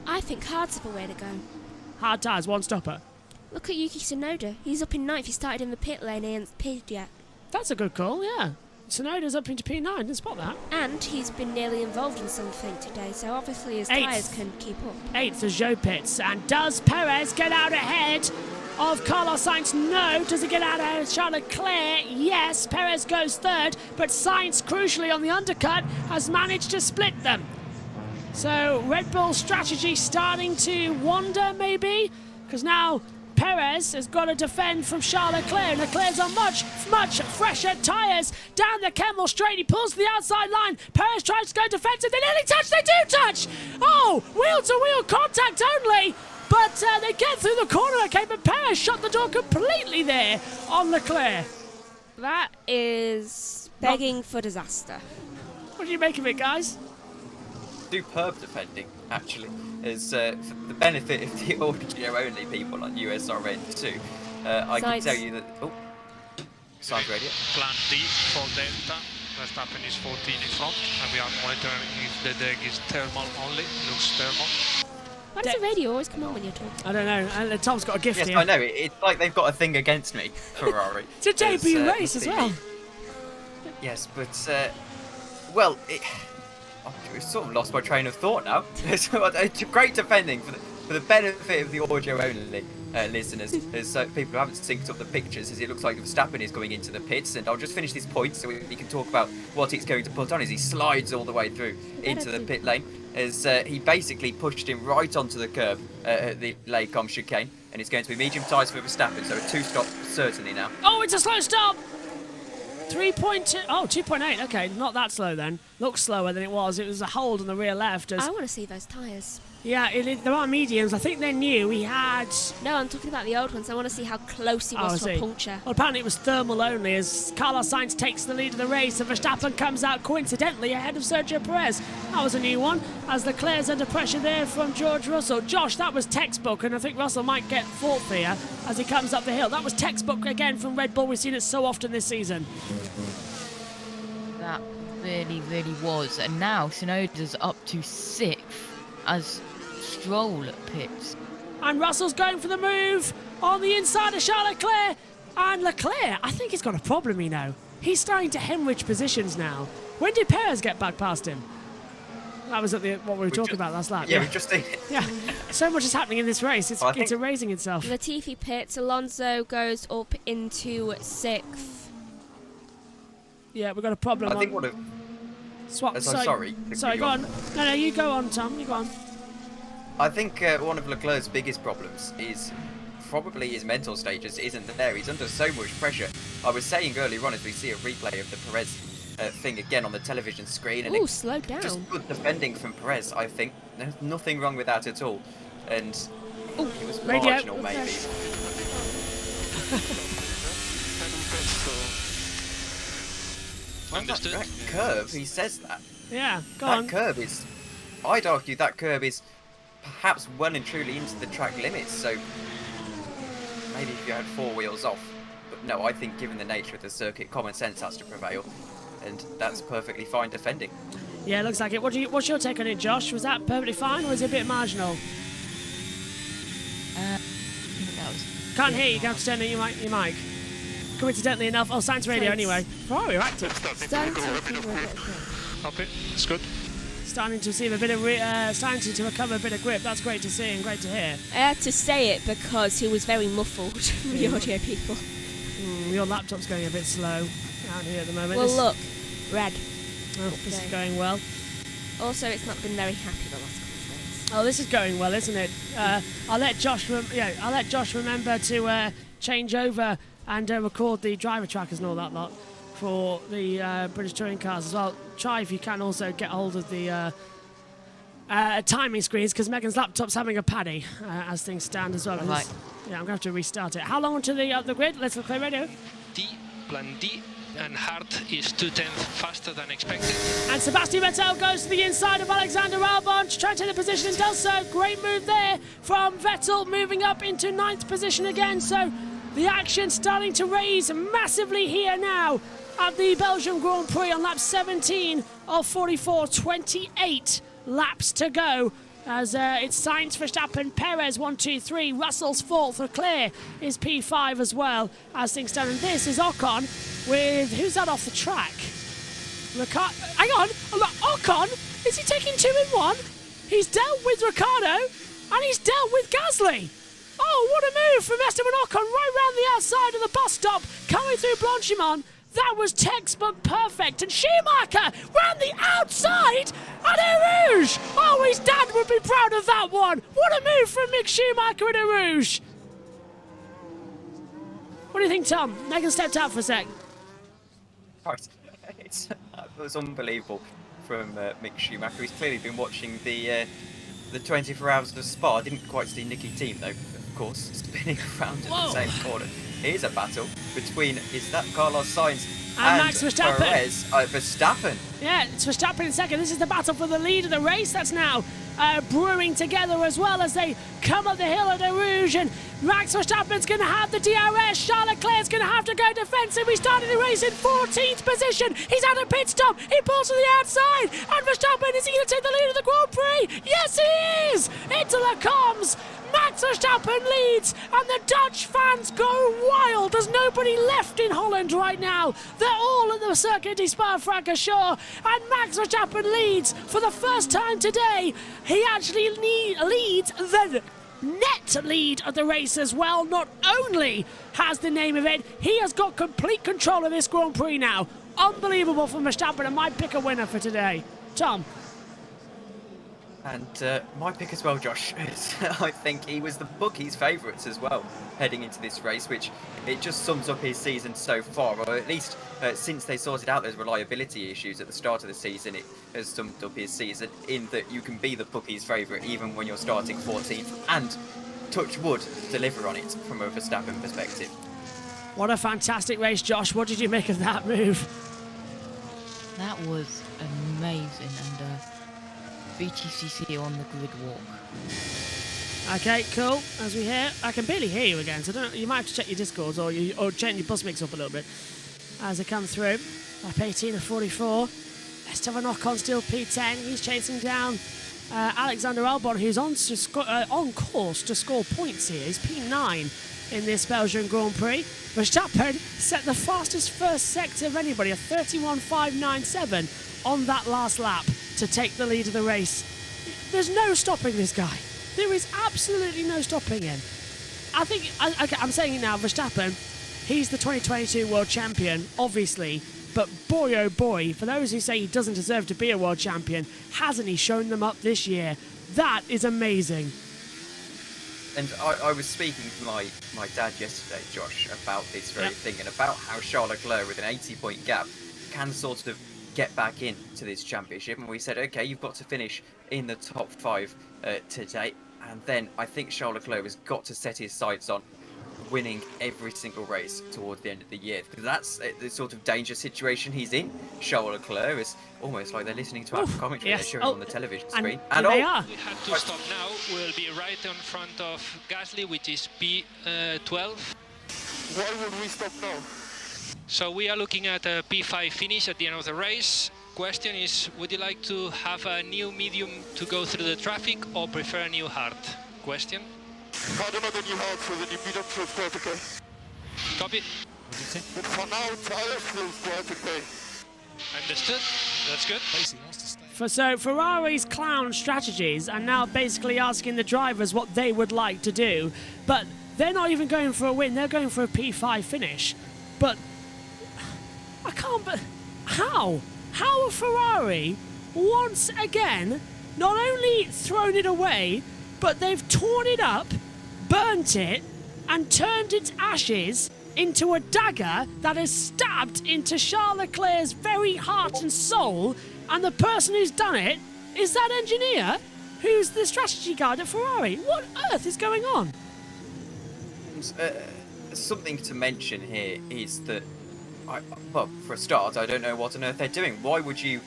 I think hard's the way to go. Hard tyres, one stopper. Look at Yuki Tsunoda. He's up in 9th. He started in the pit lane. He hasn't pitted yet. That's a good call, yeah. Tsunoda's up into P9. Didn't spot that. And he's been nearly involved in something today, so obviously his tyres can keep up. 8th as Joe pits. And does Perez get out ahead of Carlos Sainz? No. Does he get out ahead of Charles Leclerc? Yes. Perez goes 3rd, but Sainz, crucially on the undercut, has managed to split them. So Red Bull strategy starting to wander, maybe, because now Perez has got to defend from Charles Leclerc, and Leclerc's on much fresher tyres down the Kemmel Straight. He pulls to the outside line. Perez tries to go defensive. They nearly touch. They do touch. Oh, wheel-to-wheel contact only. but they get through the corner. Okay, but Perez shut the door completely there on Leclerc. That is begging for disaster. What do you make of it, guys? Superb defending, actually. As for the benefit of the audio-only people on USRN2, I can tell you that... Oh, Science Radio. Plan D for Delta. Verstappen is 14 in front, and we are monitoring if the deck is thermal only. Looks thermal. Why does the radio always come on when you're talking? I don't know. Tom's got a gift yes, here. I know. It's like they've got a thing against me, Ferrari. It's a debut race as well. Yes, but... well, I've sort of lost my train of thought now. It's great defending for the benefit of the audio-only listeners, as people who haven't synced up the pictures, as it looks like Verstappen is going into the pits, and I'll just finish this point so we can talk about what he's going to put on as he slides all the way through into the pit lane, as he basically pushed him right onto the curb at the Lecombe chicane, and it's going to be medium tyres for Verstappen, so a 2-stop certainly now. Oh, it's a slow stop! 3.2. Oh, 2.8. Okay, not that slow then. Looks slower than it was. It was a hold on the rear left. I want to see those tyres. Yeah, there are mediums. I think they're new. We had... No, I'm talking about the old ones. I want to see how close he was to a puncture. Well, apparently it was thermal only as Carlos Sainz takes the lead of the race and Verstappen comes out coincidentally ahead of Sergio Perez. That was a new one, as Leclerc's under pressure there from George Russell. Josh, that was textbook, and I think Russell might get fourth here as he comes up the hill. That was textbook again from Red Bull. We've seen it so often this season. That really, really was. And now Tsunoda's up to 6th as Stroll pits. And Russell's going for the move on the inside of Charles Leclerc. And Leclerc, I think he's got a problem, you know. He's starting to hemorrhage positions now. When did Perez get back past him? That was at what we were talking about last lap. Yeah, we've just seen it. Yeah, so much is happening in this race. It's erasing itself. Latifi pits. Alonso goes up into 6th. Yeah, we've got a problem. I think what a... Swap. Sorry, go on. No, you go on, Tom. You go on. I think one of Leclerc's biggest problems is probably his mental state just isn't there. He's under so much pressure. I was saying earlier on as we see a replay of the Perez thing again on the television screen. And slow down. Just good defending from Perez, I think. There's nothing wrong with that at all. And it was marginal, maybe. Understood. That curve, he says that. Yeah, go on. That curve is... I'd argue that curve is perhaps well and truly into the track limits, so maybe if you had 4 wheels off. But no, I think given the nature of the circuit, common sense has to prevail, and that's perfectly fine defending. Yeah, it looks like it. What's your take on it, Josh? Was that perfectly fine, or was it a bit marginal? I think that was... Can't hear you. You have to turn on your mic. Coincidentally enough, Science Radio anyway. Ferrari are active. Okay, it's good. Starting to receive a bit of, starting to recover a bit of grip. That's great to see and great to hear. I had to say it because he was very muffled from the audio people. Your laptop's going a bit slow out here at the moment. Well, look, red. Oh, this is going well. Also, it's not been very happy the last couple of days. Oh, this is going well, isn't it? I'll let Josh. I'll let Josh remember to change over and record the driver trackers and all that lot for the British touring cars as well. Try if you can also get hold of the timing screens, because Megan's laptop's having a paddy as things stand as well. Right. Yeah, I'm going to have to restart it. How long onto the grid? Let's play radio. Plan D, and Hart is 2/10 faster than expected. And Sebastian Vettel goes to the inside of Alexander Albon to try and take the position and does so. Great move there from Vettel, moving up into 9th position again. So the action starting to raise massively here now at the Belgium Grand Prix on lap 17 of 44. 28 laps to go as it's Sainz, Verstappen, Perez 1, 2, 3, Russell's 4th, Leclerc is P5 as well as things stand. And this is Ocon with, who's that off the track? Hang on, Ocon, is he taking 2 in 1? He's dealt with Ricciardo and he's dealt with Gasly. Oh, what a move from Esteban Ocon right round the outside of the bus stop, coming through Blanchimont. That was textbook perfect. And Schumacher round the outside at Eau Rouge. Oh, his dad would be proud of that one. What a move from Mick Schumacher at Eau Rouge. What do you think, Tom? Megan stepped out for a sec. Right. It was unbelievable from Mick Schumacher. He's clearly been watching the the 24 hours of Spa. I didn't quite see Nicky Team though, of course, spinning around in the same corner. Here's a battle between, is that Carlos Sainz and Max Verstappen. Perez? Verstappen. Yeah, it's Verstappen in second. This is the battle for the lead of the race. That's now brewing together as well as they come up the hill of the Rouge. And Max Verstappen's going to have the DRS. Charles Leclerc's going to have to go defensive. We started the race in 14th position. He's had a pit stop. He pulls to the outside. And Verstappen, is he going to take the lead of the Grand Prix? Yes, he is! Into the comms. Max Verstappen leads, and the Dutch fans go wild. There's nobody left in Holland right now. They're all at the Circuit de Spa-Francorchamps, and Max Verstappen leads for the first time today. He actually leads the net lead of the race as well. Not only has the name of it, he has got complete control of this Grand Prix now. Unbelievable from Verstappen, and my pick a winner for today. Tom. And my pick as well, Josh, is I think he was the bookies' favourites as well heading into this race, which it just sums up his season so far, or at least since they sorted out those reliability issues at the start of the season, it has summed up his season in that you can be the bookies' favourite even when you're starting 14th and, touch wood, deliver on it from a Verstappen perspective. What a fantastic race, Josh. What did you make of that move? That was amazing, and BTCC on the grid walk. Okay, cool. As we hear, I can barely hear you again, so I don't know, you might have to check your Discords or change your bus mix up a little bit as they come through. Lap 18 of 44. Esteban Ocon still P10. He's chasing down Alexander Albon, who's on course to score points here. He's P9 in this Belgian Grand Prix. Verstappen set the fastest first sector of anybody, a 31.597 on that last lap to take the lead of the race. There's no stopping this guy. There is absolutely no stopping him. I think, I'm saying it now, Verstappen, he's the 2022 world champion, obviously, but boy oh boy, for those who say he doesn't deserve to be a world champion, hasn't he shown them up this year? That is amazing. And I was speaking to my dad yesterday, Josh, about this very thing and about how Charles Leclerc, with an 80-point gap, can sort of get back into this championship. And we said, okay, you've got to finish in the top 5 today. And then I think Charles Leclerc has got to set his sights on winning every single race towards the end of the year, because that's the sort of danger situation he's in. Charles Leclerc is almost like they're listening to our commentary. They're showing on the television screen. And they are. We have to stop now. We'll be right in front of Gasly, which is P12. Why would we stop now? So we are looking at a P5 finish at the end of the race. Question is, would you like to have a new medium to go through the traffic or prefer a new hard? Question? I don't know the new hard, so the new medium feels quite okay. Copy. But for now, tires feels quite okay. Understood. That's good. So Ferrari's clown strategies are now basically asking the drivers what they would like to do, but they're not even going for a win, they're going for a P5 finish. But I can't, but how? How have Ferrari once again not only thrown it away, but they've torn it up, burnt it, and turned its ashes into a dagger that is stabbed into Charles Leclerc's very heart and soul, and the person who's done it is that engineer who's the strategy guide at Ferrari. What on earth is going on? Something to mention here is that, well, for a start, I don't know what on earth they're doing. Why would you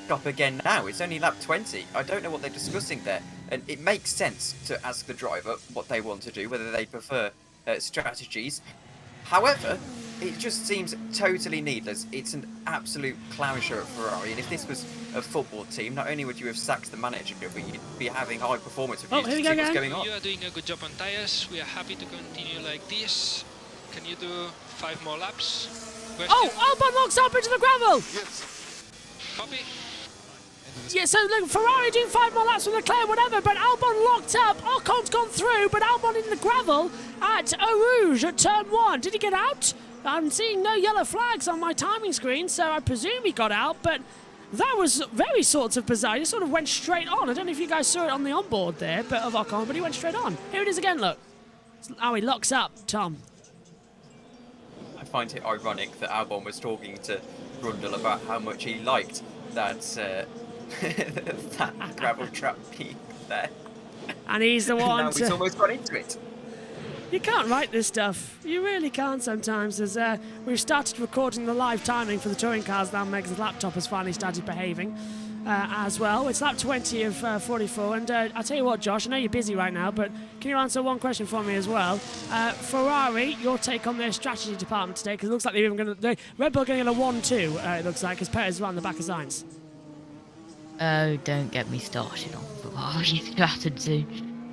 stop again now? It's only lap 20. I don't know what they're discussing there. And it makes sense to ask the driver what they want to do, whether they prefer strategies. However, it just seems totally needless. It's an absolute clown show at Ferrari, and if this was a football team, not only would you have sacked the manager, but you'd be having high performance reviews to see what's going on. You are doing a good job on tyres. We are happy to continue like this. Can you do 5 more laps? Question? Oh, Albon locks up into the gravel! Yes. Copy. Yeah, so look, Ferrari doing 5 more laps with Leclerc, whatever, but Albon locked up. Ocon's gone through, but Albon in the gravel at Eau Rouge at turn 1. Did he get out? I'm seeing no yellow flags on my timing screen, so I presume he got out, but that was very sorts of bizarre. He sort of went straight on. I don't know if you guys saw it on the onboard there, but of Ocon, but he went straight on. Here it is again, look. Oh, he locks up, Tom. I find it ironic that Albon was talking to Brundle about how much he liked that that gravel trap being there. And he's the one Now he's almost got into it. You can't write this stuff. You really can't sometimes. As we've started recording the live timing for the touring cars now, Meg's laptop has finally started behaving as well. It's lap 20 of 44. And I'll tell you what, Josh, I know you're busy right now, but can you answer one question for me as well? Ferrari, your take on their strategy department today, because it looks like they're even going to... Red Bull going in a 1-2, it looks like, because Perez is around the back of Sainz. Oh, don't get me started on Ferrari strategy.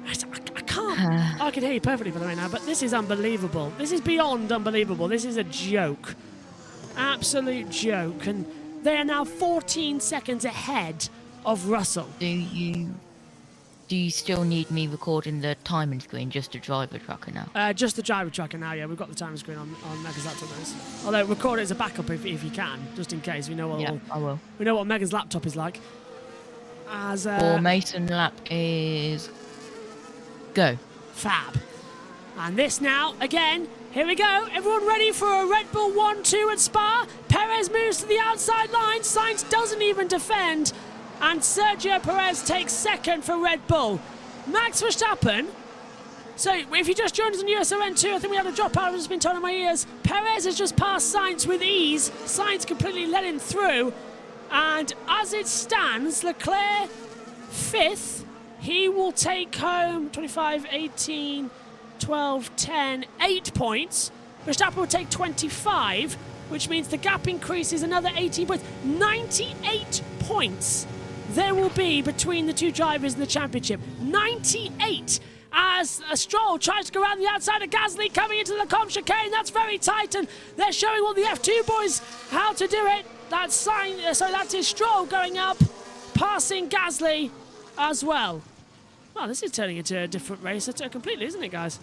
I can't. I can hear you perfectly, by the way, now, but this is unbelievable. This is beyond unbelievable. This is a joke. Absolute joke. And they are now 14 seconds ahead of Russell. Do you still need me recording the timing screen, just the driver tracker now? Just the driver tracker now, yeah. We've got the timing screen on Mega's laptop. Although record it as a backup if you can, just in case. We know what I will. We know what Mega's laptop is like. As Formation lap is go. Fab. And this now, again, here we go. Everyone ready for a Red Bull 1-2 at Spa? Perez moves to the outside line. Sainz doesn't even defend. And Sergio Perez takes second for Red Bull. Max Verstappen. So if you just joined us on USRN 2, I think we had a dropout. I've just been told in my ears. Perez has just passed Sainz with ease. Sainz completely let him through. And as it stands, Leclerc 5th. He will take home 25, 18, 12, 10, 8 points. Verstappen will take 25, which means the gap increases another 18 points. 98 points there will be between the two drivers in the championship. 98! As a Stroll tries to go around the outside of Gasly, coming into the Lecombe chicane. That's very tight, and they're showing all the F2 boys how to do it. That's that is Stroll going up, passing Gasly as well. Well, this is turning into a different race completely, isn't it, guys?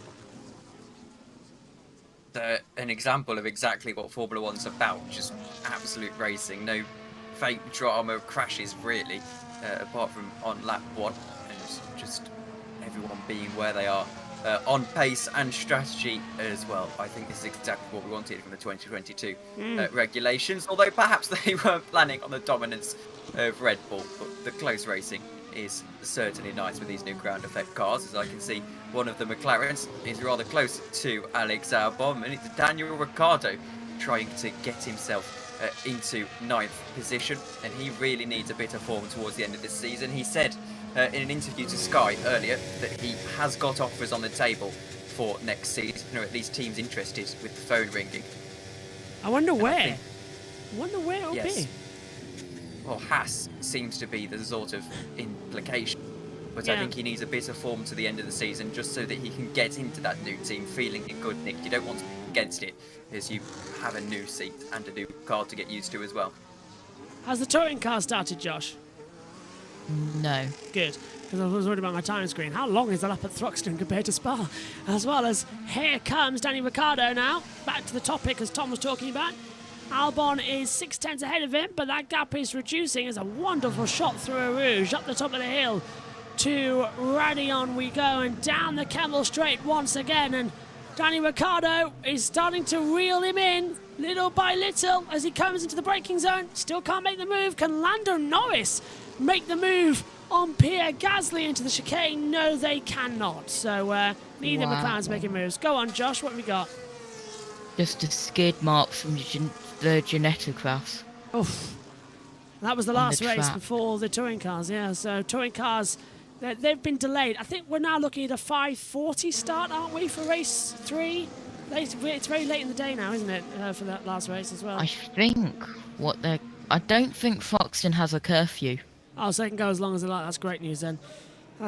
An example of exactly what Formula One's about, just absolute racing. No fake drama, crashes really, apart from on lap 1, and just everyone being where they are. On pace and strategy as well. I think this is exactly what we wanted from the 2022 regulations, although perhaps they weren't planning on the dominance of Red Bull, but the close racing is certainly nice with these new ground effect cars. As I can see, one of the McLarens is rather close to Alex Albon, and it's Daniel Ricciardo trying to get himself into 9th position, and he really needs a bit of form towards the end of this season. He said in an interview to Sky earlier that he has got offers on the table for next season, or at least teams interested, with the phone ringing. I wonder where. I wonder where it'll be. Well, Haas seems to be the sort of implication, but I think he needs a bit of form to the end of the season just so that he can get into that new team feeling good, Nick. You don't want to be against it, as you have a new seat and a new car to get used to as well. Has the touring car started, Josh? No. Good, because I was worried about my timing screen. How long is the lap at Thruxton compared to Spa? As well as, here comes Danny Ricciardo now, back to the topic as Tom was talking about. Albon is 6/10 ahead of him, but that gap is reducing. It's a wonderful shot through a rouge, up the top of the hill to Radion we go, and down the Kemmel Straight once again, and Danny Ricciardo is starting to reel him in, little by little, as he comes into the braking zone. Still can't make the move. Can Lando Norris make the move on Pierre Gasly into the chicane? No, they cannot. So neither McLaren's making moves. Go on, Josh, what have we got? Just a skid mark from the Genetocraft. Oof. That was the last race before the touring cars, yeah. So touring cars, they've been delayed. I think we're now looking at a 5:40 start, aren't we, for race 3? It's very late in the day now, isn't it, for that last race as well? I don't think Foxton has a curfew. Oh, so they can go as long as they like. That's great news then.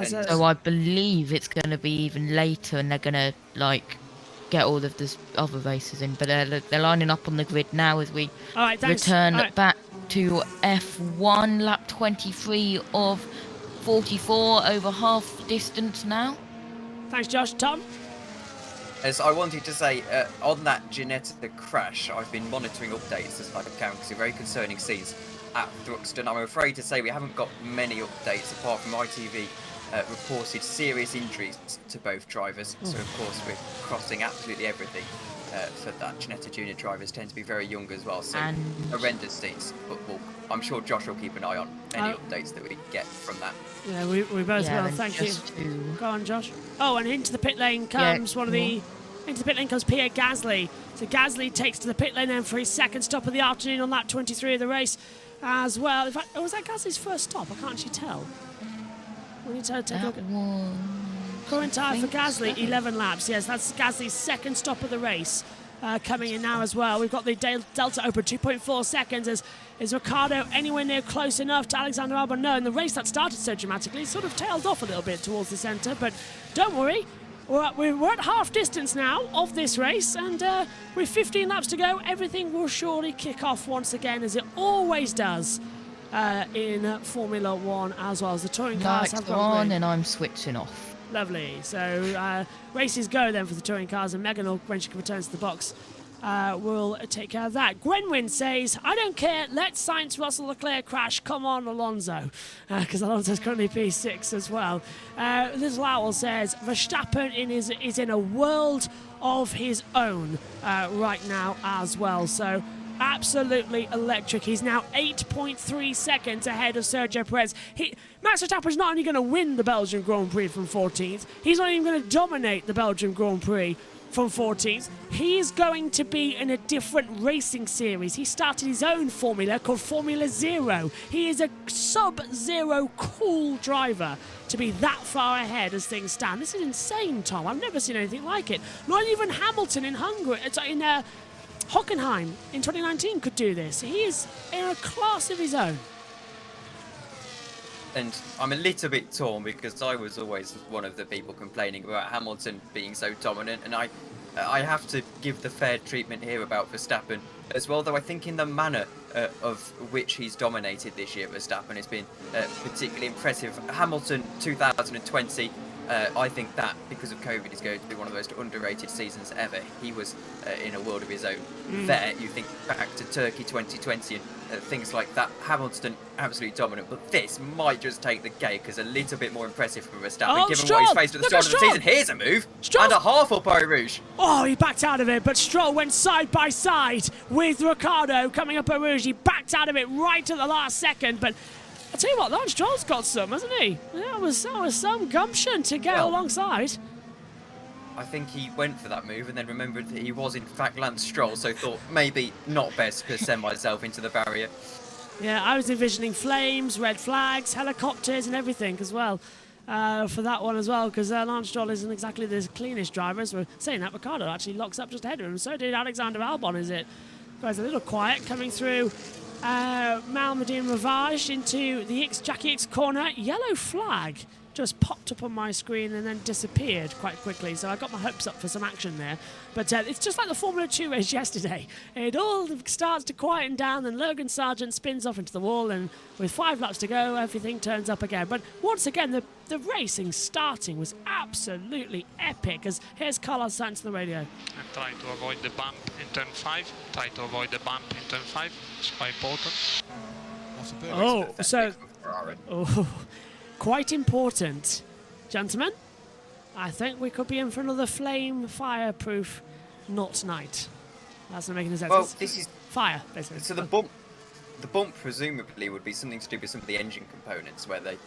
So I believe it's going to be even later, and they're going to get all of the other races in. But they're lining up on the grid now as we return back to F1, lap 23 of 44, over half distance now. Thanks, Josh. Tom? As I wanted to say, on that Geneta crash, I've been monitoring updates as I can, because they're very concerning scenes at Thruxton. I'm afraid to say we haven't got many updates apart from ITV reported serious injuries to both drivers. So of course we're crossing absolutely everything for that. Ginetta Junior drivers tend to be very young as well, so And- horrendous seats. But I'm sure Josh will keep an eye on any updates that we get from that. Yeah, we both Yeah, will. and Thank you. just to- Go on, Josh. Oh, and into the pit lane comes into the pit lane comes Pierre Gasly. So Gasly takes to the pit lane then for his second stop of the afternoon on lap 23 of the race as well. In fact, was that Gasly's first stop? I can't actually tell. We need to take a look at current time for Gasly, 11 laps. Yes, that's Gasly's second stop of the race. Coming in now as well. We've got the Delta open 2.4 seconds. Is Ricciardo anywhere near close enough to Alexander Albon? No, and the race that started so dramatically sort of tailed off a little bit towards the centre. But don't worry, we're at half distance now of this race, and with 15 laps to go, everything will surely kick off once again, as it always does in Formula One, as well as the touring cars have Lights gone on green. and I'm switching off. Lovely. So races go then for the touring cars, and Megan, when she returns to the box, will take care of that. Gwenwyn says, I don't care, let Sainz, Russell, Leclerc crash. Come on, Alonso. Because Alonso's currently P6 as well. Little Owl says, Verstappen is in a world of his own right now as well. So absolutely electric. He's now 8.3 seconds ahead of Sergio Perez. Max Verstappen's not only going to win the Belgian Grand Prix from 14th, he's not even going to dominate the Belgian Grand Prix from 14th. He's going to be in a different racing series. He started his own formula called Formula Zero. He is a sub-zero cool driver to be that far ahead as things stand. This is insane, Tom. I've never seen anything like it. Not even Hamilton in Hungary, in Hockenheim in 2019 could do this. He is in a class of his own. And I'm a little bit torn because I was always one of the people complaining about Hamilton being so dominant, and I have to give the fair treatment here about Verstappen as well, though I think in the manner of which he's dominated this year, Verstappen has been particularly impressive. Hamilton 2020, I think that, because of COVID, is going to be one of the most underrated seasons ever. He was in a world of his own there. You think back to Turkey 2020 and things like that. Hamilton, absolutely dominant, but this might just take the cake as a little bit more impressive for Verstappen, given what he's faced at the start of the season. Here's a move, and a half up Eau Rouge. Oh, he backed out of it, but Stroll went side by side with Ricciardo coming up Eau Rouge. He backed out of it right at the last second, but I'll tell you what, Lance Stroll's got some, hasn't he? That was some gumption to get alongside. I think he went for that move and then remembered that he was in fact Lance Stroll, so thought maybe not best to send myself into the barrier. Yeah, I was envisioning flames, red flags, helicopters and everything as well for that one as well, because Lance Stroll isn't exactly the cleanest driver. As we're saying that, Ricciardo actually locks up just ahead of him. So did Alexander Albon, is it? Guys, a little quiet coming through Malmedy Ravage into the Jackie X corner. Yellow flag just popped up on my screen and then disappeared quite quickly, so I got my hopes up for some action there. But it's just like the Formula 2 race yesterday. It all starts to quieten down, and Logan Sargent spins off into the wall, and with 5 laps to go, everything turns up again. But once again, the racing starting was absolutely epic, as here's Carlos Sainz on the radio. I'm trying to avoid the bump in turn 5. Try to avoid the bump in turn 5. It's quite important. Quite important. Gentlemen, I think we could be in for another flame fireproof not night. That's not making any sense. Well, this is fire, basically. So the bump presumably would be something to do with some of the engine components where they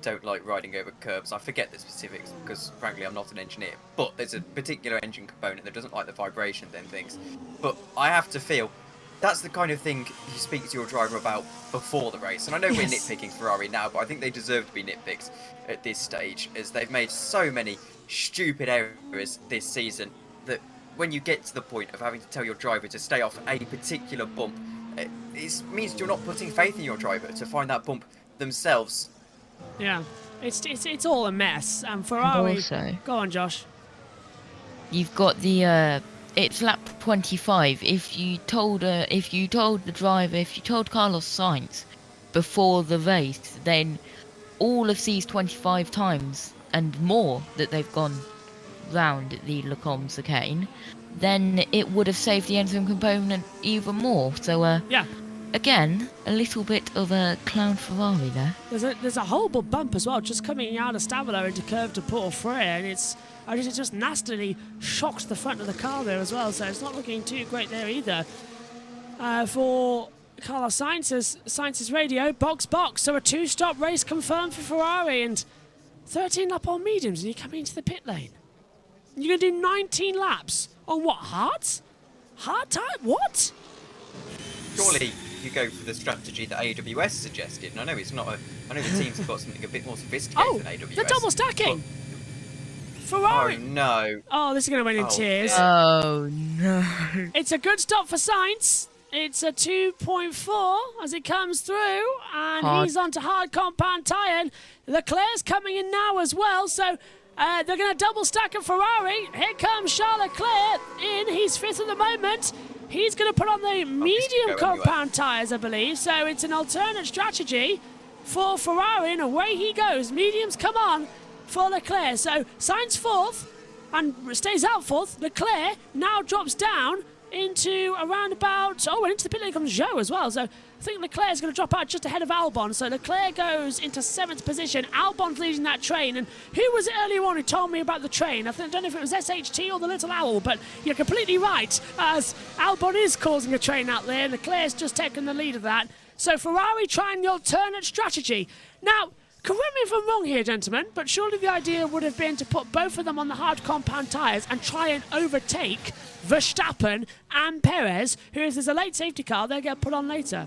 don't like riding over curbs. I forget the specifics because frankly I'm not an engineer, but there's a particular engine component that doesn't like the vibration and things. But I have to feel that's the kind of thing you speak to your driver about before the race. And I know we're nitpicking Ferrari now, but I think they deserve to be nitpicked at this stage, as they've made so many stupid errors this season that when you get to the point of having to tell your driver to stay off a particular bump, it means you're not putting faith in your driver to find that bump themselves. Yeah, it's all a mess. And Ferrari... Also, go on, Josh. You've got the... it's lap 25. If you told Carlos Sainz before the race, then all of these 25 times and more that they've gone round the Le Combe chicane, then it would have saved the engine component even more. So yeah, again, a little bit of a clown Ferrari there. There's a horrible bump as well, just coming out of Stavolo into curve to Portofrais, and it just nastily shocked the front of the car there as well, so it's not looking too great there either. For Carlos Sainz's radio, box, so a 2-stop race confirmed for Ferrari, and 13 lap on mediums, and you're coming into the pit lane. You're going to do 19 laps on what, hards? Hard time? What? Surely you go for the strategy that AWS suggested. And I know it's not I know the teams have got something a bit more sophisticated than AWS. The double stacking! Ferrari! Oh no. Oh, this is going to win in tears. Oh no. It's a good stop for Sainz. It's a 2.4 as it comes through, and he's onto hard compound tyre. Leclerc's coming in now as well, so they're going to double stack a Ferrari. Here comes Charles Leclerc in. He's 5th at the moment. He's going to put on the medium compound tyres, I believe. So it's an alternate strategy for Ferrari, and away he goes. Mediums come on for Leclerc. So Sainz 4th and stays out 4th. Leclerc now drops down into around about... Oh, and into the pit lane comes Zhou as well. So I think Leclerc's going to drop out just ahead of Albon. So Leclerc goes into 7th position. Albon's leading that train. And who was it earlier on who told me about the train? I don't know if it was SHT or the Little Owl, but you're completely right, as Albon is causing a train out there. Leclerc's just taken the lead of that. So Ferrari trying the alternate strategy. Now, correct me if I'm wrong here, gentlemen, but surely the idea would have been to put both of them on the hard compound tyres and try and overtake Verstappen and Perez, who, if there's a late safety car, they'll get put on later.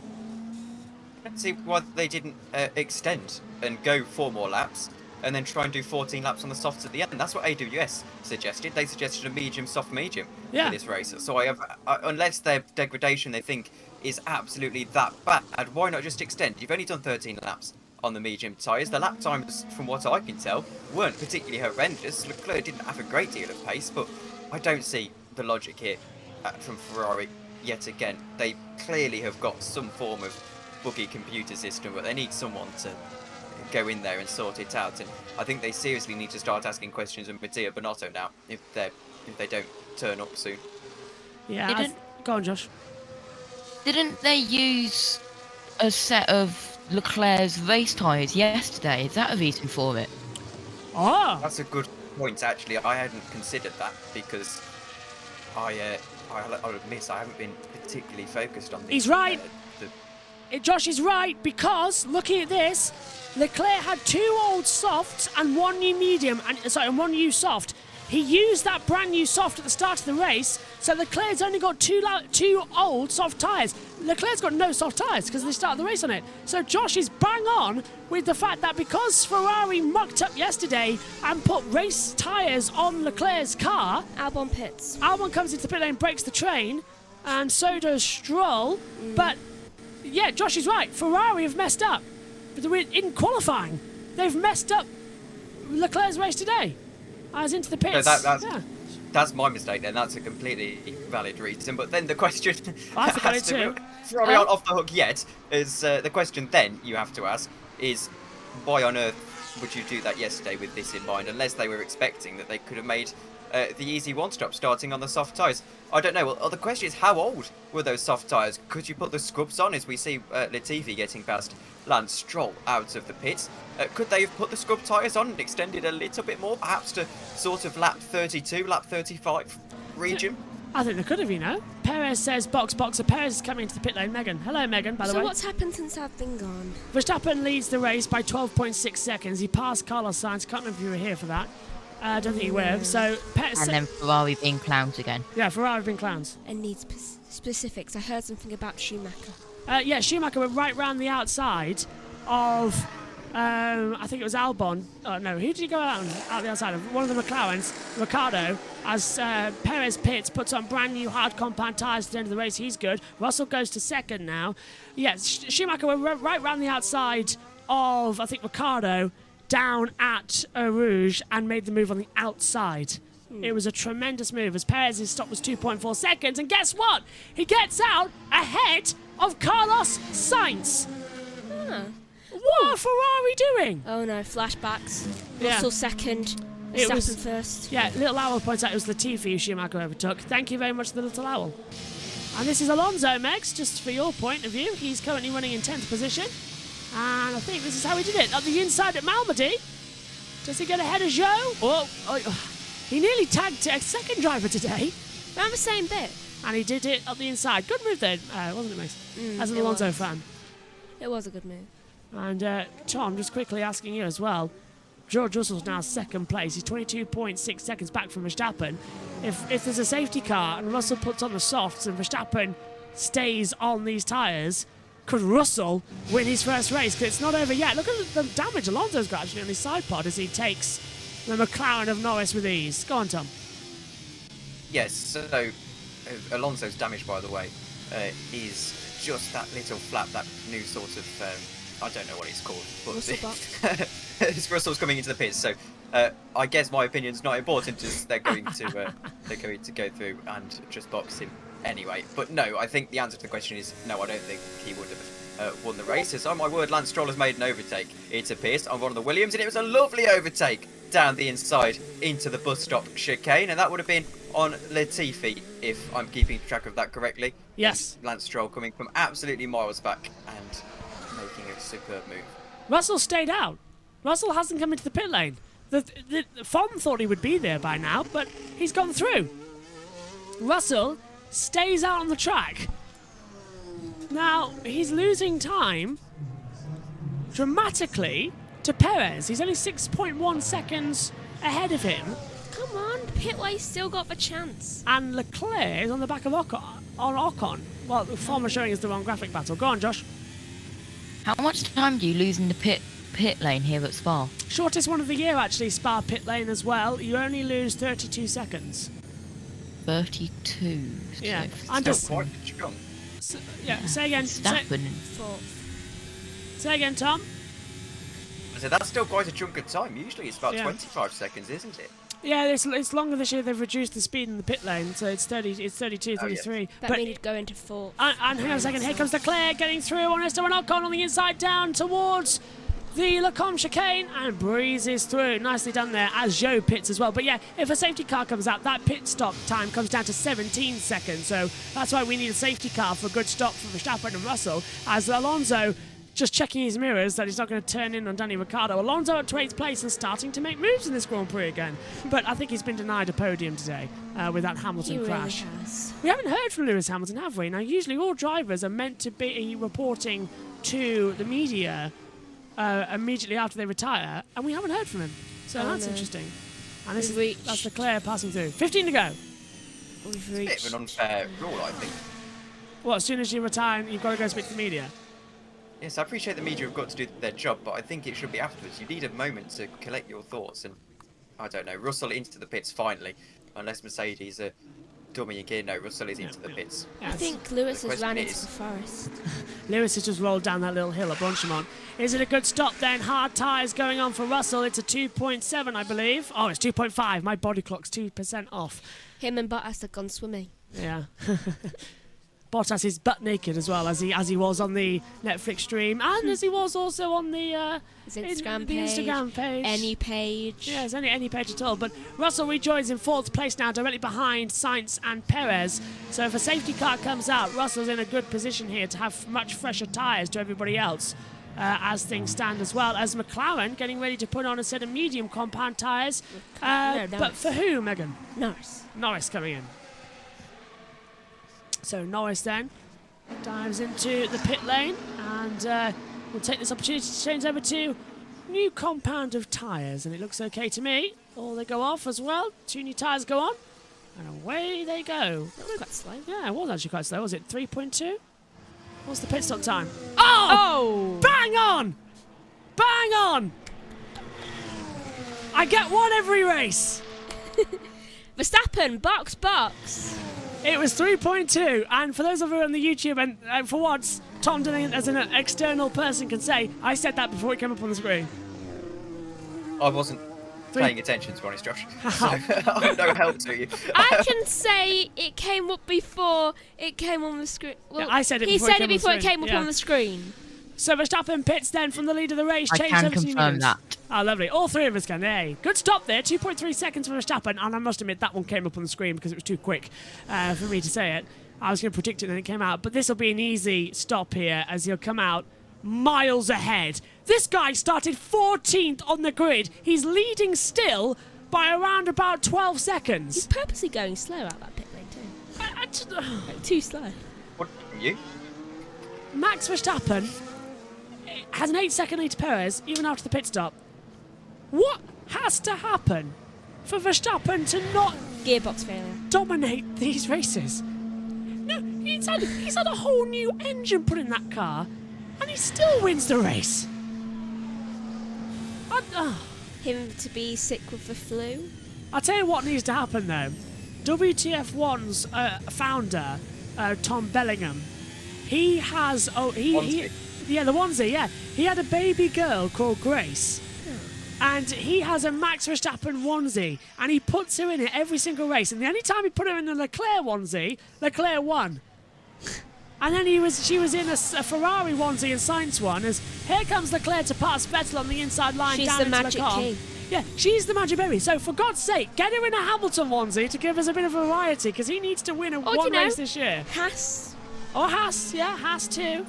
Let's see why they didn't extend and go 4 more laps and then try and do 14 laps on the softs at the end. That's what AWS suggested. They suggested a medium, soft, medium for this race. So unless their degradation they think is absolutely that bad, why not just extend? You've only done 13 laps on the medium tyres. The lap times, from what I can tell, weren't particularly horrendous. Leclerc didn't have a great deal of pace, but I don't see the logic here from Ferrari yet again. They clearly have got some form of buggy computer system, but they need someone to go in there and sort it out. And I think they seriously need to start asking questions of Mattia Binotto now if they don't turn up soon. Yeah, go on, Josh. Didn't they use a set of Leclerc's race tyres yesterday? Is that a reason for it? Oh, that's a good point. Actually, I hadn't considered that because I'll admit I haven't been particularly focused on this. He's right. Josh is right, because looking at this, Leclerc had 2 old softs and 1 new medium, and 1 new soft. He used that brand new soft at the start of the race, so Leclerc's only got 2 old soft tyres. Leclerc's got no soft tyres because they started the race on it. So Josh is bang on with the fact that because Ferrari mucked up yesterday and put race tyres on Leclerc's car, Albon pits. Albon comes into the pit lane, breaks the train, and so does Stroll. But yeah, Josh is right. Ferrari have messed up in qualifying. They've messed up Leclerc's race today. I was into the pits. No, that's my mistake then. That's a completely valid reason. But then the question I forgot it too. Ferrari aren't off the hook yet. Is the question then you have to ask is why on earth would you do that yesterday with this in mind? Unless they were expecting that they could have made the easy one-stop starting on the soft tyres. I don't know. Well, the question is, how old were those soft tyres? Could you put the scrubs on as we see Latifi getting past Lance Stroll out of the pits? Could they have put the scrub tyres on and extended a little bit more, perhaps to sort of lap 32, lap 35 region? I think they could have, Perez says boxer. Perez is coming into the pit lane. Megan. Hello, Megan, by the way. So what's happened since I've been gone? Verstappen leads the race by 12.6 seconds. He passed Carlos Sainz. Can't remember if you were here for that. I don't think he would have. So, and then Ferrari being clowns again. Yeah, Ferrari being clowns. I need specifics. I heard something about Schumacher. Yeah, Schumacher went right round the outside of, I think it was Albon. Oh, no, who did he go out the outside of? One of the McLarens, Ricciardo, as Perez pits, puts on brand new hard compound tyres at the end of the race. He's good. Russell goes to second now. Yeah, Schumacher went right round the outside of, I think, Ricciardo, down at Eau Rouge and made the move on the outside. It was a tremendous move as Perez's stop was 2.4 seconds, and guess what? He gets out ahead of Carlos Sainz. What are Ferrari doing? Oh no, flashbacks. Russell second, Verstappen first. Yeah, Little Owl points out it was Latifi who Schumacher overtook. Thank you very much, the Little Owl. And this is Alonso, Megs, just for your point of view. He's currently running in 10th position. And I think this is how he did it. At the inside at Malmedy. Does he get ahead of Zhou? Oh, he nearly tagged a second driver today. Around the same bit. And he did it up the inside. Good move there, wasn't it, Megs? As an Alonso fan. It was a good move. And Tom, just quickly asking you as well. George Russell's now second place. He's 22.6 seconds back from Verstappen. If there's a safety car and Russell puts on the softs and Verstappen stays on these tyres, could Russell win his first race? Because it's not over yet. Look at the damage Alonso's got actually on his side pod as he takes the McLaren of Norris with ease. Go on, Tom. Yes, so Alonso's damage, by the way, is just that little flap, that new sort of, I don't know what it's called. But Russell's coming into the pits, so I guess my opinion's not important, just they're going to go through and just box him anyway. But no, I think the answer to the question is no, I don't think he would have won the race. So, my word, Lance Stroll has made an overtake. It's a Pierce on one of the Williams, and it was a lovely overtake down the inside into the bus stop chicane, and that would have been on Latifi, if I'm keeping track of that correctly. Yes. Lance Stroll coming from absolutely miles back and making a superb move. Russell stayed out. Russell hasn't come into the pit lane. The Fon thought he would be there by now, but he's gone through. Russell stays out on the track. Now, he's losing time dramatically to Perez. He's only 6.1 seconds ahead of him. Come on, pit lane still got the chance. And Leclerc is on the back of Ocon. Well, the Fon was showing us the wrong graphic battle. Go on, Josh. How much time do you lose in the pit lane here at Spa? Shortest one of the year, actually, Spa pit lane as well. You only lose 32 seconds. 32. Yeah. So And just, quite strong. yeah, say again. Say again, Tom. So that's still quite a chunk of time. Usually it's about 25 seconds, isn't it? Yeah, it's longer this year. They've reduced the speed in the pit lane, so it's 32, 33. Yeah. That means go into fourth. And hang on a second, here comes Leclerc getting through on Esteban Ocon on the inside down towards the Lecombe chicane and breezes through. Nicely done there as Zhou pits as well. But yeah, if a safety car comes out, that pit stop time comes down to 17 seconds. So that's why we need a safety car for a good stop for Verstappen and Russell, as Alonso just checking his mirrors that he's not going to turn in on Danny Ricciardo. Alonso at 8th place and starting to make moves in this Grand Prix again. But I think he's been denied a podium today with that Hamilton crash. Really has. We haven't heard from Lewis Hamilton, have we? Now, usually all drivers are meant to be reporting to the media immediately after they retire, and we haven't heard from him. So that's interesting. And that's Leclerc passing through. 15 to go. It's a bit of an unfair rule, I think. Well, as soon as you retire, you've got to go speak to the media. Yes, I appreciate the media have got to do their job, but I think it should be afterwards. You need a moment to collect your thoughts, and I don't know, Russell into the pits finally, unless Mercedes are dummy again. No, Russell is into the pits. I think Lewis has ran into the forest. Lewis has just rolled down that little hill at Bronchemont. Is it a good stop then? Hard tyres going on for Russell. It's a 2.7, I believe. Oh, it's 2.5. My body clock's 2% off. Him and Bottas have gone swimming. Yeah. Bottas is butt naked as well, as he was on the Netflix stream, and as he was also on the Instagram page. Any page. Yeah, it's any page at all. But Russell rejoins in 4th place now, directly behind Sainz and Perez. So if a safety car comes out, Russell's in a good position here to have much fresher tyres to everybody else. As things stand, as well as McLaren getting ready to put on a set of medium compound tyres. But for who, Megan? Norris coming in. So Norris then dives into the pit lane, and we'll take this opportunity to change over to new compound of tyres, and it looks okay to me. All they go off as well. 2 new tyres go on, and away they go. That was quite slow. Yeah, it was actually quite slow. Was it 3.2? What's the pit stop time? Oh! Bang on! Bang on! I get one every race. Verstappen, box. It was 3.2, and for those of you on the YouTube, and for once, Tom Dunning, as an external person, can say, I said that before it came up on the screen. I wasn't paying attention, to be honest, Josh. So I'm no help to you. I can say it came up before it came on the screen. Well, yeah, I said it he before said it before it came up on the screen. So Verstappen pits then from the lead of the race. I can confirm that. Oh, lovely. All three of us can. Hey, good stop there. 2.3 seconds for Verstappen. And I must admit, that one came up on the screen because it was too quick for me to say it. I was going to predict it and it came out, but this will be an easy stop here as he'll come out miles ahead. This guy started 14th on the grid. He's leading still by around about 12 seconds. He's purposely going slow out that pit lane too. Too slow. What are you? Max Verstappen has an 8-second lead to Perez even after the pit stop. What has to happen for Verstappen to not gearbox failure dominate these races? No, he's had a whole new engine put in that car, and he still wins the race. Him to be sick with the flu. I'll tell you what needs to happen though. WTF1's founder, Tom Bellingham, he has the onesie, yeah. He had a baby girl called Grace. And he has a Max Verstappen onesie, and he puts her in it every single race. And the only time he put her in the Leclerc onesie, Leclerc won. And then she was in a Ferrari onesie and Sainz won. As here comes Leclerc to pass Vettel on the inside line. She's down the into magic Le Mans. key. Yeah, she's the magic baby. So for God's sake, get her in a Hamilton onesie to give us a bit of variety, because he needs to win one race this year. Haas. Or Haas, yeah, Haas too.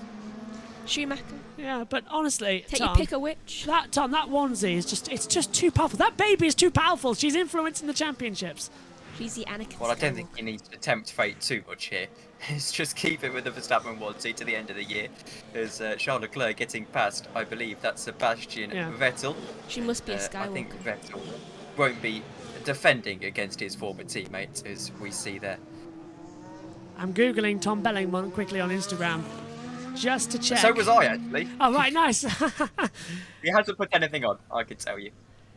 Schumacher. Yeah, but honestly, Take Tom, your pick a which. that onesie is just too powerful. That baby is too powerful. She's influencing the championships. She's the Anakin. Well, I don't think he needs to tempt fate too much here. It's just keep it with the Verstappen onesie to the end of the year. As Charles Leclerc getting past, I believe that's Sebastian Vettel. She must be a Skywalker. I think Vettel won't be defending against his former teammate, as we see there. I'm Googling Tom Bellingham quickly on Instagram, just to check. So was I, actually. Oh, right, nice. He hasn't put anything on, I can tell you.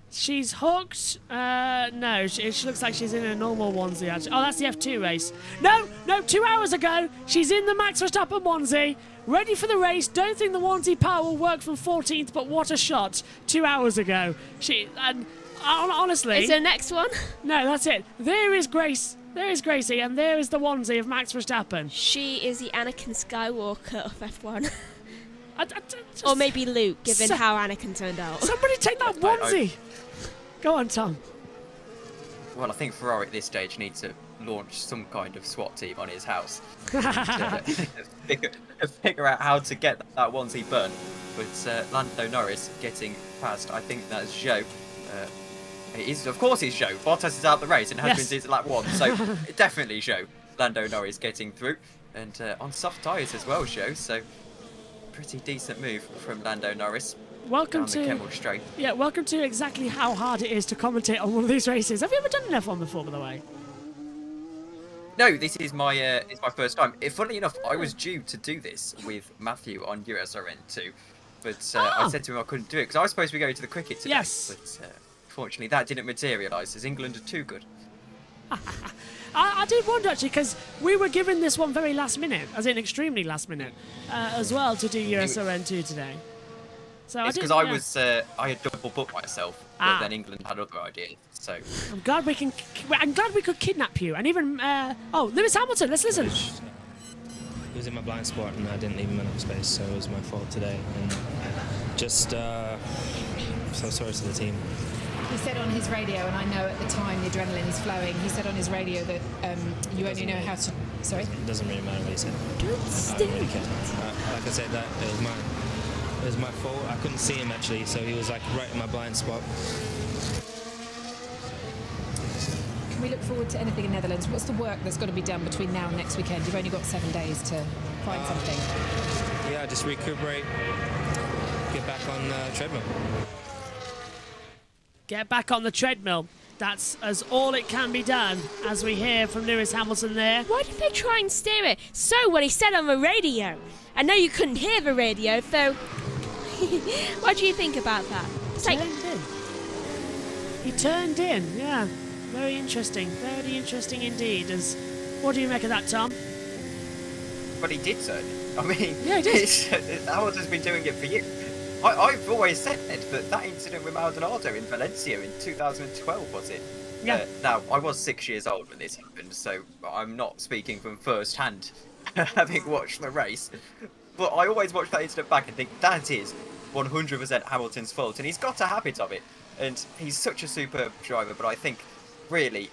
She's hooked. No, she looks like she's in a normal onesie, actually. Oh, that's the F2 race. No, 2 hours ago, she's in the Max Verstappen onesie, ready for the race. Don't think the onesie power will work from 14th, but what a shot 2 hours ago. Honestly... Is there next one? No, that's it. There is Grace. There is Gracie, and there is the onesie of Max Verstappen. She is the Anakin Skywalker of F1. Or maybe Luke, given how Anakin turned out. Somebody take that onesie! Go on, Tom. Well, I think Ferrari at this stage needs to launch some kind of SWAT team on his house. Figure out how to get that onesie burnt. But Lando Norris getting past, I think that's Zhou. Of course it's Zhou. Bottas is out the race and has been since lap 1, so definitely Zhou. Lando Norris getting through, and on soft tyres as well, Zhou. So pretty decent move from Lando Norris. Welcome down the Kemmel Straight. Yeah, welcome to exactly how hard it is to commentate on one of these races. Have you ever done an F1 before, by the way? No, this is my first time. Funnily enough, I was due to do this with Matthew on USRN2, but I said to him I couldn't do it because I was supposed to be going to the cricket today. Yes. But fortunately, that didn't materialise as England are too good. I did wonder actually, because we were given this one very last minute, as in extremely last minute, as well to do USRN2 today. So it's because I had double booked myself, but then England had other ideas. So I'm glad we could kidnap you, and even Lewis Hamilton. Let's listen. It was in my blind spot, and I didn't leave him enough space, so it was my fault today. And just so sorry to the team. He said on his radio, and I know at the time the adrenaline is flowing, he said on his radio that you only know how to... Sorry? It doesn't really matter what he said. Don't I really can't. Like I said, it was my fault. I couldn't see him, actually, so he was like right in my blind spot. Can we look forward to anything in Netherlands? What's the work that's got to be done between now and next weekend? You've only got 7 days to find something. Yeah, just recuperate, get back on the treadmill. Get back on the treadmill. That's as all it can be done, as we hear from Lewis Hamilton there. Why did they try and steer it? So what he said on the radio. I know you couldn't hear the radio, so... What do you think about that? It's like... He turned in, yeah. Very interesting indeed. What do you make of that, Tom? But he did turn. I mean, yeah, he did. Hamilton's been doing it for years. I've always said that incident with Maldonado in Valencia in 2012, was it? Yeah. Now, I was 6 years old when this happened, so I'm not speaking from first hand, having watched the race. But I always watch that incident back and think that is 100% Hamilton's fault, and he's got a habit of it. And he's such a superb driver, but I think, really,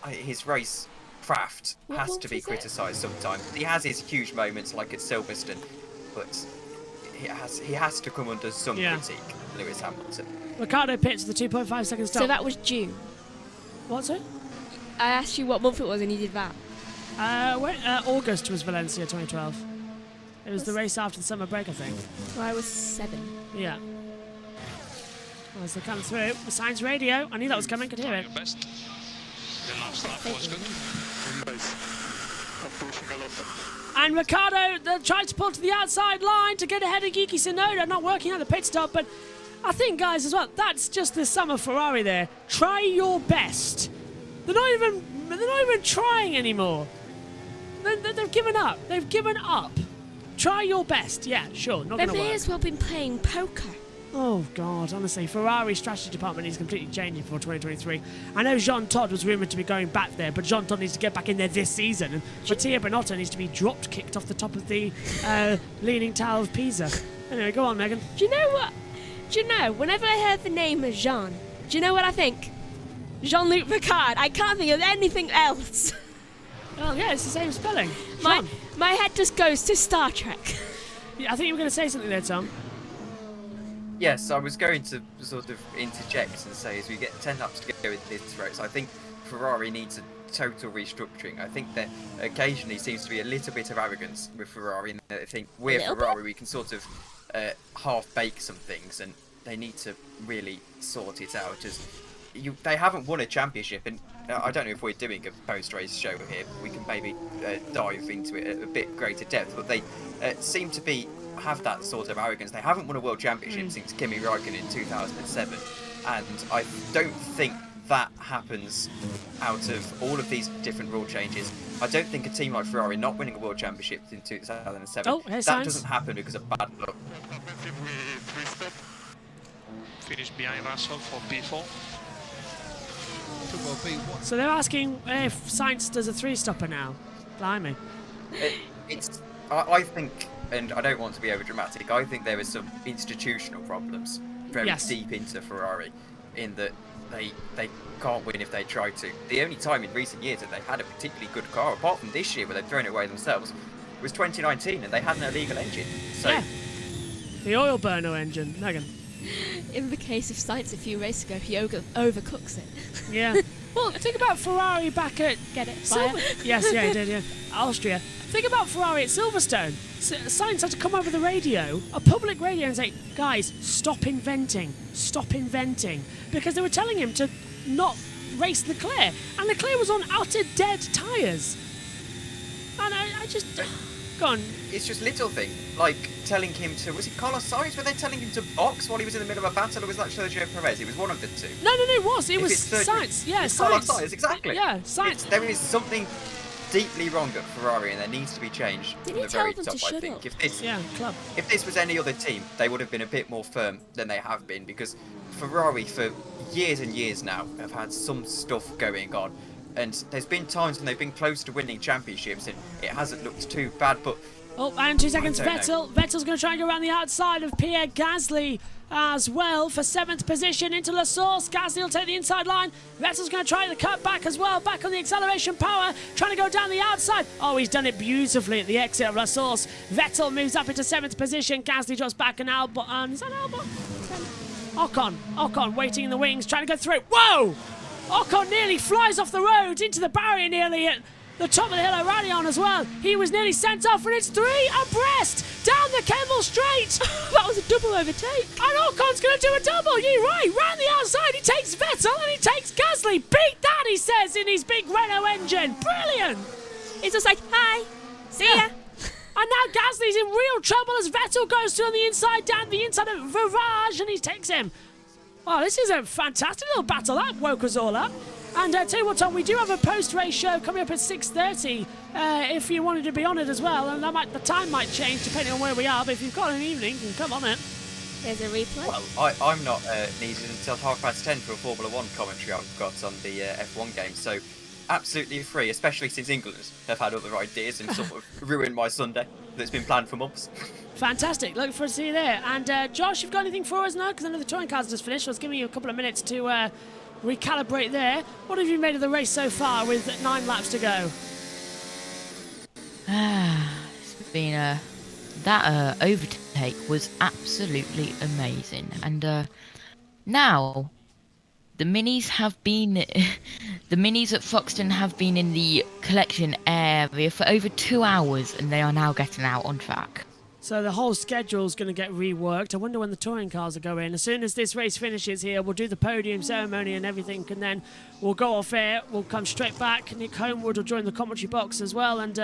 his race craft has what to be was it? criticised sometimes. He has his huge moments like at Silverstone, but he has to come under some critique, Lewis Hamilton. Ricardo pits the 2.5 second stop. So that was June. What's it? I asked you what month it was and you did that. August was Valencia 2012. It was the race after the summer break, I think. Well, I was 7. Yeah. As they come through, the Science Radio. I knew that was coming, could hear it. Best. The last lap was good. And Ricardo tries to pull to the outside line to get ahead of Yuki Tsunoda, not working at the pit stop, but I think, guys, as well, that's just the summer Ferrari there. Try your best. They're not even trying anymore. They've given up. They've given up. Try your best. Yeah, sure, not going to They work. may as well been playing poker. Oh, God, honestly, Ferrari strategy department is completely changing for 2023. I know Jean Todt was rumoured to be going back there, but Jean Todt needs to get back in there this season. And Mattia Binotto needs to be kicked off the top of the Leaning Tower of Pisa. Anyway, go on, Megan. Do you know what? Do you know, whenever I heard the name of Jean, do you know what I think? Jean-Luc Picard. I can't think of anything else. Oh, yeah, it's the same spelling. My head just goes to Star Trek. Yeah, I think you were going to say something there, Tom. Yes, I was going to sort of interject and say, as we get 10 laps to go with this race, I think Ferrari needs a total restructuring. I think there occasionally seems to be a little bit of arrogance with Ferrari, and I think we're Ferrari, we can sort of half-bake some things, and they need to really sort it out. They haven't won a championship, and I don't know if we're doing a post-race show here. We can maybe dive into it at a bit greater depth, but they seem to have that sort of arrogance. They haven't won a world championship since Kimi Räikkönen in 2007, and I don't think that happens out of all of these different rule changes. I don't think a team like Ferrari not winning a world championship in 2007, that doesn't happen because of bad luck. Finish behind Russell for P4. So they're asking if Sainz does a 3-stopper now. Blimey. I think, and I don't want to be over dramatic, I think there are some institutional problems very deep into Ferrari, in that they can't win if they try to. The only time in recent years that they had a particularly good car, apart from this year where they've thrown it away themselves, was 2019, and they had an illegal engine. So yeah. The oil burner engine, Megan. In the case of Sainz a few races ago, he overcooks it. Yeah. Well, think about Ferrari back at... Get it? Yes, yeah, he did, yeah. Austria. Think about Ferrari at Silverstone. Sainz had to come over the radio, a public radio, and say, guys, stop inventing. Stop inventing. Because they were telling him to not race Leclerc. And Leclerc was on utter dead tyres. And I just... Go on. It's just little things, like telling him to... Was it Carlos Sainz? Were they telling him to box while he was in the middle of a battle, or was that Sergio Perez? It was one of the two. No, it was. It was Sainz. Yeah, Sainz. Carlos Sainz, exactly. Yeah, Sainz. There is something deeply wrong at Ferrari, and there needs to be change from the very top, I think. If this was any other team, they would have been a bit more firm than they have been, because Ferrari, for years and years now, have had some stuff going on. And there's been times when they've been close to winning championships, and it hasn't looked too bad, but... Oh, and 2 seconds, Vettel. Vettel's going to try and go around the outside of Pierre Gasly as well for 7th position into La Source. Gasly will take the inside line. Vettel's going to try the cut back as well, back on the acceleration power, trying to go down the outside. Oh, he's done it beautifully at the exit of La Source. Vettel moves up into 7th position. Gasly drops back, and Albon... is that Albon? Ocon waiting in the wings, trying to go through. Whoa! Ocon nearly flies off the road into the barrier, nearly at the top of the hill of Radion as well. He was nearly sent off, and it's 3 abreast down the Kemmel Straight. That was a double overtake. And Ocon's going to do a double. You're right. Round the outside, he takes Vettel and he takes Gasly. Beat that, he says, in his big Renault engine. Brilliant. He's just like, hi, see ya. And now Gasly's in real trouble as Vettel goes to on the inside, down the inside of Virage, and he takes him. Oh, this is a fantastic little battle. That woke us all up. And tell you what, Tom, we do have a post-race show coming up at 6:30. If you wanted to be on it as well, and the time might change depending on where we are. But if you've got an evening, you can come on it. There's a replay. Well, I'm not needed until 10:30 for a Formula 1 commentary I've got on the F1 game. So absolutely free, especially since England have had other ideas and sort of ruined my Sunday that's been planned for months. Fantastic. Looking forward to see you there. And Josh, you've got anything for us now? Because I know the touring cars just finished. So I was giving you a couple of minutes to recalibrate there. What have you made of the race so far with 9 laps to go? It's been that overtake was absolutely amazing, and now the minis have been the minis at Foxton have been in the collection area for over 2 hours, and they are now getting out on track. So the whole schedule's going to get reworked. I wonder when the touring cars will go in. As soon as this race finishes here, we'll do the podium ceremony and everything, and then we'll go off air. We'll come straight back. Nick Homewood will join the commentary box as well, and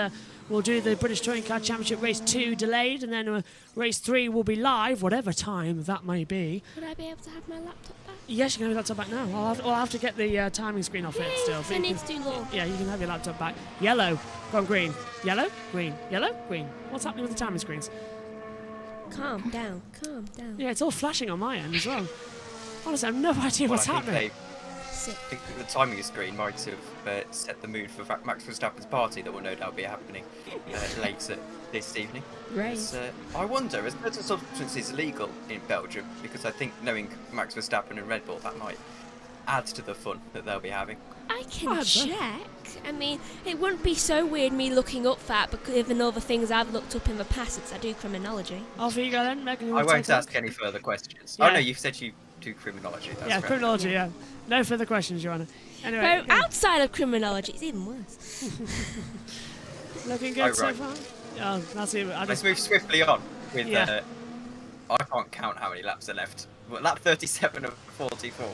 we'll do the British Touring Car Championship race 2 delayed, and then race 3 will be live, whatever time that may be. Would I be able to have my laptop back? Yes, you can have your laptop back now. I'll have to get the timing screen off it still. I need to do law. Yeah, you can have your laptop back. Yellow, go on green. Yellow, green, yellow, green. What's happening with the timing screens? Calm down, calm down. Yeah, it's all flashing on my end as well. Honestly, I have no idea what's happening. I think the timing screen might have set the mood for Max Verstappen's party that will no doubt be happening later this evening. Right. I wonder, is certain substances legal in Belgium? Because I think knowing Max Verstappen and Red Bull, that might add to the fun that they'll be having. I can check. I mean, it wouldn't be so weird me looking up that, but given all the things I've looked up in the past since I do criminology. Off you go then, Megan. I won't ask any further questions. Yeah. Oh no, you said you do criminology. That's right. Criminology, yeah. No further questions, Your Honour. Anyway, So outside of criminology, it's even worse. Looking good so far? Oh, that's it. Let's move swiftly on with, I can't count how many laps are left. Well, lap 37 of 44.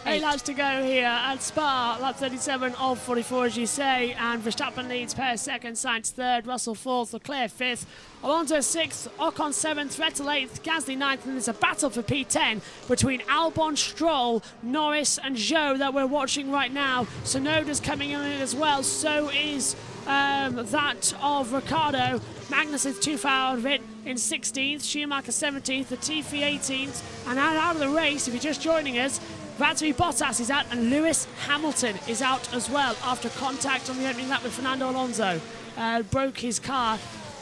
8 laps to go here at Spa, lap 37 of 44 as you say, and Verstappen leads, Perez second, Sainz third, Russell fourth, Leclerc fifth, Alonso sixth, Ocon seventh, Vettel eighth, Gasly ninth, and there's a battle for P10 between Albon, Stroll, Norris and Zhou that we're watching right now. Sonoda's coming in as well, so is that of Ricciardo. Magnussen's too far out of it in 16th, Schumacher 17th, Latifi 18th, and out of the race, if you're just joining us, Valtteri Bottas is out and Lewis Hamilton is out as well after contact on the opening lap with Fernando Alonso. Broke his car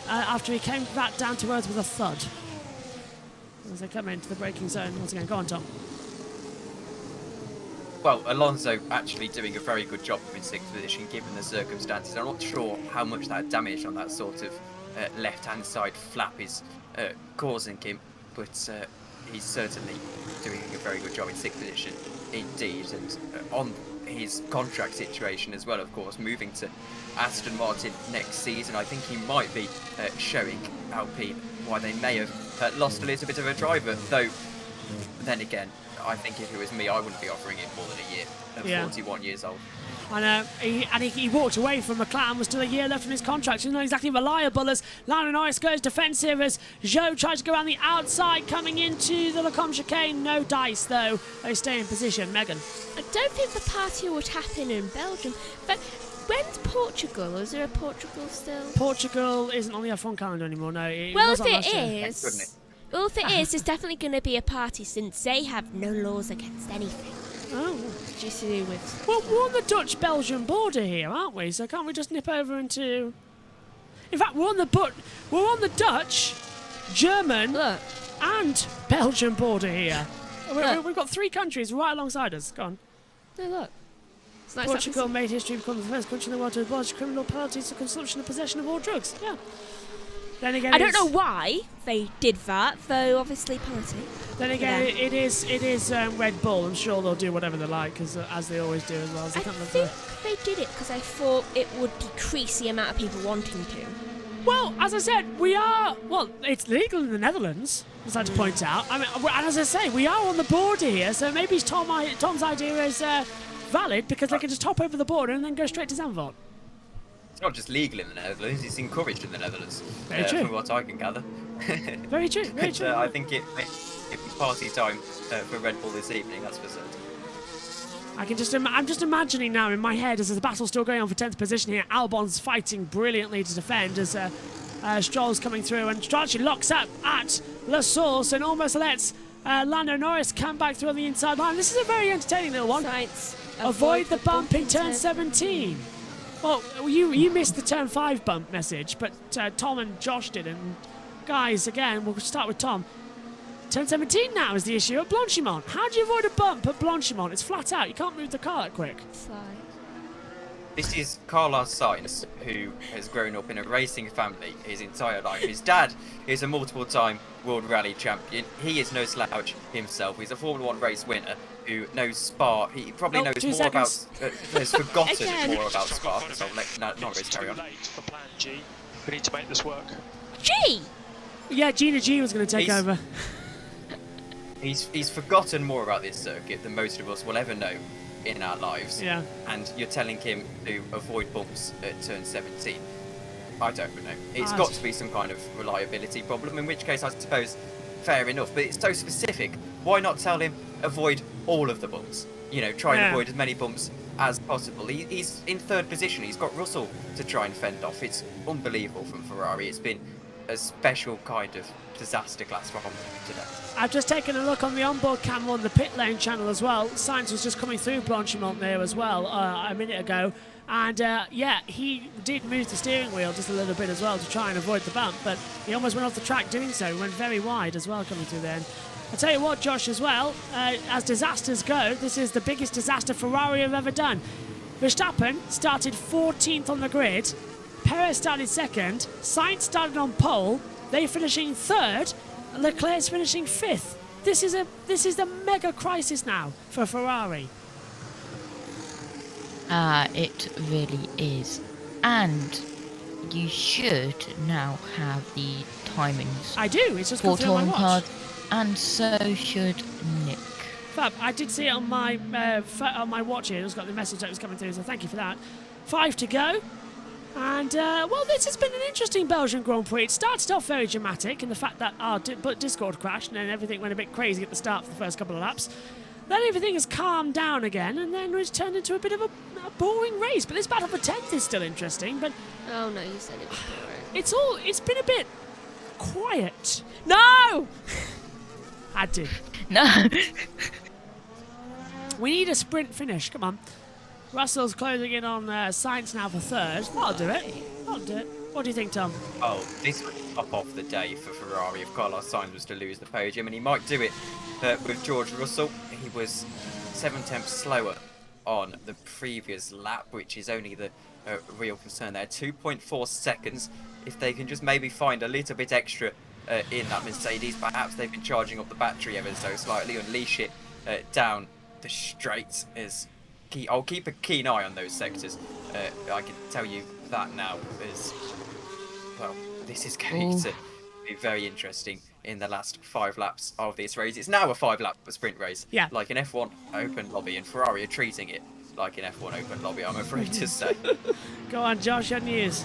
after he came back down to earth with a thud. As they come into the braking zone once again. Go on, Tom. Well, Alonso actually doing a very good job in 6th position given the circumstances. I'm not sure how much that damage on that sort of left-hand side flap is causing him, but he's certainly doing a very good job in 6th position indeed, and on his contract situation as well, of course, moving to Aston Martin next season. I think he might be showing Alpine why they may have lost a little bit of a driver, though then again, I think if it was me, I wouldn't be offering him more than a year at 41 years old. I know, he walked away from McLaren with still a year left in his contract. He's not exactly reliable as Lando Norris goes defensive as Zhou tries to go around the outside coming into the Lecombe chicane. No dice though, they stay in position. Megan. I don't think the party would happen in Belgium, but when's Portugal? Is there a Portugal still? Portugal isn't on the F1 calendar anymore, no. Well, if it is, there's definitely going to be a party since they have no laws against anything. Oh. Just to do with. Well, we're on the Dutch-Belgian border here, aren't we? So can't we just nip over into? In fact, we're on the Dutch, German, and Belgian border here. We've got 3 countries right alongside us. Go on. No, look. It's nice. Portugal made history becoming the first country in the world to abolish criminal penalties for consumption and possession of all drugs. Yeah. Then again, I don't know why they did that, though. Obviously, party. Then again, it is Red Bull. I'm sure they'll do whatever they like, because as they always do as well. I think they did it because I thought it would decrease the amount of people wanting to. Well, as I said, we are. Well, it's legal in the Netherlands. I'd like to point out. I mean, and as I say, we are on the border here, so maybe Tom's idea is valid because they can just hop over the border and then go straight to Zandvoort. It's not just legal in the Netherlands, it's encouraged in the Netherlands. Very true. From what I can gather. Very true, very true. I think it was party time for Red Bull this evening, that's for certain. I'm just imagining now in my head as the battle's still going on for 10th position here. Albon's fighting brilliantly to defend as Stroll's coming through, and Stroll actually locks up at La Source and almost lets Lando Norris come back through on the inside line. This is a very entertaining little one. Sainz, avoid the bump in turn 17. Well, you missed the turn 5 bump message, but Tom and Josh did. And guys, again, we'll start with Tom. Turn 17 now is the issue at Blanchimont. How do you avoid a bump at Blanchimont? It's flat out. You can't move the car that quick. Slide. This is Carlos Sainz, who has grown up in a racing family his entire life. His dad is a multiple-time World Rally champion. He is no slouch himself. He's a Formula 1 race winner who knows Spa. He probably knows more about... has forgotten more about Spa. So I'll let Norris carry on. For plan G. We need to make this work. G! Yeah, Gina G was going to take over. He's forgotten more about this circuit than most of us will ever know in our lives. Yeah. And you're telling him to avoid bumps at turn 17. I don't know. It's got to be some kind of reliability problem, in which case I suppose fair enough. But it's so specific. Why not tell him avoid all of the bumps? You know, try and avoid as many bumps as possible. He's in third position. He's got Russell to try and fend off. It's unbelievable from Ferrari. It's been a special kind of disaster class from today. I've just taken a look on the onboard camera on the pit lane channel as well. Sainz was just coming through Blanchimont there as well a minute ago. And yeah, he did move the steering wheel just a little bit as well to try and avoid the bump, but he almost went off the track doing so. He went very wide as well coming through there. I'll tell you what, Josh, as well, as disasters go, this is the biggest disaster Ferrari have ever done. Verstappen started 14th on the grid, Perez started second, Sainz started on pole, they finishing third, Leclerc's finishing fifth. This is a mega crisis now for Ferrari. It really is. And you should now have the timings. I do, it's just gone through on my watch. And so should Nick. Fab, I did see it on my watch here. It's got the message that was coming through, so thank you for that. 5 to go. And, well, this has been an interesting Belgian Grand Prix. It started off very dramatic in the fact that our Discord crashed and then everything went a bit crazy at the start for the first couple of laps. Then everything has calmed down again, and then it's turned into a bit of a boring race. But this battle for 10th is still interesting, but... Oh, no, you said it was boring. It's been a bit quiet. No! Had to. No. We need a sprint finish, come on. Russell's closing in on Sainz now for third. That'll do it. That'll do it. What do you think, Tom? Oh, this would top off the day for Ferrari if Carlos Sainz was to lose the podium, and he might do it with George Russell. He was 7/10 slower on the previous lap, which is only the real concern there. 2.4 seconds. If they can just maybe find a little bit extra in that Mercedes, perhaps they've been charging up the battery ever so slightly, unleash it down the straight is key. I'll keep a keen eye on those sectors. I can tell you that now, as well, this is going to be very interesting in the last 5 laps of this race. It's now a 5-lap sprint race, like an F1 open lobby, and Ferrari are treating it like an F1 open lobby, I'm afraid to say. Go on, Josh, your news.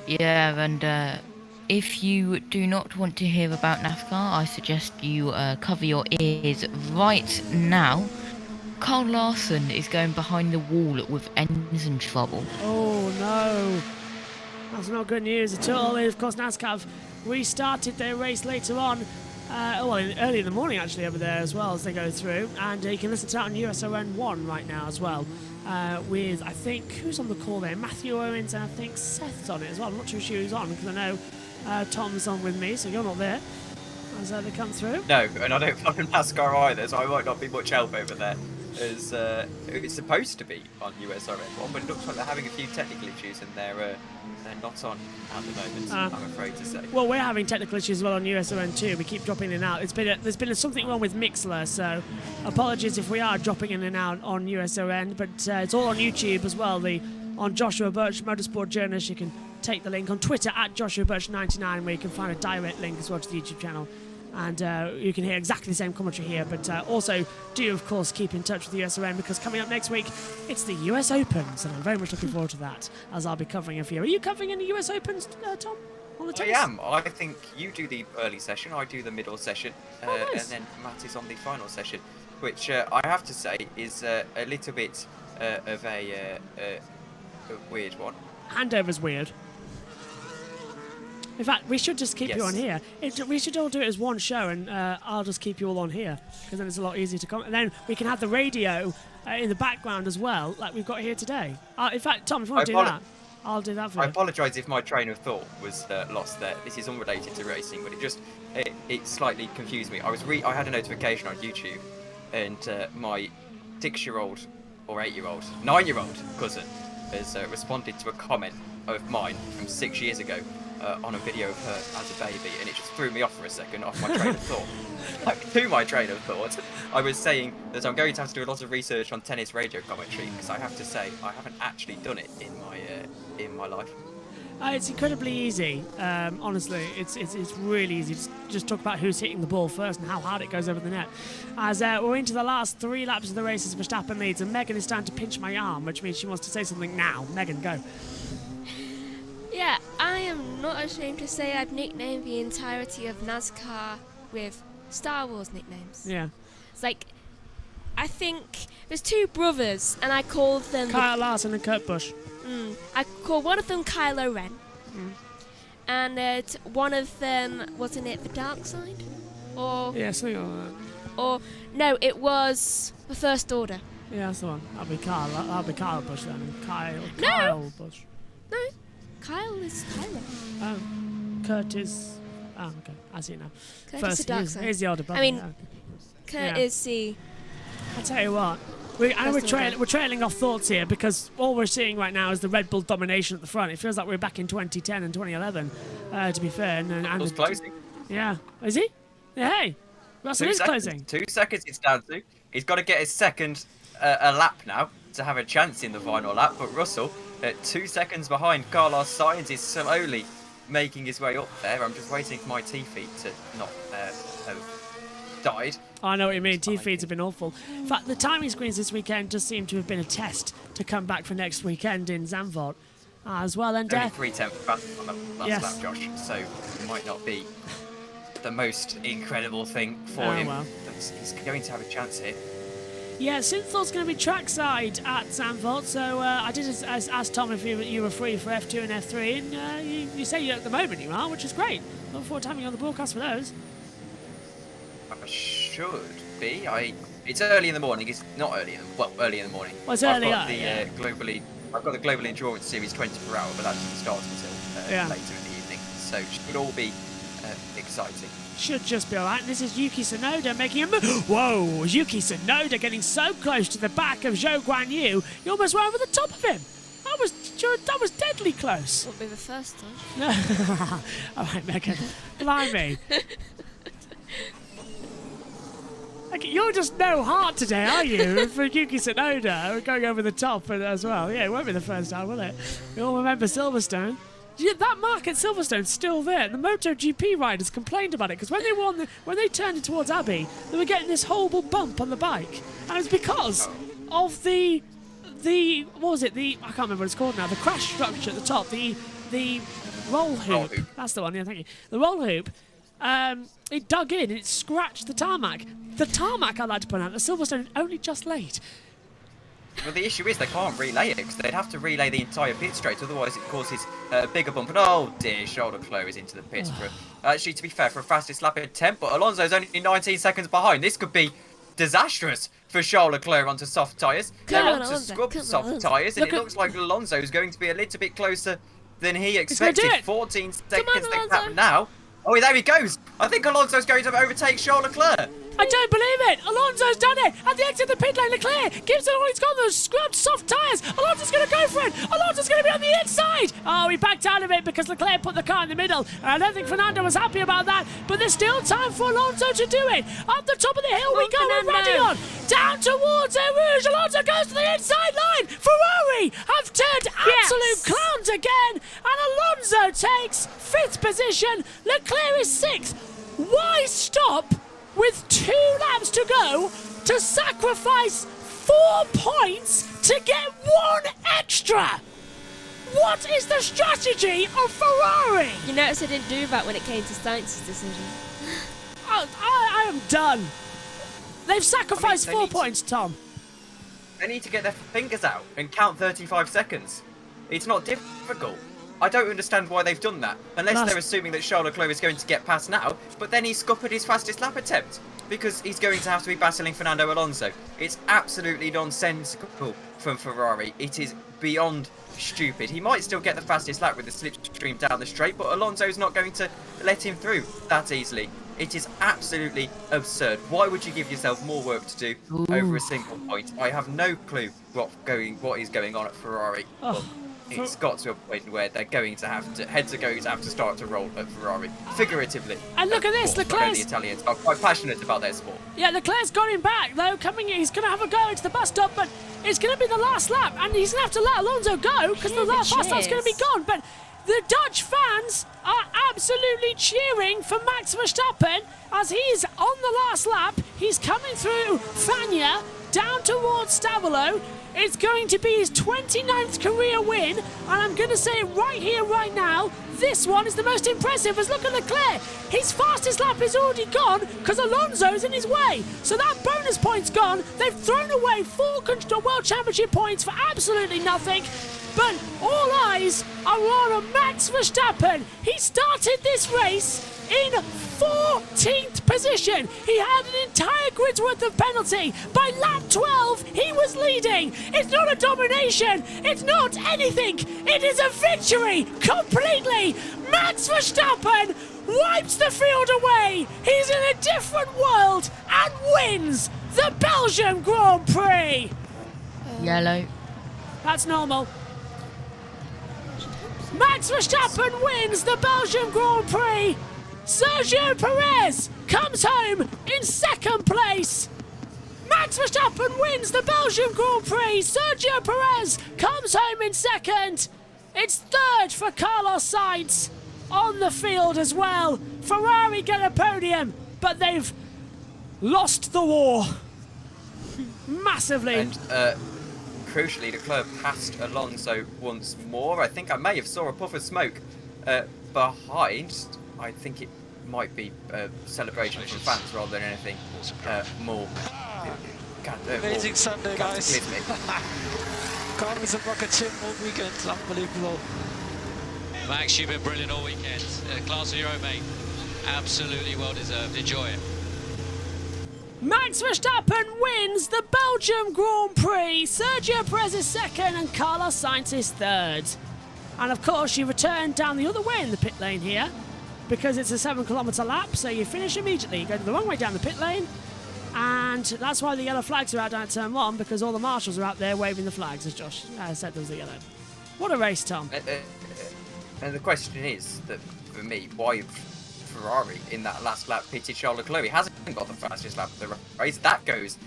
Yeah, and if you do not want to hear about NASCAR, I suggest you cover your ears right now. Carl Larson is going behind the wall with engine trouble. Oh no, that's not good news at all. Of course, NASCAR have restarted their race later on, early in the morning actually over there as well as they go through, and you can listen to that on USON 1 right now as well. With, I think, who's on the call there? Matthew Owens, and I think Seth's on it as well. I'm not too sure who's on because I know Tom's on with me, so you're not there as they come through. No, and I don't follow NASCAR either, so I might not be much help over there. As it's supposed to be on USRN 1, but it looks like they're having a few technical issues and they're not on at the moment, I'm afraid to say. Well, we're having technical issues as well on USON 2. We keep dropping in and out. There's been something wrong with Mixler, so apologies if we are dropping in and out on USON, but it's all on YouTube as well. On Joshua Birch Motorsport Journalist, you can take the link on Twitter at Joshua Birch 99, where you can find a direct link as well to the YouTube channel. And you can hear exactly the same commentary here, but also do, of course, keep in touch with the USON, because coming up next week, it's the US Opens, and I'm very much looking forward to that, as I'll be covering it for you. Are you covering any US Opens, Tom, on the tennis? I am. I think you do the early session, I do the middle session, nice. And then Matt is on the final session, which I have to say is a little bit of a weird one. Handover's weird. In fact, we should just keep you on here. We should all do it as one show, and I'll just keep you all on here, because then it's a lot easier to comment. And then we can have the radio in the background as well, like we've got here today. In fact, Tom, if you want to do that. I'll do that for I you. apologise if my train of thought was lost there. This is unrelated to racing, but it slightly confused me. I had a notification on YouTube, and my 6-year-old or 8-year-old, 9-year-old cousin has responded to a comment of mine from 6 years ago on a video of her as a baby, and it just threw me off for a second off my train of thought. Like, to my train of thought, I was saying that I'm going to have to do a lot of research on tennis radio commentary, because I have to say I haven't actually done it in my life. It's incredibly easy. Honestly, it's really easy. Just talk about who's hitting the ball first and how hard it goes over the net. As we're into the last 3 laps of the race, as Verstappen leads, and Megan is starting to pinch my arm, which means she wants to say something now. Megan, go. Yeah, I am not ashamed to say I've nicknamed the entirety of NASCAR with Star Wars nicknames. Yeah. It's like, I think there's 2 brothers, and I called them... Kyle Larson and Kurt Busch. I call one of them Kylo Ren. And one of them, wasn't it the Dark Side? Or... Yeah, something like that. Or, no, it was the First Order. Yeah, that's the one. That'll be Kyle Busch then. Kyle Busch. No, Kyle is Kylo. Oh, Kurt is... Oh, okay. I see it now. Kurt First, is the Dark Side. here's the older brother. I mean, yeah. Kurt is the... I'll tell you what. We're trailing off thoughts here, because all we're seeing right now is the Red Bull domination at the front. It feels like we're back in 2010 and 2011, to be fair. And Russell's closing. Yeah. Is he? Yeah, hey. Russell is closing. 2 seconds it's down to. He's got to get his second a lap now to have a chance in the final lap. But Russell, at 2 seconds behind, Carlos Sainz is slowly making his way up there. I'm just waiting for my T-feet to not have died. I know what you mean. T-feeds have been awful. In fact, the timing screens this weekend just seem to have been a test to come back for next weekend in Zandvoort as well. And only 3/10 faster on the last lap, Josh. So it might not be the most incredible thing for him. Well. But he's going to have a chance here. Yeah, Synthor's going to be trackside at Zandvoort, so I did ask Tom if you were free for F2 and F3, and you say at the moment you are, which is great. Look forward to having you on the broadcast for those. I should be. It's early in the morning. It's not early early in the morning. Well, it's early. I've got the Global Endurance Series 24 hour, but that doesn't start until later in the evening. So it should all be exciting. Should just be alright. This is Yuki Tsunoda making a move. Whoa! Yuki Tsunoda getting so close to the back of Zhou Guanyu, you almost went over the top of him. That was deadly close. Won't be the first time. Alright, Megan. Blimey. You're just no heart today, are you? For Yuki Tsunoda going over the top as well. Yeah, it won't be the first time, will it? We all remember Silverstone. Yeah, that mark at Silverstone's still there. The MotoGP riders complained about it because when they turned it towards Abbey, they were getting this horrible bump on the bike, and it's because of the what was it? I can't remember what it's called now. The crash structure at the top, the roll hoop. That's the one. Yeah, thank you. The roll hoop. It dug in and it scratched the tarmac. The tarmac, I'd like to point out, the Silverstone only just late. Well, the issue is they can't relay it because they'd have to relay the entire pit straight, otherwise it causes a bigger bump. And oh dear, Charles Leclerc is into the pits for actually, to be fair, for a fastest lap attempt, but Alonso's only 19 seconds behind. This could be disastrous for Charles Leclerc onto soft tyres. They're on to scrub soft tyres, and it looks like Alonso is going to be a little bit closer than he expected. 14 seconds next lap now. Oh, there he goes. I think Alonso's going to overtake Charles Leclerc. I don't believe it! Alonso's done it! At the exit of the pit lane, Leclerc gives it all he's got, those scrubbed soft tyres! Alonso's going to go for it! Alonso's going to be on the inside! Oh, he backed out of it because Leclerc put the car in the middle. And I don't think Fernando was happy about that, but there's still time for Alonso to do it! Up the top of the hill we go with Radion! Down towards Eau Rouge! Alonso goes to the inside line! Ferrari have turned absolute clowns again! And Alonso takes 5th position! Leclerc is 6th! Why stop with 2 laps to go to sacrifice 4 points to get 1 extra? What is the strategy of Ferrari? You notice I didn't do that when it came to Sainz's decision. I am done. They've sacrificed 4 points, Tom. They need to get their fingers out and count 35 seconds. It's not difficult. I don't understand why they've done that, unless they're assuming that Charles Leclerc is going to get past now, but then he's scuppered his fastest lap attempt, because he's going to have to be battling Fernando Alonso. It's absolutely nonsensical from Ferrari. It is beyond stupid. He might still get the fastest lap with the slipstream down the straight, but Alonso's not going to let him through that easily. It is absolutely absurd. Why would you give yourself more work to do over a single point? I have no clue what is going on at Ferrari. Oh. It's got to a point where they're going to have to, heads are going to have to start to roll at Ferrari, figuratively. And look at this, Leclerc's... The Italians are quite passionate about their sport. Yeah, Leclerc's got him back, though, coming in. He's going to have a go into the bus stop, but it's going to be the last lap, and he's going to have to let Alonso go, because the last lap's going to be gone. But the Dutch fans are absolutely cheering for Max Verstappen as he's on the last lap. He's coming through Fagna, down towards Stavolo. It's going to be his 29th career win, and I'm going to say it right here, right now. This one is the most impressive, as look at Leclerc. His fastest lap is already gone because Alonso's in his way. So that bonus point's gone. They've thrown away 4 World Championship points for absolutely nothing. But all eyes are on Max Verstappen. He started this race in 14th position. He had an entire grid's worth of penalty. By lap 12, he was leading. It's not a domination. It's not anything. It is a victory completely. Max Verstappen wipes the field away. He's in a different world and wins the Belgium Grand Prix. Yellow. That's normal. Max Verstappen wins the Belgium Grand Prix. Sergio Perez comes home in 2nd place. Max Verstappen wins the Belgium Grand Prix. Sergio Perez comes home in 2nd. It's 3rd for Carlos Sainz on the field as well. Ferrari get a podium, but they've lost the war massively. And crucially, Leclerc passed Alonso once more. I think I may have saw a puff of smoke behind. I think it might be a celebration from fans rather than anything more. Amazing Sunday, guys. Cars and rocket ship all weekend. Unbelievable. Max, you've been brilliant all weekend. Class of your own, mate. Absolutely well deserved. Enjoy it. Max Verstappen wins the Belgium Grand Prix. Sergio Perez is 2nd and Carlos Sainz is 3rd. And of course, you return down the other way in the pit lane here because it's a 7-kilometre lap, so you finish immediately. You go the wrong way down the pit lane, and that's why the yellow flags are out down at turn 1, because all the marshals are out there waving the flags, as Josh said there was the yellow. What a race, Tom. And the question is, that for me, why Ferrari in that last lap pitted Charles Leclerc? He hasn't got the fastest lap of the race. That goes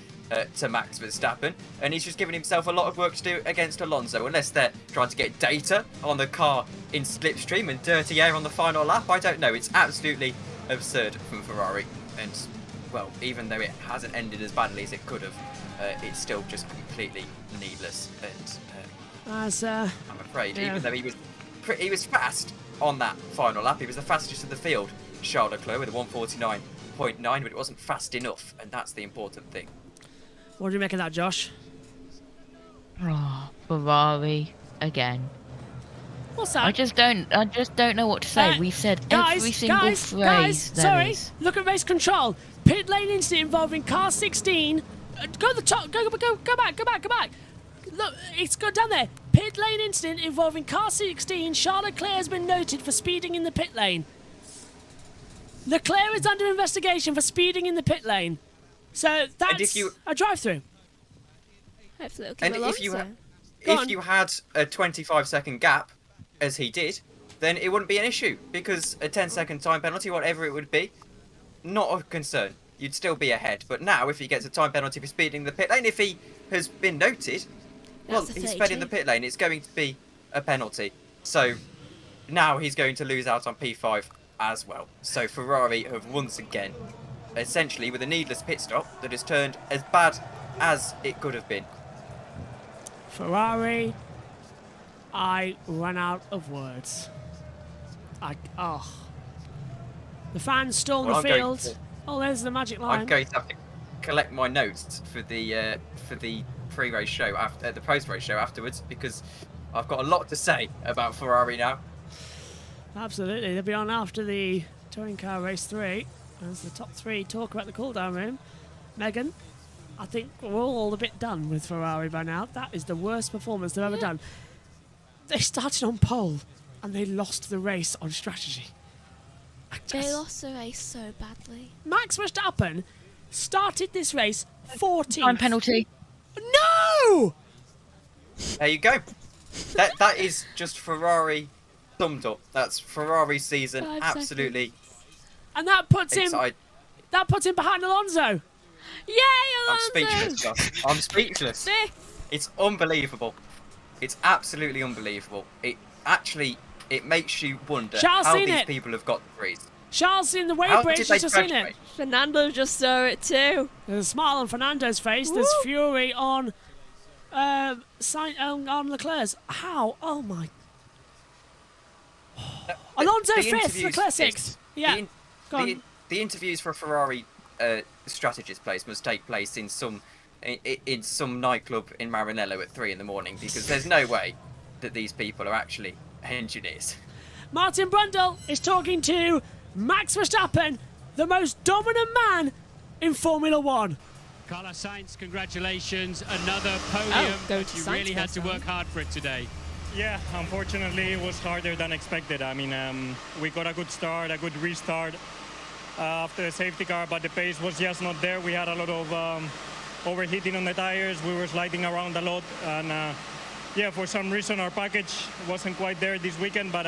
to Max Verstappen, and he's just given himself a lot of work to do against Alonso. Unless they're trying to get data on the car in slipstream and dirty air on the final lap, I don't know. It's absolutely absurd from Ferrari, and well, even though it hasn't ended as badly as it could have, it's still just completely needless. And I'm afraid, even though he was fast on that final lap, he was the fastest of the field, Charles Leclerc, with a 149.9, but it wasn't fast enough, and that's the important thing. What do you make of that, Josh? Oh, Ferrari again. What's that? I just don't know what to say. We said every single phrase. Guys, look at race control. Pit lane incident involving car 16. Go to the top. Go back. Look, it's got down there. Pit lane incident involving car 16. Charles Leclerc has been noted for speeding in the pit lane. Leclerc is under investigation for speeding in the pit lane. So that's a drive-through. Hopefully it'll And if you had a 25-second gap, as he did, then it wouldn't be an issue, because a 10-second time penalty, whatever it would be, not of concern. You'd still be ahead. But now, if he gets a time penalty for speeding the pit lane, if he has been noted, well, he's sped in the pit lane, it's going to be a penalty. So now he's going to lose out on P5 as well. So Ferrari have once again, essentially with a needless pit stop that has turned as bad as it could have been. Ferrari, I run out of words. The fans storm the field. Oh, there's the magic line. I'm going to have to collect my notes for the pre-race show, after the post-race show afterwards, because I've got a lot to say about Ferrari now. Absolutely, they'll be on after the touring car race 3 as the top 3 talk about the cool-down room. Megan? I think we're all a bit done with Ferrari by now. That is the worst performance they've ever done. They started on pole and they lost the race on strategy. They lost the race so badly. Max Verstappen started this race 14th. Time penalty. No! There you go. That is just Ferrari summed up. That's Ferrari's season. 5 Absolutely. And that puts him. Excited. That puts him behind Alonso. Yay, I'm Alonso! speechless, Gus. I'm speechless. It's unbelievable. It's absolutely unbelievable. It makes you wonder Charles how seen these it. people have got the breeze. Charles in the How weight bridge did has they just seen it. graduate? Fernando just saw it too. There's a smile on Fernando's face. There's fury on on Leclerc's. How? Oh my! Alonso The fifth, interviews- Leclerc sixth. Yeah, go on. The interviews for a Ferrari strategist place must take place in some nightclub in Maranello at 3 in the morning, because there's no way that these people are actually engineers. Martin Brundle is talking to Max Verstappen, the most dominant man in Formula One. Carlos Sainz, congratulations. Another podium. go to You Sainz really had first, to huh? work hard for it today. Yeah, unfortunately it was harder than expected. I mean, we got a good start, a good restart after the safety car, but the pace was just not there. We had a lot of overheating on the tires. We were sliding around a lot, and yeah, for some reason our package wasn't quite there this weekend, but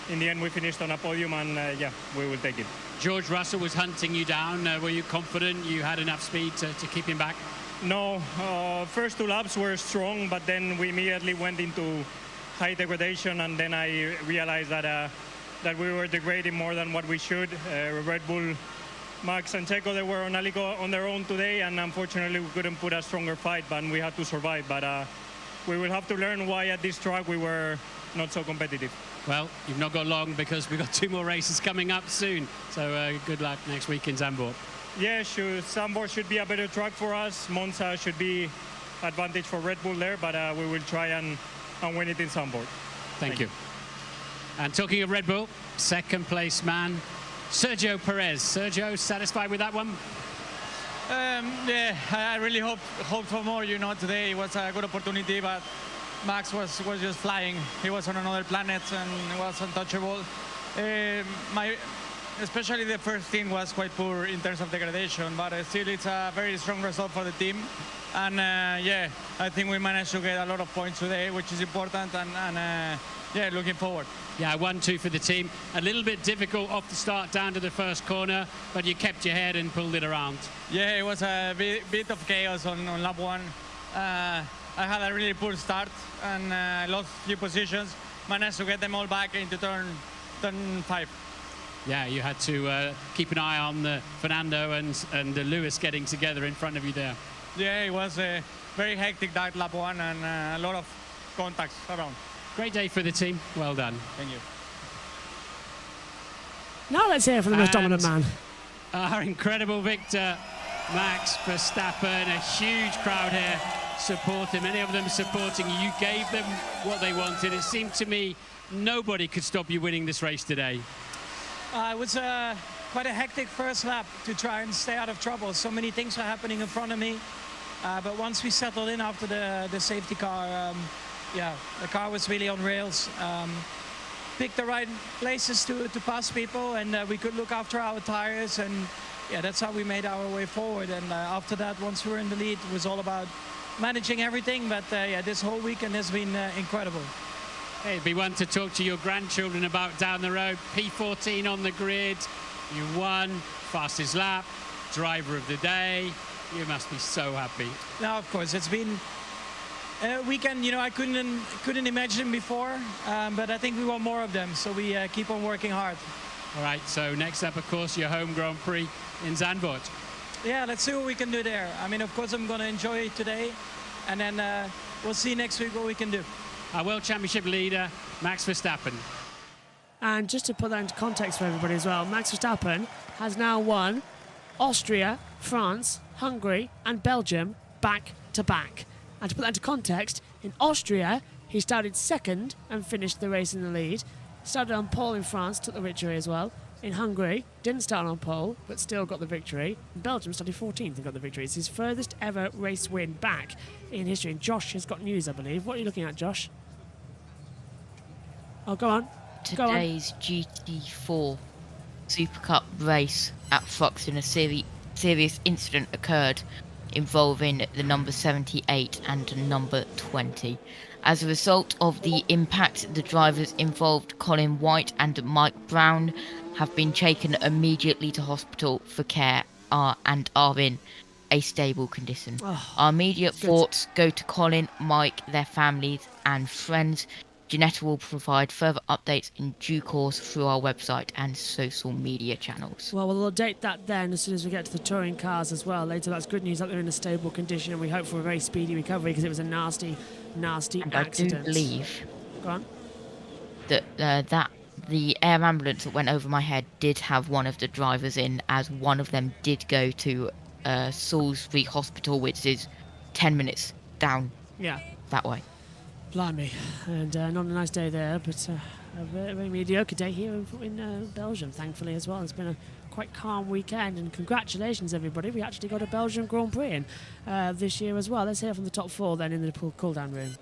in the end we finished on a podium, and yeah, we will take it. George Russell was hunting you down. Were you confident you had enough speed to keep him back? No, first 2 laps were strong, but then we immediately went into high degradation, and then I realized that we were degrading more than what we should. Red Bull, Max and Checo, they were on a league on their own today, and unfortunately we couldn't put a stronger fight, but we had to survive. But we will have to learn why at this track we were not so competitive. Well, you've not got long, because we've got 2 more races coming up soon. So good luck next week in Zandvoort. Yeah, Zandvoort should be a better track for us. Monza should be advantage for Red Bull there, but we will try and win it in Zandvoort. Thank you. And talking of Red Bull, second place man, Sergio Perez. Sergio, satisfied with that one? Yeah, I really hoped for more. You know, today was a good opportunity, but Max was just flying. He was on another planet and was untouchable. Especially the first thing was quite poor in terms of degradation, but still it's a very strong result for the team. And yeah, I think we managed to get a lot of points today, which is important, and yeah, looking forward. Yeah, 1-2 for the team. A little bit difficult off the start down to the first corner, but you kept your head and pulled it around. Yeah, it was a bit of chaos on lap 1. I had a really poor start and lost a few positions. Managed to get them all back into turn 5. Yeah, you had to keep an eye on Fernando and Lewis getting together in front of you there. Yeah, it was a very hectic that lap 1 and a lot of contacts around. Great day for the team. Well done. Thank you. Now let's hear from the most dominant man. Our incredible victor, Max Verstappen. A huge crowd here supporting, many of them supporting you. You gave them what they wanted. It seemed to me nobody could stop you winning this race today. It was quite a hectic first lap to try and stay out of trouble. So many things were happening in front of me. But once we settled in after the safety car, yeah, the car was really on rails. Picked the right places to pass people, and we could look after our tires, and yeah, that's how we made our way forward. And after that, once we were in the lead, it was all about managing everything. But yeah, this whole weekend has been incredible. Hey, it'd be one to talk to your grandchildren about down the road. P14 on the grid. You won, fastest lap, driver of the day. You must be so happy. Now, of course, it's been a weekend, you know, I couldn't imagine before, but I think we want more of them, so we keep on working hard. All right, so next up, of course, your home Grand Prix in Zandvoort. Yeah, let's see what we can do there. I mean, of course, I'm going to enjoy it today, and then we'll see next week what we can do. Our World Championship leader, Max Verstappen. And just to put that into context for everybody as well, Max Verstappen has now won Austria, France, Hungary and Belgium back to back. And to put that into context, in Austria, he started second and finished the race in the lead. Started on pole in France, took the victory as well. in Hungary, didn't start on pole, but still got the victory. Belgium started 14th and got the victory. It's his furthest ever race win back in history. And Josh has got news, I believe. What are you looking at, Josh? Oh, go on. Today's GT4 Super Cup race at Thruxton, a serious incident occurred involving the number 78 and number 20. As a result of the impact, the drivers involved, Colin White and Mike Brown, have been taken immediately to hospital for care and are in a stable condition. Our immediate thoughts go to Colin, Mike, their families and friends. Janetta will provide further updates in due course through our website and social media channels. Well, we'll update that then as soon as we get to the touring cars as well. Later, that's good news that they're in a stable condition, and we hope for a very speedy recovery because it was a nasty, nasty and accident. I do believe Go on. that the air ambulance that went over my head did have one of the drivers in, as one of them did go to Salisbury Hospital, which is 10 minutes down that way. Blimey. And not a nice day there, but a very, very mediocre day here in Belgium, thankfully, as well. It's been a quite calm weekend, and congratulations, everybody. We actually got a Belgian Grand Prix in this year as well. Let's hear from the top four then in the cool-down room.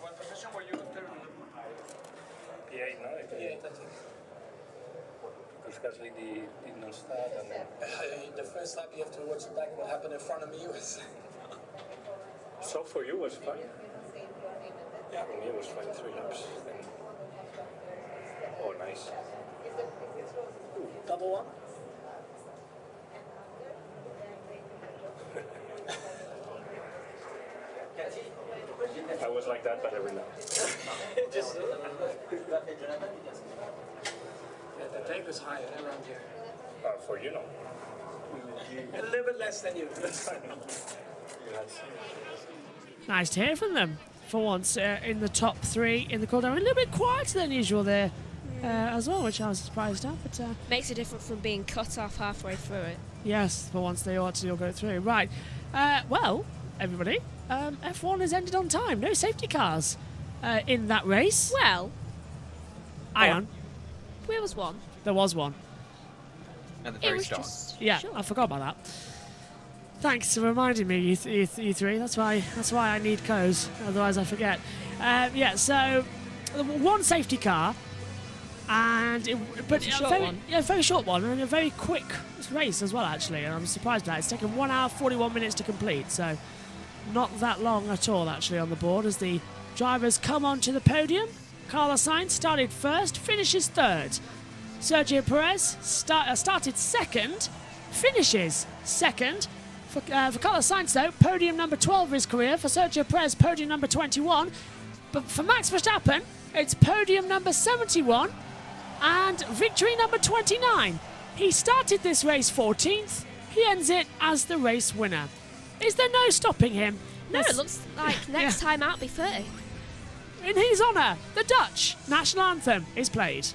What position were you in third? P8, no? P8, I think. Because Gasly did not start. And in the first lap, you have to watch back what happened in front of me. So for you was fine? Yeah, for me it was fine, 3 laps. Then. Oh, nice. Ooh, double one? I was like that, but every now. Just the tank was higher around here. For you, no. A little bit less than you. That's fine. Nice to hear from them for once in the top 3 in the cooldown. A little bit quieter than usual there as well, which I was surprised at. But makes a difference from being cut off halfway through it. Yes, for once they ought to all go through. Right. Well, everybody, F1 has ended on time. No safety cars in that race. Well, Ion. Where was one? There was one. At the very start. Yeah, sure. I forgot about that. Thanks for reminding me, you three. That's why I need codes. Otherwise, I forget. So one safety car, but a short one. Yeah, a very short one, and a very quick race as well. Actually, and I'm surprised by that. It's taken 1 hour 41 minutes to complete, so not that long at all. Actually, on the board as the drivers come onto the podium. Carlos Sainz started first, finishes third. Sergio Perez started second, finishes second. For Carlos Sainz, though, podium number 12 of his career. For Sergio Perez, podium number 21. But for Max Verstappen, it's podium number 71 and victory number 29. He started this race 14th. He ends it as the race winner. Is there no stopping him? No, it looks like next time out be 30. In his honour, the Dutch national anthem is played.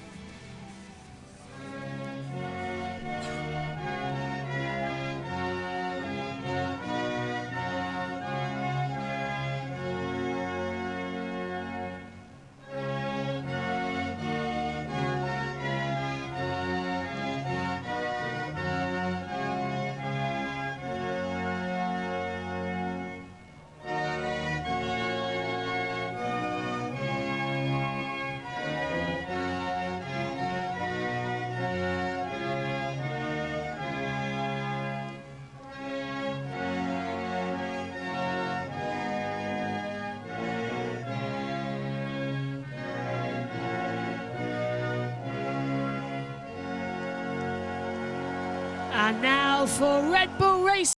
And now for Red Bull Racing.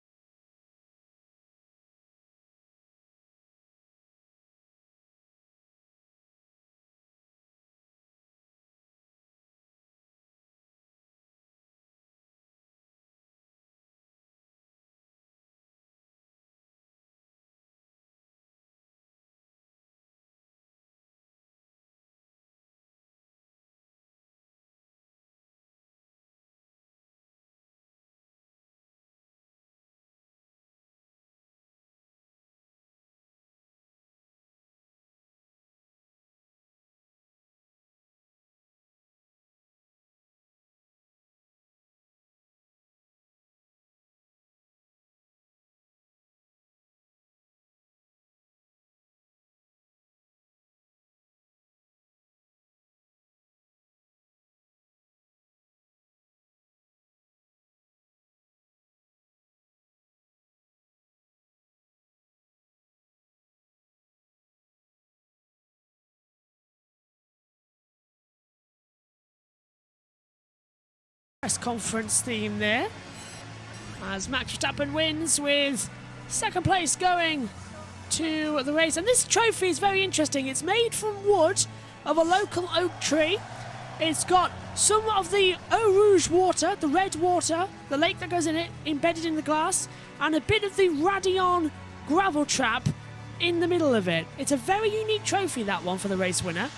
Press conference theme there. As Max Verstappen wins with second place going to the race. And this trophy is very interesting. It's made from wood of a local oak tree. It's got some of the Eau Rouge water, the red water, the lake that goes in it, embedded in the glass, and a bit of the Radion gravel trap in the middle of it. It's a very unique trophy, that one, for the race winner.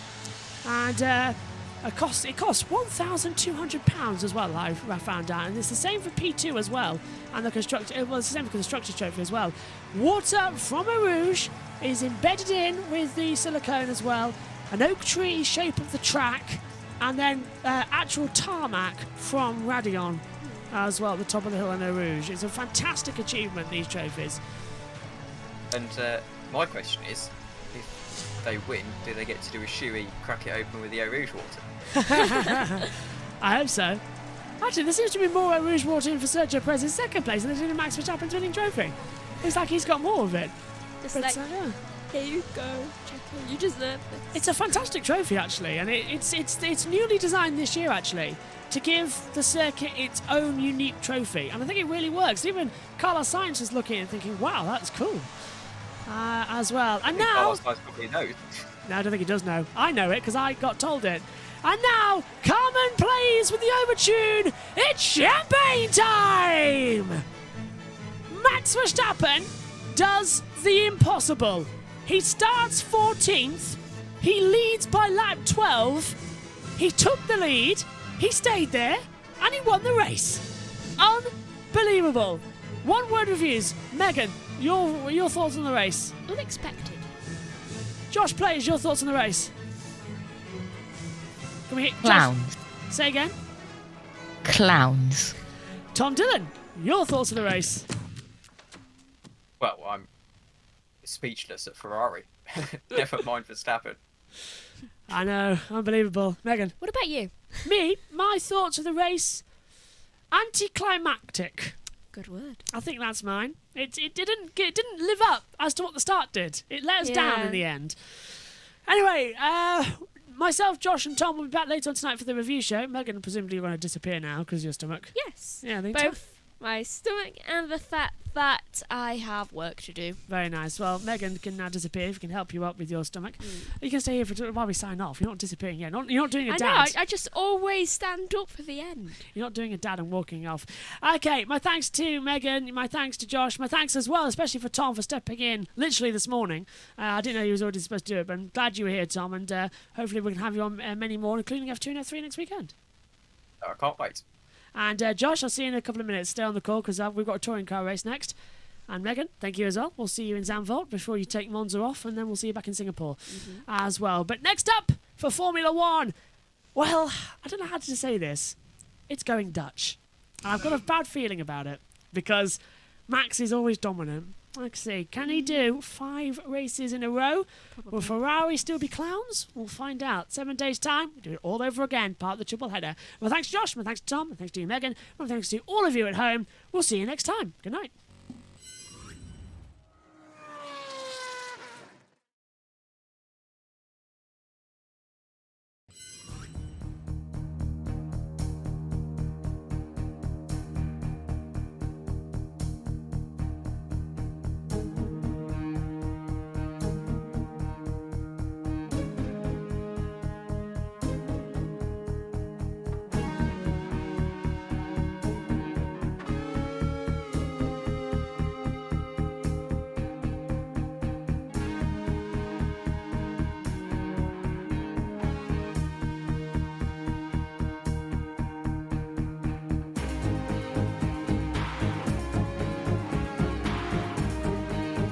And it costs £1,200 as well, I found out. And it's the same for P2 as well. And the constructor, well, it's the same for the constructor's trophy as well. Water from Eau Rouge is embedded in with the silicone as well. An oak tree shape of the track. And then actual tarmac from Radion as well at the top of the hill in Eau Rouge. It's a fantastic achievement, these trophies. And my question is, if they win, do they get to do a shoey, crack it open with the Eau Rouge water? I hope so. Actually, there seems to be more Eau Rouge water in for Sergio Perez's second place than there's in Max Verstappen's winning trophy. Looks like he's got more of it. Just like, here you go, Checo, you deserve this. It's a fantastic trophy, actually, and it's newly designed this year, actually, to give the circuit its own unique trophy, and I think it really works. Even Carlos Sainz is looking and thinking, wow, that's cool, as well. And now... Carlos Sainz probably knows. No, I don't think he does know. I know it, because I got told it. And now, Carmen plays with the overtune. It's champagne time! Max Verstappen does the impossible. He starts 14th, he leads by lap 12, he took the lead, he stayed there, and he won the race. Unbelievable. One word reviews. Megan, your thoughts on the race? Unexpected. Josh Plays, your thoughts on the race? Can we hit Clowns. Josh? Say again? Clowns. Tom Dillon, your thoughts on the race? Well, I'm speechless at Ferrari. Never mind Verstappen. I know, unbelievable. Megan? What about you? Me? My thoughts of the race? Anticlimactic. Good word. I think that's mine. It didn't live up as to what the start did. It let us down in the end. Anyway, myself, Josh, and Tom will be back later on tonight for the review show. Megan, presumably you're going to disappear now because of your stomach. Yes. Yeah, I think both my stomach and the fact that I have work to do. Very nice. Well, Megan can now disappear if we can help you up with your stomach. You can stay here while we sign off. You're not disappearing yet. You're not doing a dad. I just always stand up for the end. You're not doing a dad and walking off. Okay, my thanks to Megan, my thanks to Josh, my thanks as well, especially for Tom for stepping in literally this morning. I didn't know he was already supposed to do it, but I'm glad you were here, Tom, and hopefully we can have you on many more, including F2 and F3 next weekend. I can't wait. And Josh, I'll see you in a couple of minutes. Stay on the call because we've got a touring car race next. And Megan, thank you as well. We'll see you in Zandvoort before you take Monza off, and then we'll see you back in Singapore as well. But next up for Formula One, well, I don't know how to say this. It's going Dutch. And I've got a bad feeling about it because Max is always dominant. Let's see, can he do 5 races in a row? Probably. Will Ferrari still be clowns? We'll find out. 7 days' time, we'll do it all over again, part of the triple header. Well, thanks to Josh, well, thanks to Tom, and thanks to you, Megan, and thanks to all of you at home. We'll see you next time. Good night.